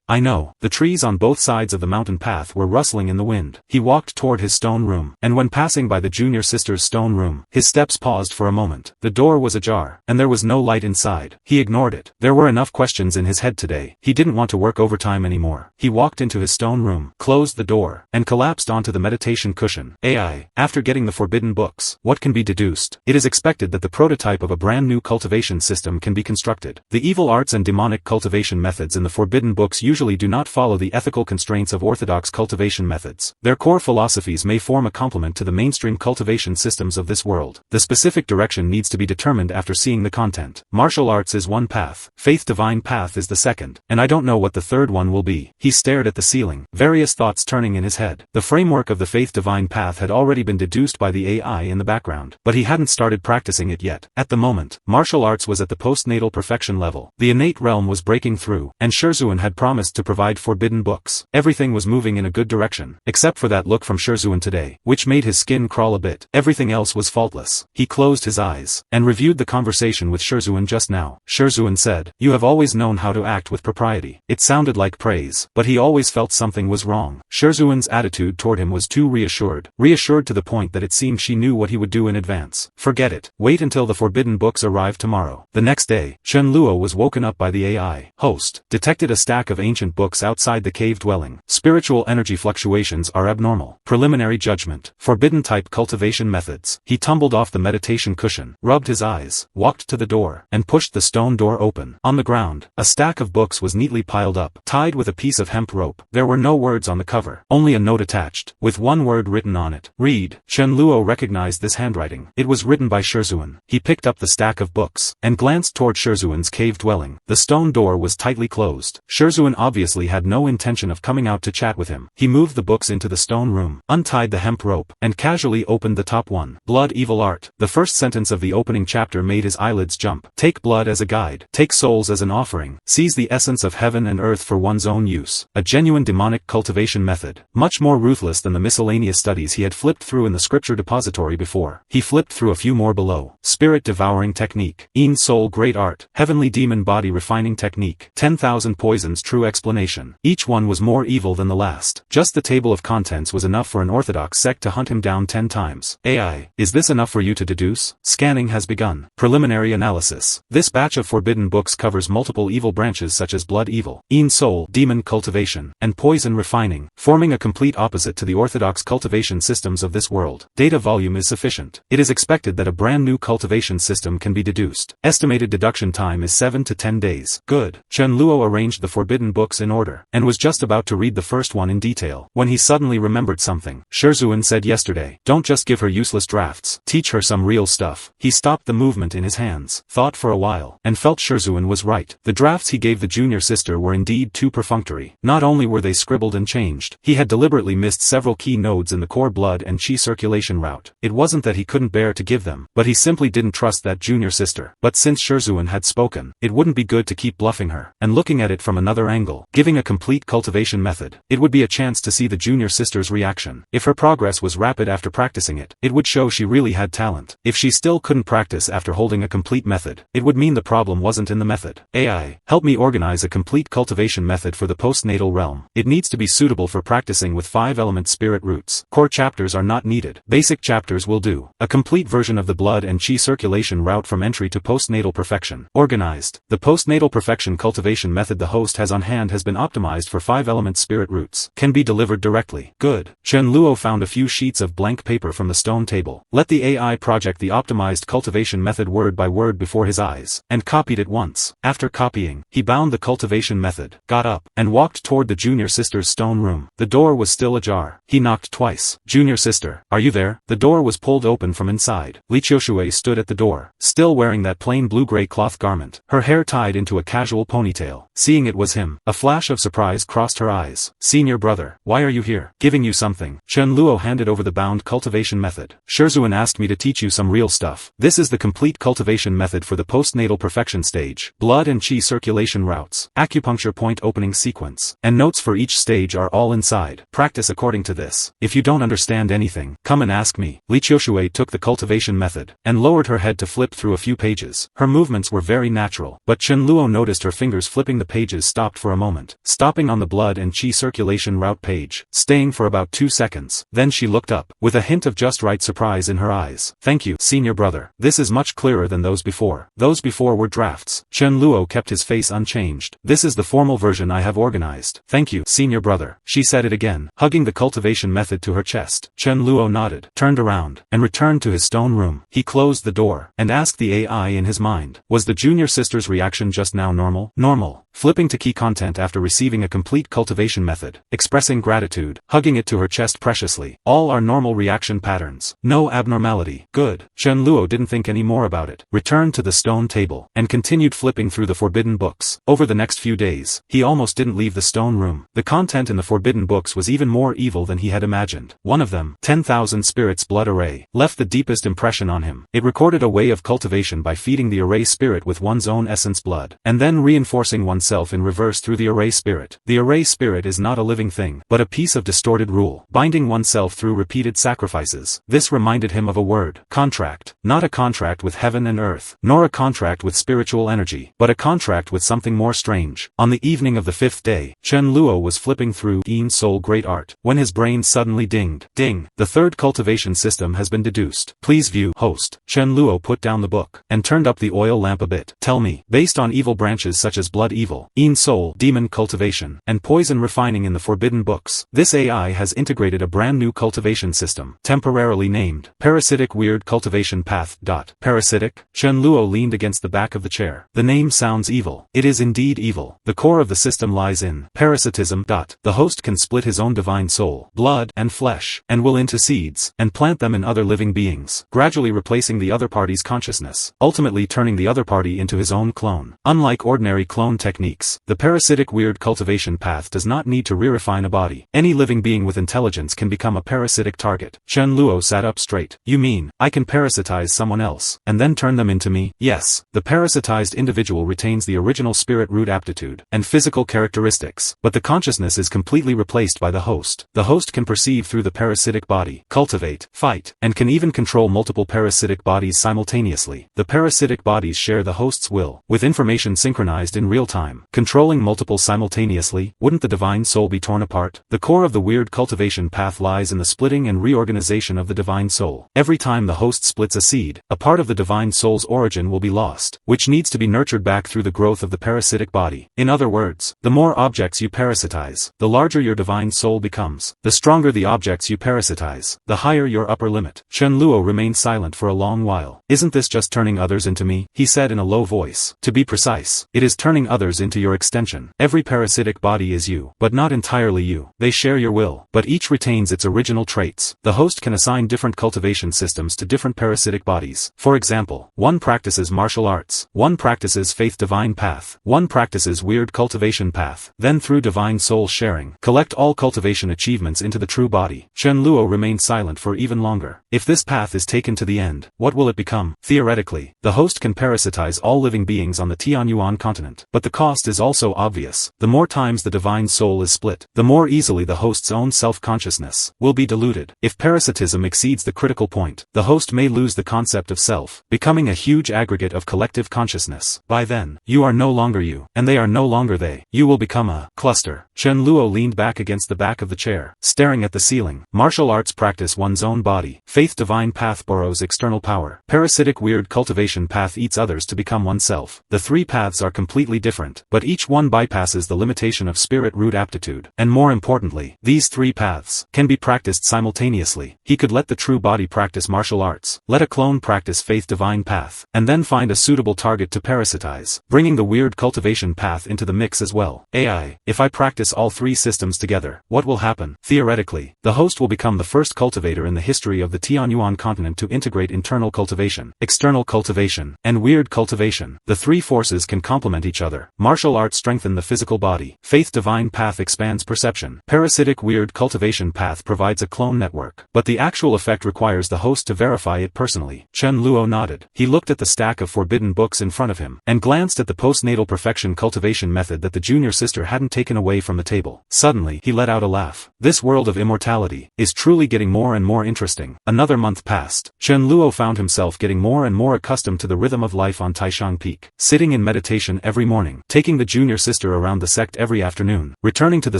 I know. The trees on both sides of the mountain path were rustling in the wind. He walked toward his stone room, and when passing by the junior sister's stone room, his steps paused for a moment. The door was ajar, and there was no light inside. He ignored it. There were enough questions in his head today. He didn't want to work overtime anymore. He walked into his stone room, closed the door, and collapsed onto the meditation cushion. AI, after getting the forbidden books, what can be deduced? It is expected that the prototype of a brand new cultivation system can be constructed. The evil arts and demonic cultivation methods in the forbidden books usually do not follow the ethical constraints of orthodox cultivation methods. Their core philosophies may form a complement to the mainstream cultivation systems of this world. The specific direction needs to be determined after seeing the content. Martial arts is one path, faith divine path is the second, and I don't know what the third one will be. He stared at the ceiling, various thoughts turning in his head. The framework of the faith divine path had already been deduced by the AI in the background, but he hadn't started practicing it yet. At the moment, martial arts was at the postnatal perfection level. The innate realm was breaking through, and Shizun had promised to provide forbidden books. Everything was moving in a good direction, except for that look from Shizun today, which made his skin crawl a bit. Everything else was faultless. He closed his eyes, and reviewed the conversation with Shizun just now. Shizun said, you have always known how to act with propriety. It sounded like praise, but he always felt something was wrong. Shizun's attitude toward him was too reassured to the point that it seemed she knew what he would do in advance. Forget it. Wait until the forbidden books arrive tomorrow. The next day, Chen Luo was woken up by the AI. Host, detected a stack of ancient books outside the cave dwelling. Spiritual energy fluctuations are abnormal. Preliminary judgment. Forbidden type cultivation methods. He tumbled off the meditation cushion, rubbed his eyes, walked to the door, and pushed the stone door open. On the ground, a stack of books was neatly piled up, tied with a piece of hemp rope. There were no words on the cover, only a note attached, with one word written on it. Read. Chen Luo recognized this handwriting. It was written by Shizun. He picked up the stack of books, and glanced toward Shizun's cave dwelling. The stone door was tightly closed. Shizun obviously had no intention of coming out to chat with him. He moved the books into the stone room, untied the hemp rope, and casually opened the top one. Blood Evil Art. The first sentence of the opening chapter made his eyelids jump. Take blood as a guide. Take souls as an offering. Seize the essence of heaven and earth for one's own use. A genuine demonic cultivation method. Much more ruthless than the miscellaneous studies he had flipped through in the scripture depository before. He flipped flipped through a few more below. Spirit devouring technique. Een soul great art. Heavenly demon body refining technique. 10,000 poisons true explanation. Each one was more evil than the last. Just the table of contents was enough for an orthodox sect to hunt him down 10 times. AI, is this enough for you to deduce? Scanning has begun. Preliminary analysis. This batch of forbidden books covers multiple evil branches such as blood evil, een soul, demon cultivation, and poison refining, forming a complete opposite to the orthodox cultivation systems of this world. Data volume is sufficient. It is expected that a brand new cultivation system can be deduced. Estimated deduction time is 7 to 10 days. Good. Chen Luo arranged the forbidden books in order, and was just about to read the first one in detail, when he suddenly remembered something. Shizhuan said yesterday, don't just give her useless drafts, teach her some real stuff. He stopped the movement in his hands, thought for a while, and felt Shizhuan was right. The drafts he gave the junior sister were indeed too perfunctory. Not only were they scribbled and changed, he had deliberately missed several key nodes in the core blood and qi circulation route. It wasn't that he couldn't bear to give them, but he simply didn't trust that junior sister. But since Shizhuan had spoken, it wouldn't be good to keep bluffing her. And looking at it from another angle, giving a complete cultivation method, it would be a chance to see the junior sister's reaction. If her progress was rapid after practicing it, it would show she really had talent. If she still couldn't practice after holding a complete method, it would mean the problem wasn't in the method. AI, help me organize a complete cultivation method for the postnatal realm. It needs to be suitable for practicing with 5-element spirit roots. Core chapters are not needed. Basic chapters will do. A complete version of the blood and qi circulation route from entry to postnatal perfection. Organized. The postnatal perfection cultivation method the host has on hand has been optimized for 5-element spirit roots. Can be delivered directly. Good. Chen Luo found a few sheets of blank paper from the stone table. Let the AI project the optimized cultivation method word by word before his eyes, and copied it once. After copying, he bound the cultivation method, got up, and walked toward the junior sister's stone room. The door was still ajar. He knocked twice. Junior sister, are you there? The door was pulled open from inside. Li Qiushui stood at the door, still wearing that plain blue-gray cloth garment, her hair tied into a casual ponytail. Seeing it was him, a flash of surprise crossed her eyes. Senior brother, why are you here? Giving you something. Chen Luo handed over the bound cultivation method. Shizhuan asked me to teach you some real stuff. This is the complete cultivation method for the postnatal perfection stage. Blood and qi circulation routes, acupuncture point opening sequence, and notes for each stage are all inside. Practice according to this. If you don't understand anything, come and ask me. Li Qiushui took the cultivation method, and lowered her head to flip through a few pages. Her movements were very natural, but Chen Luo noticed her fingers flipping the pages stopped for a moment, stopping on the blood and qi circulation route page, staying for about 2 seconds. Then she looked up, with a hint of just right surprise in her eyes. Thank you, senior brother. This is much clearer than those before. Those before were drafts. Chen Luo kept his face unchanged. This is the formal version I have organized. Thank you, senior brother. She said it again, hugging the cultivation method to her chest. Chen Luo nodded, turned around, and returned to his stone room. He closed the door, and asked the AI in his mind, was the junior sister's reaction just now normal? Normal. Flipping to key content after receiving a complete cultivation method, expressing gratitude, hugging it to her chest preciously. All are normal reaction patterns. No abnormality. Good. Chen Luo didn't think any more about it, returned to the stone table, and continued flipping through the forbidden books. Over the next few days, he almost didn't leave the stone room. The content in the forbidden books was even more evil than he had imagined. One of them, 10,000 spirits blood array, left the deepest impression on him. It recorded a way of cultivation by feeding the array spirit with one's own essence blood, and then reinforcing oneself in reverse through the array spirit. The array spirit is not a living thing, but a piece of distorted rule, binding oneself through repeated sacrifices. This reminded him of a word. Contract. Not a contract with heaven and earth, nor a contract with spiritual energy, but a contract with something more strange. On the evening of the 5th day, Chen Luo was flipping through Een Soul Great Art, when his brain suddenly dinged. Ding. The third cultivation system has been deduced. Please view. Host. Chen Luo put down the book, and turned up the oil lamp a bit. Tell me, based on evil branches such as blood evil, Een Soul, demon cultivation, and poison refining in the forbidden books, this AI has integrated a brand new cultivation system, temporarily named Parasitic Weird Cultivation Path. Parasitic? Chen Luo leaned against the back of the chair. The name sounds evil. It is indeed evil. The core of the system lies in parasitism. The host can split his own divine soul, blood, and flesh, and will into seeds, and plant them in other living beings, gradually replacing the other party's consciousness, ultimately turning the other party into his own clone. Unlike ordinary clone techniques, the parasitic weird cultivation path does not need to re-refine a body. Any living being with intelligence can become a parasitic target. Chen Luo sat up straight. You mean, I can parasitize someone else, and then turn them into me? Yes. The parasitized individual retains the original spirit root aptitude, and physical characteristics, but the consciousness is completely replaced by the host. The host can perceive through the parasitic body, cultivate, fight, and can even control multiple parasitic bodies simultaneously. The parasitic bodies share the host's will, with information synchronized in real time. Controlling multiple simultaneously, wouldn't the divine soul be torn apart? The core of the weird cultivation path lies in the splitting and reorganization of the divine soul. Every time the host splits a seed, a part of the divine soul's origin will be lost, which needs to be nurtured back through the growth of the parasitic body. In other words, the more objects you parasitize, the larger your divine soul becomes. The stronger the objects you parasitize, the higher your upper limit. Chen Luo remained silent for a long while. Isn't this just turning others into me? He said in a low voice. To be precise, it is turning others into your extension. Every parasitic body is you, but not entirely you. They share your will, but each retains its original traits. The host can assign different cultivation systems to different parasitic bodies. For example, one practices martial arts, one practices faith divine path, one practices weird cultivation path. Then through divine soul sharing, collect all cultivation achievements into the true body. Chen Luo remained silent for even longer. If this path is taken to the end, what will it become? Theoretically, the host can parasitize all living beings on the Tianyuan continent. But the cost is also obvious. The more times the divine soul is split, the more easily the host's own self-consciousness will be diluted. If parasitism exceeds the critical point, the host may lose the concept of self, becoming a huge aggregate of collective consciousness. By then, you are no longer you, and they are no longer they. You will become a cluster. Chen Luo leaned back against the back of the chair, staring at the ceiling. Martial arts practice one's own body. Faith divine path borrows external power. Parasitic weird cultivation path eats others to become oneself. The three paths are completely different, but each one bypasses the limitation of spirit root aptitude. And more importantly, these three paths can be practiced simultaneously. He could let the true body practice martial arts, let a clone practice faith divine path, and then find a suitable target to parasitize, bringing the weird cultivation path into the mix as well. AI, if I practice all three systems together, what will happen? Theoretically, the host will become the first cultivator in the history of the Tianyuan continent to integrate internal cultivation, external cultivation, and weird cultivation. The three forces can complement each other. Martial arts strengthen the physical body. Faith divine path expands perception. Parasitic weird cultivation path provides a clone network. But the actual effect requires the host to verify it personally. Chen Luo nodded. He looked at the stack of forbidden books in front of him, and glanced at the postnatal perfection cultivation method that the junior sister hadn't taken away from the table. Suddenly, he let out a laugh. This world of immortality is truly getting more and more interesting. Another month passed. Chen Luo found himself getting more and more accustomed to the rhythm of life on Taishang Peak, sitting in meditation every morning, taking the junior sister around the sect every afternoon, returning to the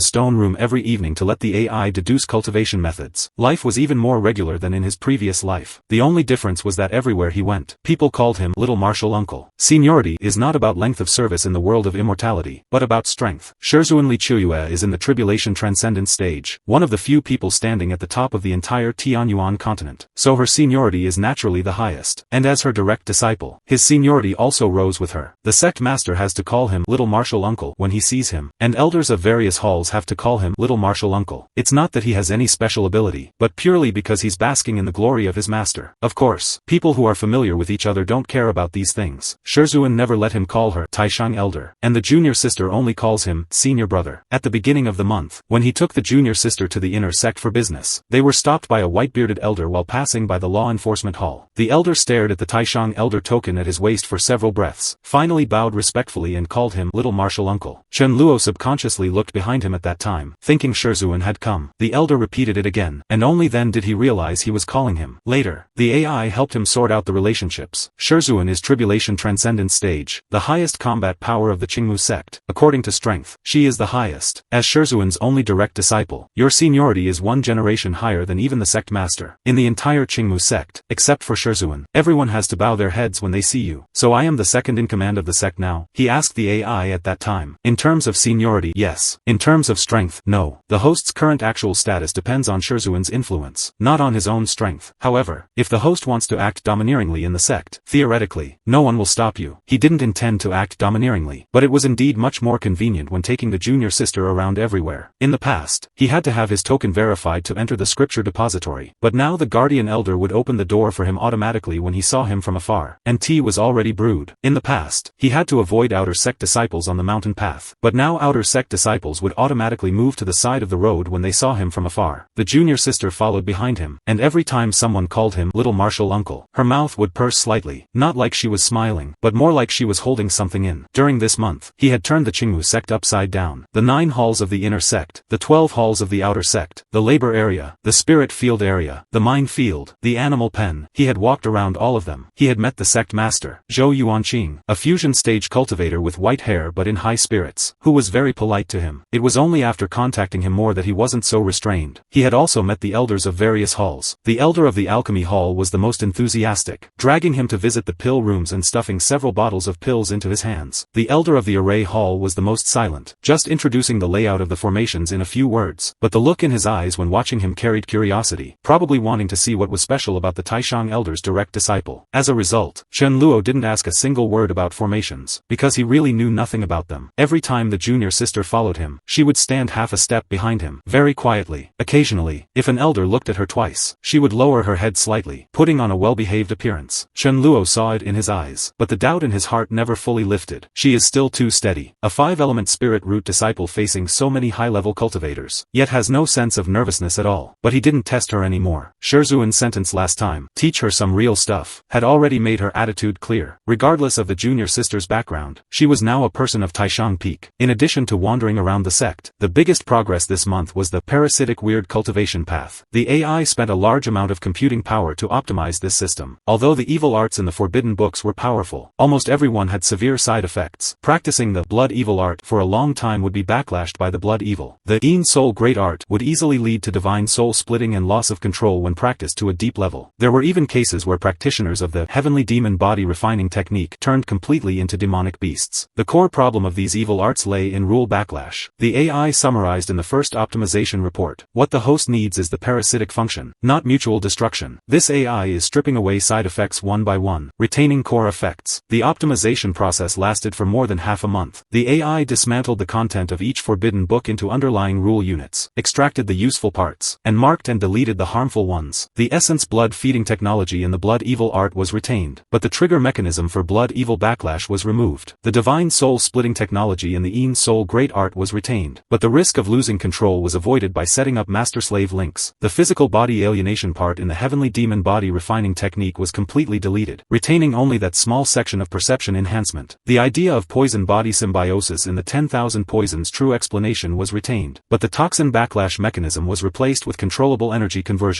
stone room every evening to let the AI deduce cultivation methods. Life was even more regular than in his previous life. The only difference was that everywhere he went, people called him Little Martial Uncle. Seniority is not about length of service in the world of immortality, but about strength. Shizhuan Li Chuyue is in the tribulation transcendent stage, one of the few people standing at the top of the entire Tianyuan continent, so her seniority is naturally the highest. And as her direct disciple, his seniority also rose with her. The sect master has to call him Little Martial Uncle when he sees him, and elders of various halls have to call him Little Martial Uncle. It's not that he has any special ability, but purely because he's basking in the glory of his master. Of course, people who are familiar with each other don't care about these things. Shizhuan never let him call her Taishang Elder, and the junior sister only calls him Senior Brother. At the beginning of the month, when he took the junior sister to the inner sect for business, they were stopped by a white-bearded elder while passing by the law enforcement hall. The elder stared at the Taishang Elder token at his waist for several breaths, finally bowed respectfully and called him Little Martial Uncle. Chen Luo subconsciously looked behind him at that time, thinking Shizhuan had come. The elder repeated it again, and only then did he realize he was calling him. Later, the AI helped him sort out the relationships. Shizhuan is tribulation transcendent stage, the highest combat power of the Qingmu sect. According to strength, she is the highest. As Shizhuan's only direct disciple, your seniority is one generation higher than even the sect master. In the entire Qingmu sect, except for Shizhuan, everyone has to bow their heads when they see you. So I am the second in command of the sect now? He asked the AI at that time. In terms of seniority, yes. In terms of strength, no. The host's current actual status depends on Shizhuan's influence, not on his own strength. However, if the host wants to act domineeringly in the sect, theoretically, no one will stop you. He didn't intend to act domineeringly, but it was indeed much more convenient when taking the junior sister around everywhere. In the past, he had to have his token verified to enter the scripture depository, but now the guardian elder would open the door for him automatically when he saw him from afar, and tea was already brewed. In the past, he had to avoid outer sect disciples on the mountain path, but now outer sect disciples would automatically move to the side of the road when they saw him from afar. The junior sister followed behind him, and every time someone called him Little Martial Uncle, her mouth would purse slightly, not like she was smiling, but more like she was holding something in. During this month, he had turned the Qingmu sect upside down. The 9 halls of the inner sect, the 12 halls of the outer sect, the labor area, the spirit field area, the mind field, the animal pen. He had walked around all of them. He had met the sect master, Zhou Yuanqing, a fusion stage cultivator with white hair but in high spirits, who was very polite to him. It was only after contacting him more that he wasn't so restrained. He had also met the elders of various halls. The elder of the alchemy hall was the most enthusiastic, dragging him to visit the pill rooms and stuffing several bottles of pills into his hands. The elder of the array hall was the most silent, just introducing the layout of the formations in a few words, but the look in his eyes when watching him carried curiosity, probably wanting to see what was special about the Taishang elder's direct disciple. As a result, Chen Luo didn't ask a single word about formations, because he really knew nothing about them. Every time the junior sister followed him, she would stand half a step behind him, very quietly. Occasionally, if an elder looked at her twice, she would lower her head slightly, putting on a well-behaved appearance. Chen Luo saw it in his eyes, but the doubt in his heart never fully lifted. She is still too steady, a 5-element spirit root disciple facing so many high-level cultivators, yet has no sense of nervousness at all. But he didn't test her anymore. Shizhuan's sentence last time, teach her some real stuff, had already made her attitude clear. Regardless of the junior sister's background, she was now a person of Taishang Peak. In addition to wandering around the sect, the biggest progress this month was the parasitic weird cultivation path. The AI spent a large amount of computing power to optimize this system. Although the evil arts in the forbidden books were powerful, almost everyone had severe side effects. Practicing the blood evil art for a long time would be backlashed by the blood evil. The Yin Soul Great Art would easily lead to divine soul splitting and loss of control when practiced to a deep level. There were even cases where practitioners of the heavenly demon body refining technique turned completely into demonic beasts. The core problem of these evil arts lay in rule backlash. The AI summarized in the first optimization report, what the host needs is the parasitic function, not mutual destruction. This AI is stripping away side effects one by one, retaining core effects. The optimization process lasted for more than half a month. The AI dismantled the content of each forbidden book into underlying rule units, extracted the useful parts, and marked and deleted the harmful ones. The essence blood feeding technology in the blood evil art was retained, but the trigger mechanism for blood evil backlash was removed. The divine soul splitting technology in the Yin Soul Great Art was retained, but the risk of losing control was avoided by setting up master-slave links. The physical body alienation part in the heavenly demon body refining technique was completely deleted, retaining only that small section of perception enhancement. The idea of poison body symbiosis in the 10,000 poisons true explanation was retained, but the toxin backlash mechanism was replaced with controllable energy conversion.